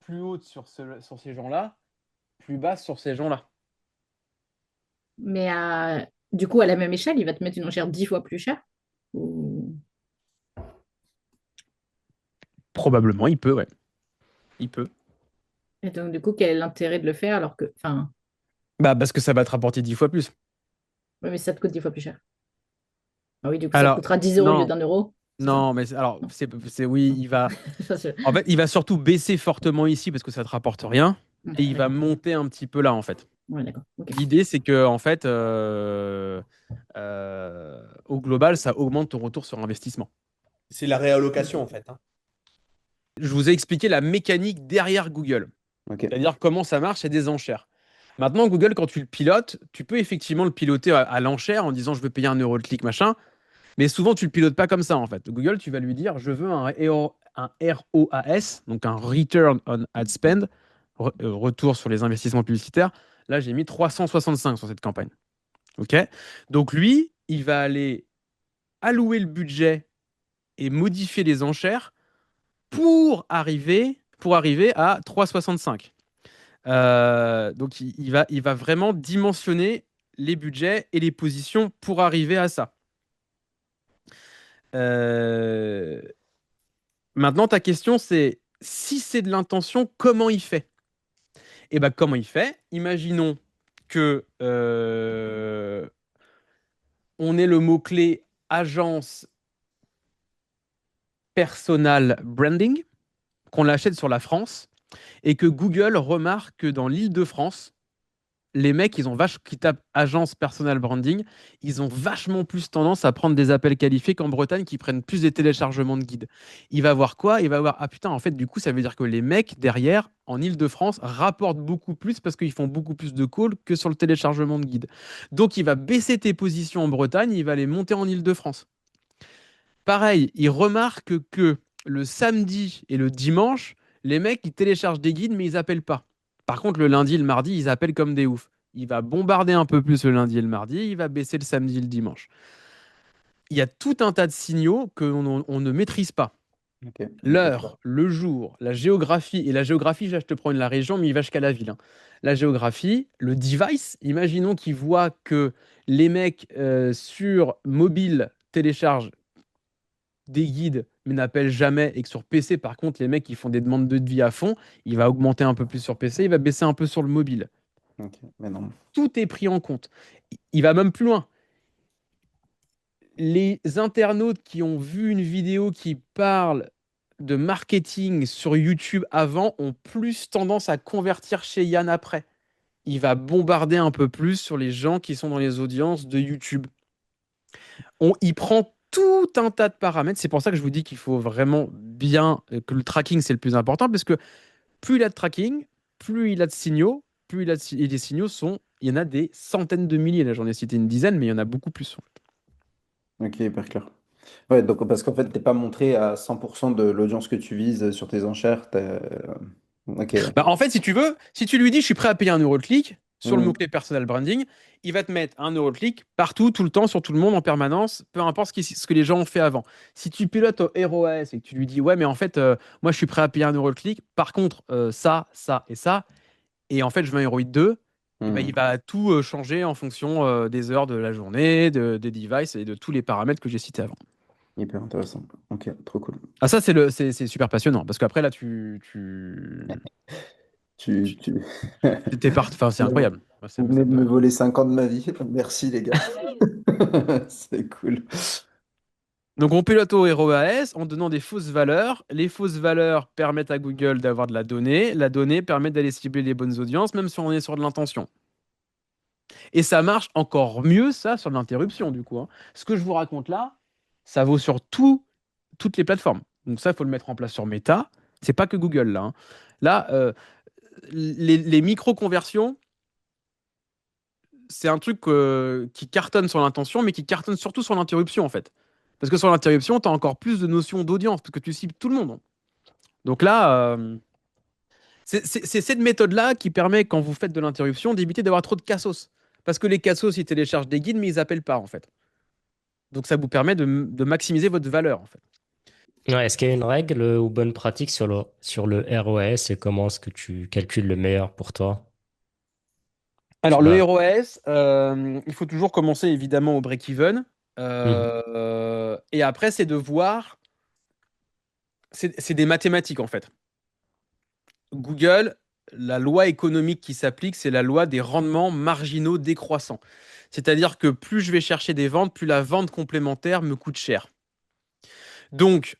plus hautes sur ces gens-là, plus basses sur ces gens-là. Mais du coup, à la même échelle, il va te mettre une enchère 10 fois plus chère? Ou- Probablement, il peut, ouais. Il peut. Et donc, du coup, quel est l'intérêt de le faire alors que. Enfin, Bah, parce que ça va te rapporter 10 fois plus. ouais, mais ça te coûte 10 fois plus cher. Ah oui, du coup, ça te Alors, coûtera 10 € au lieu non, d'1 euro. Non, mais alors, Non. oui, il va. Enfin, En fait, il va surtout baisser fortement ici parce que ça te rapporte rien. Et il va d'accord. monter un petit peu là, en fait. Ouais, d'accord. Ok. L'idée, c'est que, en fait, au global, ça augmente ton retour sur investissement. C'est la réallocation en fait, hein. Je vous ai expliqué la mécanique derrière Google. Ok. C'est-à-dire comment ça marche, c'est des enchères. Maintenant, Google, quand tu le pilotes, tu peux effectivement le piloter à l'enchère en disant je veux payer 1 € le clic, machin. Mais souvent, tu le pilotes pas comme ça, en fait. Google, tu vas lui dire je veux un ROAS, donc un Return on Ad Spend, retour sur les investissements publicitaires. Là, j'ai mis 365 sur cette campagne. OK? Donc, lui, il va aller allouer le budget et modifier les enchères pour arriver à 365. Donc, il va vraiment dimensionner les budgets et les positions pour arriver à ça. Euh, Maintenant, ta question, c'est si c'est de l'intention, comment il fait? Et bien, comment il fait? Imaginons que on ait le mot-clé agence personal branding, qu'on l'achète sur la France, et que Google remarque que dans l'Île-de-France, les mecs, qui tapent agence personal branding, ils ont vachement plus tendance à prendre des appels qualifiés qu'en Bretagne qui prennent plus des téléchargements de guides. Il va voir quoi? Il va voir, ah putain, en fait, du coup, ça veut dire que les mecs derrière, en Île-de-France, rapportent beaucoup plus parce qu'ils font beaucoup plus de calls que sur le téléchargement de guides. Donc, il va baisser tes positions en Bretagne, il va les monter en Île-de-France. Pareil, il remarque que le samedi et le dimanche, les mecs, ils téléchargent des guides, mais ils appellent pas. Par contre, le lundi et le mardi, ils appellent comme des oufs. Il va bombarder un peu plus le lundi et le mardi, il va baisser le samedi et le dimanche. Il y a tout un tas de signaux qu'on ne maîtrise pas. Ok. L'heure, le jour, la géographie. Et la géographie, là, je te prends de la région, mais il va jusqu'à la ville, hein. La géographie, le device. Imaginons qu'il voit que les mecs sur mobile téléchargent des guides, mais n'appellent jamais, et que sur PC, par contre, les mecs qui font des demandes de devis à fond, il va augmenter un peu plus sur PC, il va baisser un peu sur le mobile. Ok. Mais non. Tout est pris en compte. Il va même plus loin. Les internautes qui ont vu une vidéo qui parle de marketing sur YouTube avant ont plus tendance à convertir chez Yann après. Il va bombarder un peu plus sur les gens qui sont dans les audiences de YouTube. Il prend tout un tas de paramètres. C'est pour ça que je vous dis qu'il faut vraiment bien que le tracking, c'est le plus important, parce que plus il a de tracking, plus il a de signaux, et les signaux il y en a des centaines de milliers. Là, j'en ai cité une dizaine, mais il y en a beaucoup plus. Ok, hyper clair. Ouais, donc parce qu'en fait, t'es pas montré à 100% de l'audience que tu vises sur tes enchères. Ok. Bah, en fait, si tu veux, si tu lui dis je suis prêt à payer 1 € le clic sur le Hmm. mot-clé personal branding, il va te mettre 1 € le clic partout, tout le temps, sur tout le monde, en permanence, peu importe ce que les gens ont fait avant. Si tu pilotes au ROAS et que tu lui dis ouais, mais en fait, moi je suis prêt à payer 1 € le clic, par contre, ça, ça et ça, et en fait je veux un héroïde 2, et ben, il Hmm. va tout changer en fonction des heures de la journée, des devices et de tous les paramètres que j'ai cités avant. Hyper intéressant. Ok, trop cool. Ah, ça, c'est super passionnant parce qu'après, là, Tu, tu... t'es parti. Enfin, c'est incroyable. Ouais, Vous venez ça de me me- voler 5 ans de ma vie. Merci les gars. C'est cool. Donc, on pilote au ROAS en donnant des fausses valeurs. Les fausses valeurs permettent à Google d'avoir de la donnée. La donnée permet d'aller cibler les bonnes audiences, même si on est sur de l'intention. Et ça marche encore mieux, ça, sur de l'interruption, du coup, hein. Ce que je vous raconte là, ça vaut sur toutes les plateformes. Donc, ça, il faut le mettre en place sur Meta. C'est pas que Google, là, hein. Là, les micro-conversions, c'est un truc qui cartonne sur l'intention, mais qui cartonne surtout sur l'interruption, en fait. Parce que sur l'interruption, tu as encore plus de notions d'audience, parce que tu cibles tout le monde. Donc là, c'est cette méthode-là qui permet, quand vous faites de l'interruption, d'éviter d'avoir trop de cassos. Parce que les cassos, ils téléchargent des guides, mais ils appellent pas, en fait. Donc ça vous permet de maximiser votre valeur, en fait. Ouais, est-ce qu'il y a une règle ou bonne pratique sur le ROS et comment est-ce que tu calcules le meilleur pour toi? Je sais Alors, le pas. ROS, il faut toujours commencer, évidemment, au break-even. Mhm. Et après, c'est de voir. C'est des mathématiques, en fait. Google, la loi économique qui s'applique, c'est la loi des rendements marginaux décroissants. C'est-à-dire que plus je vais chercher des ventes, plus la vente complémentaire me coûte cher. Donc,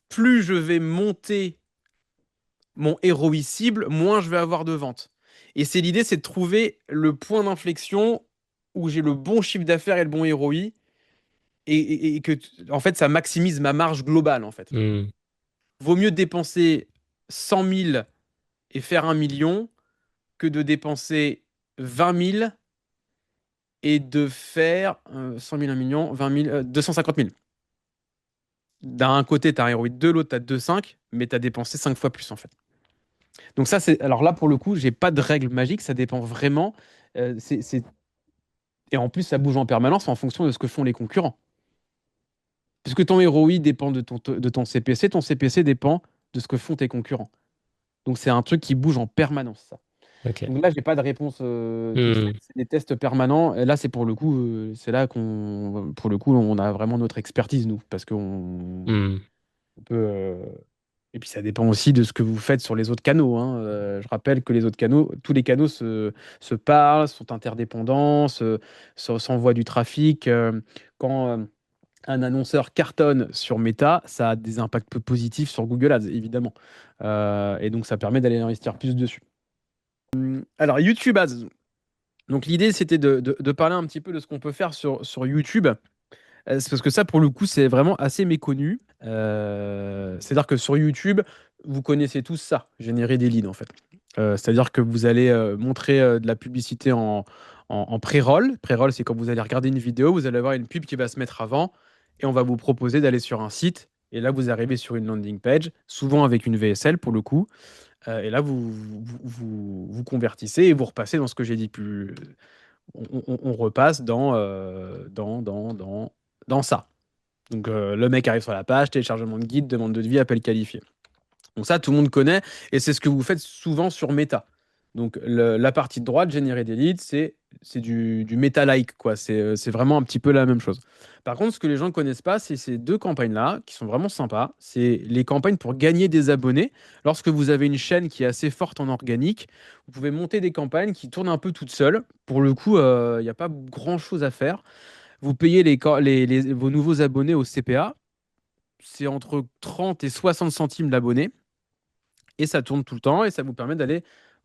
plus je vais monter mon ROI cible, moins je vais avoir de ventes. Et l'idée, c'est de trouver le point d'inflexion où j'ai le bon chiffre d'affaires et le bon ROI et que, en fait, ça maximise ma marge globale, en fait. Hmm. Vaut mieux dépenser 100 000 et faire 1 million que de dépenser 20 000 et de faire 100 000, 1 million, 20 000, 250 000. D'un côté, tu as un ROI de l'autre, tu as 2,5, mais tu as dépensé 5 fois plus, en fait. Donc ça, c'est... Alors là, pour le coup, j'ai pas de règle magique, ça dépend vraiment. C'est... Et en plus, ça bouge en permanence en fonction de ce que font les concurrents. Puisque ton ROI dépend de ton CPC dépend de ce que font tes concurrents. Donc c'est un truc qui bouge en permanence, ça. Ok. Donc là, j'ai pas de réponse toute faite. Hmm. C'est des tests permanents. Et là, c'est pour le coup, c'est là pour le coup, on a vraiment notre expertise, nous, parce qu'on Hmm. on peut. Et puis ça dépend aussi de ce que vous faites sur les autres canaux, hein. Je rappelle que les autres canaux, tous les canaux se parlent, sont interdépendants, s'envoient du trafic. Quand un annonceur cartonne sur Meta, ça a des impacts positifs sur Google Ads, évidemment. Et donc ça permet d'aller investir plus dessus. Alors YouTube Ads. Donc l'idée, c'était de parler un petit peu de ce qu'on peut faire sur YouTube. C'est parce que ça, pour le coup, c'est vraiment assez méconnu. C'est-à-dire que sur YouTube, vous connaissez tous ça, générer des leads en fait. C'est-à-dire que vous allez montrer de la publicité en pré-roll. Pré-roll, c'est quand vous allez regarder une vidéo, vous allez avoir une pub qui va se mettre avant et on va vous proposer d'aller sur un site. Et là, vous arrivez sur une landing page, souvent avec une VSL pour le coup. Et là, vous convertissez et vous repassez dans ce que j'ai dit plus. On repasse dans ça. Donc le mec arrive sur la page, téléchargement de guide, demande de devis, appel qualifié. Donc ça, tout le monde connaît et c'est ce que vous faites souvent sur Meta. Donc la partie de droite, générer des leads, c'est du Meta-like, quoi. C'est vraiment un petit peu la même chose. Par contre, ce que les gens ne connaissent pas, c'est ces deux campagnes-là qui sont vraiment sympas. C'est les campagnes pour gagner des abonnés. Lorsque vous avez une chaîne qui est assez forte en organique, vous pouvez monter des campagnes qui tournent un peu toutes seules. Pour le coup, il n'y a pas grand-chose à faire. Vous payez vos nouveaux abonnés au CPA. C'est entre 30 et 60 centimes l'abonné. Et ça tourne tout le temps et ça vous permet d'aller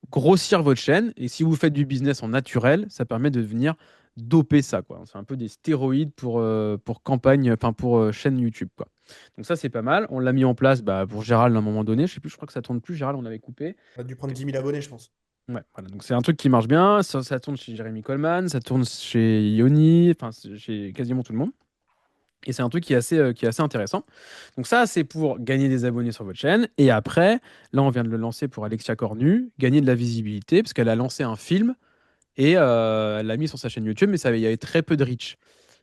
grossir votre chaîne. Et si vous faites du business en naturel, ça permet de venir doper ça, quoi. C'est un peu des stéroïdes pour campagne, enfin pour chaîne YouTube, quoi. Donc ça, c'est pas mal. On l'a mis en place pour Gérald à un moment donné. Je sais plus, je crois que ça tourne plus. Gérald, on avait coupé. On a dû prendre 10 000 abonnés, je pense. Ouais, voilà. Donc c'est un truc qui marche bien. Ça tourne chez Jérémy Coleman, ça tourne chez Yoni, enfin chez quasiment tout le monde. Et c'est un truc qui est assez intéressant. Donc ça, c'est pour gagner des abonnés sur votre chaîne. Et après, là, on vient de le lancer pour Alexia Cornu, gagner de la visibilité, parce qu'elle a lancé un film et elle l'a mis sur sa chaîne YouTube, mais il y avait très peu de reach.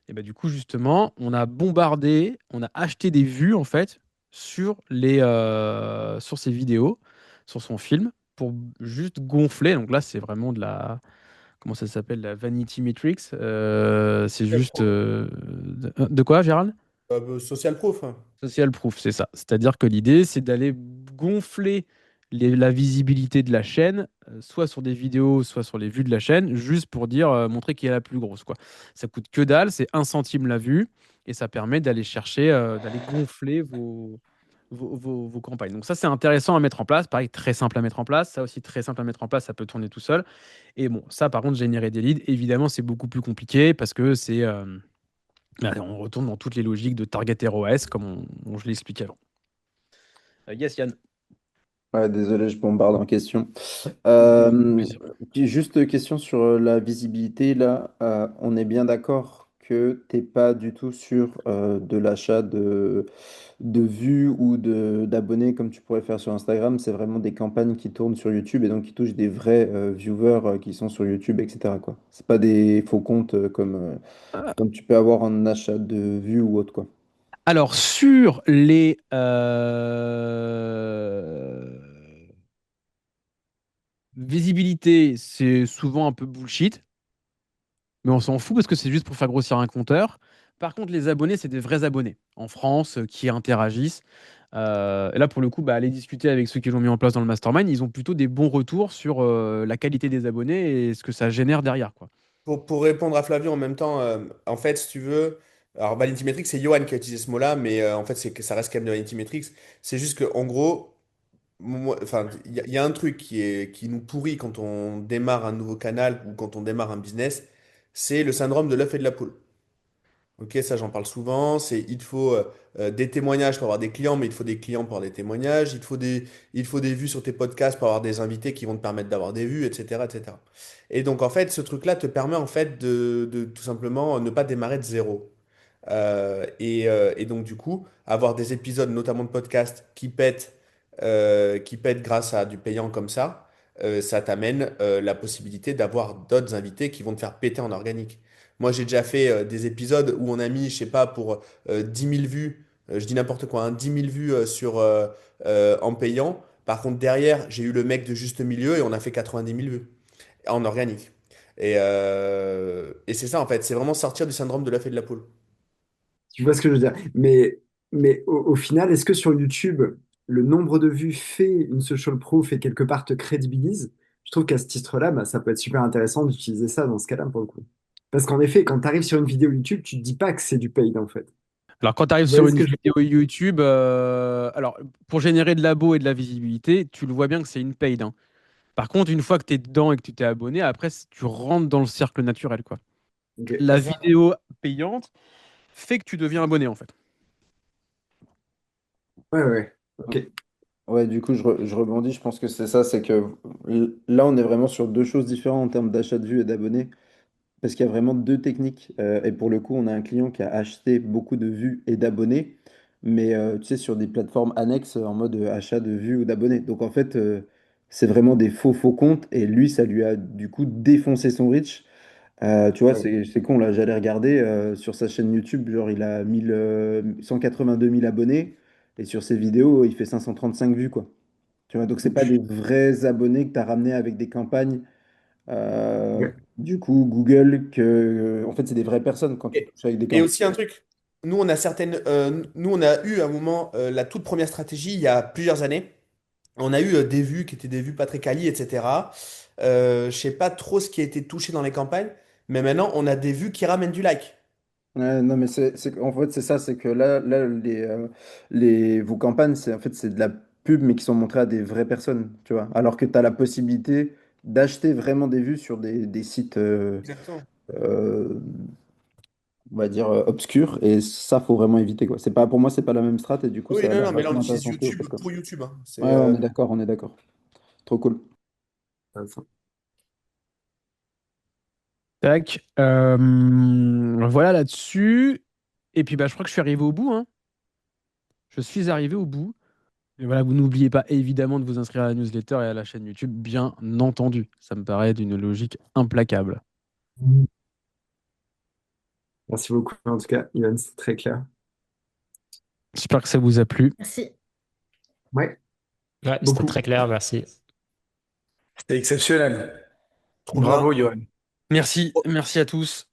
Et bah, du coup, justement, on a bombardé, on a acheté des vues, en fait, sur ses vidéos, sur son film, pour juste gonfler. Donc là, c'est vraiment de la... Comment ça s'appelle? La Vanity Metrics. C'est juste... de quoi, Gérald? Social proof. Social proof, c'est ça. C'est-à-dire que l'idée, c'est d'aller gonfler la visibilité de la chaîne, soit sur des vidéos, soit sur les vues de la chaîne, juste pour dire, montrer qui est la plus grosse, quoi. Ça coûte que dalle, c'est 1 centime la vue, et ça permet d'aller chercher, d'aller gonfler vos campagnes. Donc ça, c'est intéressant à mettre en place. Pareil, très simple à mettre en place. Ça aussi, très simple à mettre en place, ça peut tourner tout seul. Et bon, ça, par contre, générer des leads, évidemment, c'est beaucoup plus compliqué parce que on retourne dans toutes les logiques de target ROS, comme je l'ai expliqué avant. Yes, Yann. Ouais, désolé, je bombarde en question. Plaisir. Puis juste question sur la visibilité. Là, on est bien d'accord que t'es pas du tout sur de l'achat de vues ou d'abonnés comme tu pourrais faire sur Instagram. C'est vraiment des campagnes qui tournent sur YouTube et donc qui touchent des vrais viewers qui sont sur YouTube, etc., quoi. C'est pas des faux comptes comme tu peux avoir en achat de vues ou autre, quoi. Alors, sur les visibilités, c'est souvent un peu bullshit, mais on s'en fout parce que c'est juste pour faire grossir un compteur. Par contre, les abonnés, c'est des vrais abonnés en France qui interagissent. Et là, pour le coup, aller discuter avec ceux qui l'ont mis en place dans le mastermind, ils ont plutôt des bons retours sur la qualité des abonnés et ce que ça génère derrière, quoi. Pour répondre à Flavio en même temps, en fait, si tu veux, Alors, Vanity Metrics, c'est Johan qui a utilisé ce mot-là, mais en fait, c'est que ça reste quand même de Vanity Metrics. C'est juste qu'en gros, enfin, il y a un truc qui nous pourrit quand on démarre un nouveau canal ou quand on démarre un business, c'est le syndrome de l'œuf et de la poule. Ok, ça j'en parle souvent. Il te faut des témoignages pour avoir des clients, mais il te faut des clients pour avoir des témoignages. Il te faut des vues sur tes podcasts pour avoir des invités qui vont te permettre d'avoir des vues, etc., etc. Et donc en fait, ce truc-là te permet en fait de tout simplement ne pas démarrer de zéro. Et donc du coup, avoir des épisodes, notamment de podcasts, qui pètent grâce à du payant comme ça t'amène la possibilité d'avoir d'autres invités qui vont te faire péter en organique. Moi, j'ai déjà fait des épisodes où on a mis, je sais pas, pour 10 000 vues, je dis n'importe quoi, 10 000 vues en payant. Par contre, derrière, j'ai eu le mec de juste milieu et on a fait 90 000 vues en organique. Et c'est ça, en fait, c'est vraiment sortir du syndrome de l'œuf et de la poule. Tu vois ce que je veux dire? Mais au final, est-ce que sur YouTube, le nombre de vues fait une social proof et quelque part te crédibilise? Je trouve qu'à ce titre-là, bah, ça peut être super intéressant d'utiliser ça dans ce cas-là pour le coup. Parce qu'en effet, quand tu arrives sur une vidéo YouTube, tu te dis pas que c'est du paid en fait. Alors, quand tu arrives Vous sur voyez ce une que je veux vidéo dire? YouTube, alors, pour générer de l'abo et de la visibilité, tu le vois bien que c'est une paid, hein. Par contre, une fois que tu es dedans et que tu t'es abonné, après, tu rentres dans le cercle naturel, quoi. Ok. La vidéo payante fait que tu deviens abonné, en fait. Ouais, ouais. Ok. Ouais, du coup, je rebondis. Je pense que c'est ça, c'est que là, on est vraiment sur deux choses différentes en termes d'achat de vues et d'abonnés. Parce qu'il y a vraiment deux techniques. Et pour le coup, on a un client qui a acheté beaucoup de vues et d'abonnés, mais tu sais, sur des plateformes annexes en mode achat de vues ou d'abonnés. Donc en fait, c'est vraiment des faux comptes. Et lui, ça lui a du coup défoncé son reach. Tu vois, c'est con, là, j'allais regarder sur sa chaîne YouTube, genre il a 182 000 abonnés. Et sur ses vidéos, il fait 535 vues, quoi. Tu vois, donc c'est pas des vrais abonnés que tu as ramenés avec des campagnes. Ok. Du coup, Google, en fait, c'est des vraies personnes quand tu Et, touches avec des et campagnes. aussi un truc, nous on a eu un moment, la toute première stratégie il y a plusieurs années. On a eu des vues qui étaient des vues pas très quali, etc. Je sais pas trop ce qui a été touché dans les campagnes, mais maintenant on a des vues qui ramènent du like. Ouais, non, mais en fait, c'est ça, c'est que là vos campagnes, en fait, c'est de la pub, mais qui sont montrées à des vraies personnes, tu vois. Alors que tu as la possibilité d'acheter vraiment des vues sur des sites, Exactement. euh, on va dire, obscurs, et ça, faut vraiment éviter, quoi. C'est pas, pour moi, c'est pas la même strat, et du coup, Oui, ça a non, l'air non, mais là on vachement utilise intéressant ce que vous YouTube faites, quoi. pour YouTube, hein. Ouais, ouais, on est d'accord, on est d'accord. Trop cool. Tac. Voilà là-dessus. Et puis, bah, je crois que je suis arrivé au bout, hein. Je suis arrivé au bout. Et voilà, vous n'oubliez pas évidemment de vous inscrire à la newsletter et à la chaîne YouTube, bien entendu. Ça me paraît d'une logique implacable. Merci beaucoup. En tout cas, Ivan, c'est très clair. J'espère que ça vous a plu. Merci. Ouais, Ouais, c'était beaucoup. très clair, merci. C'était exceptionnel. Trop bien. Bravo, Johan. Merci à tous.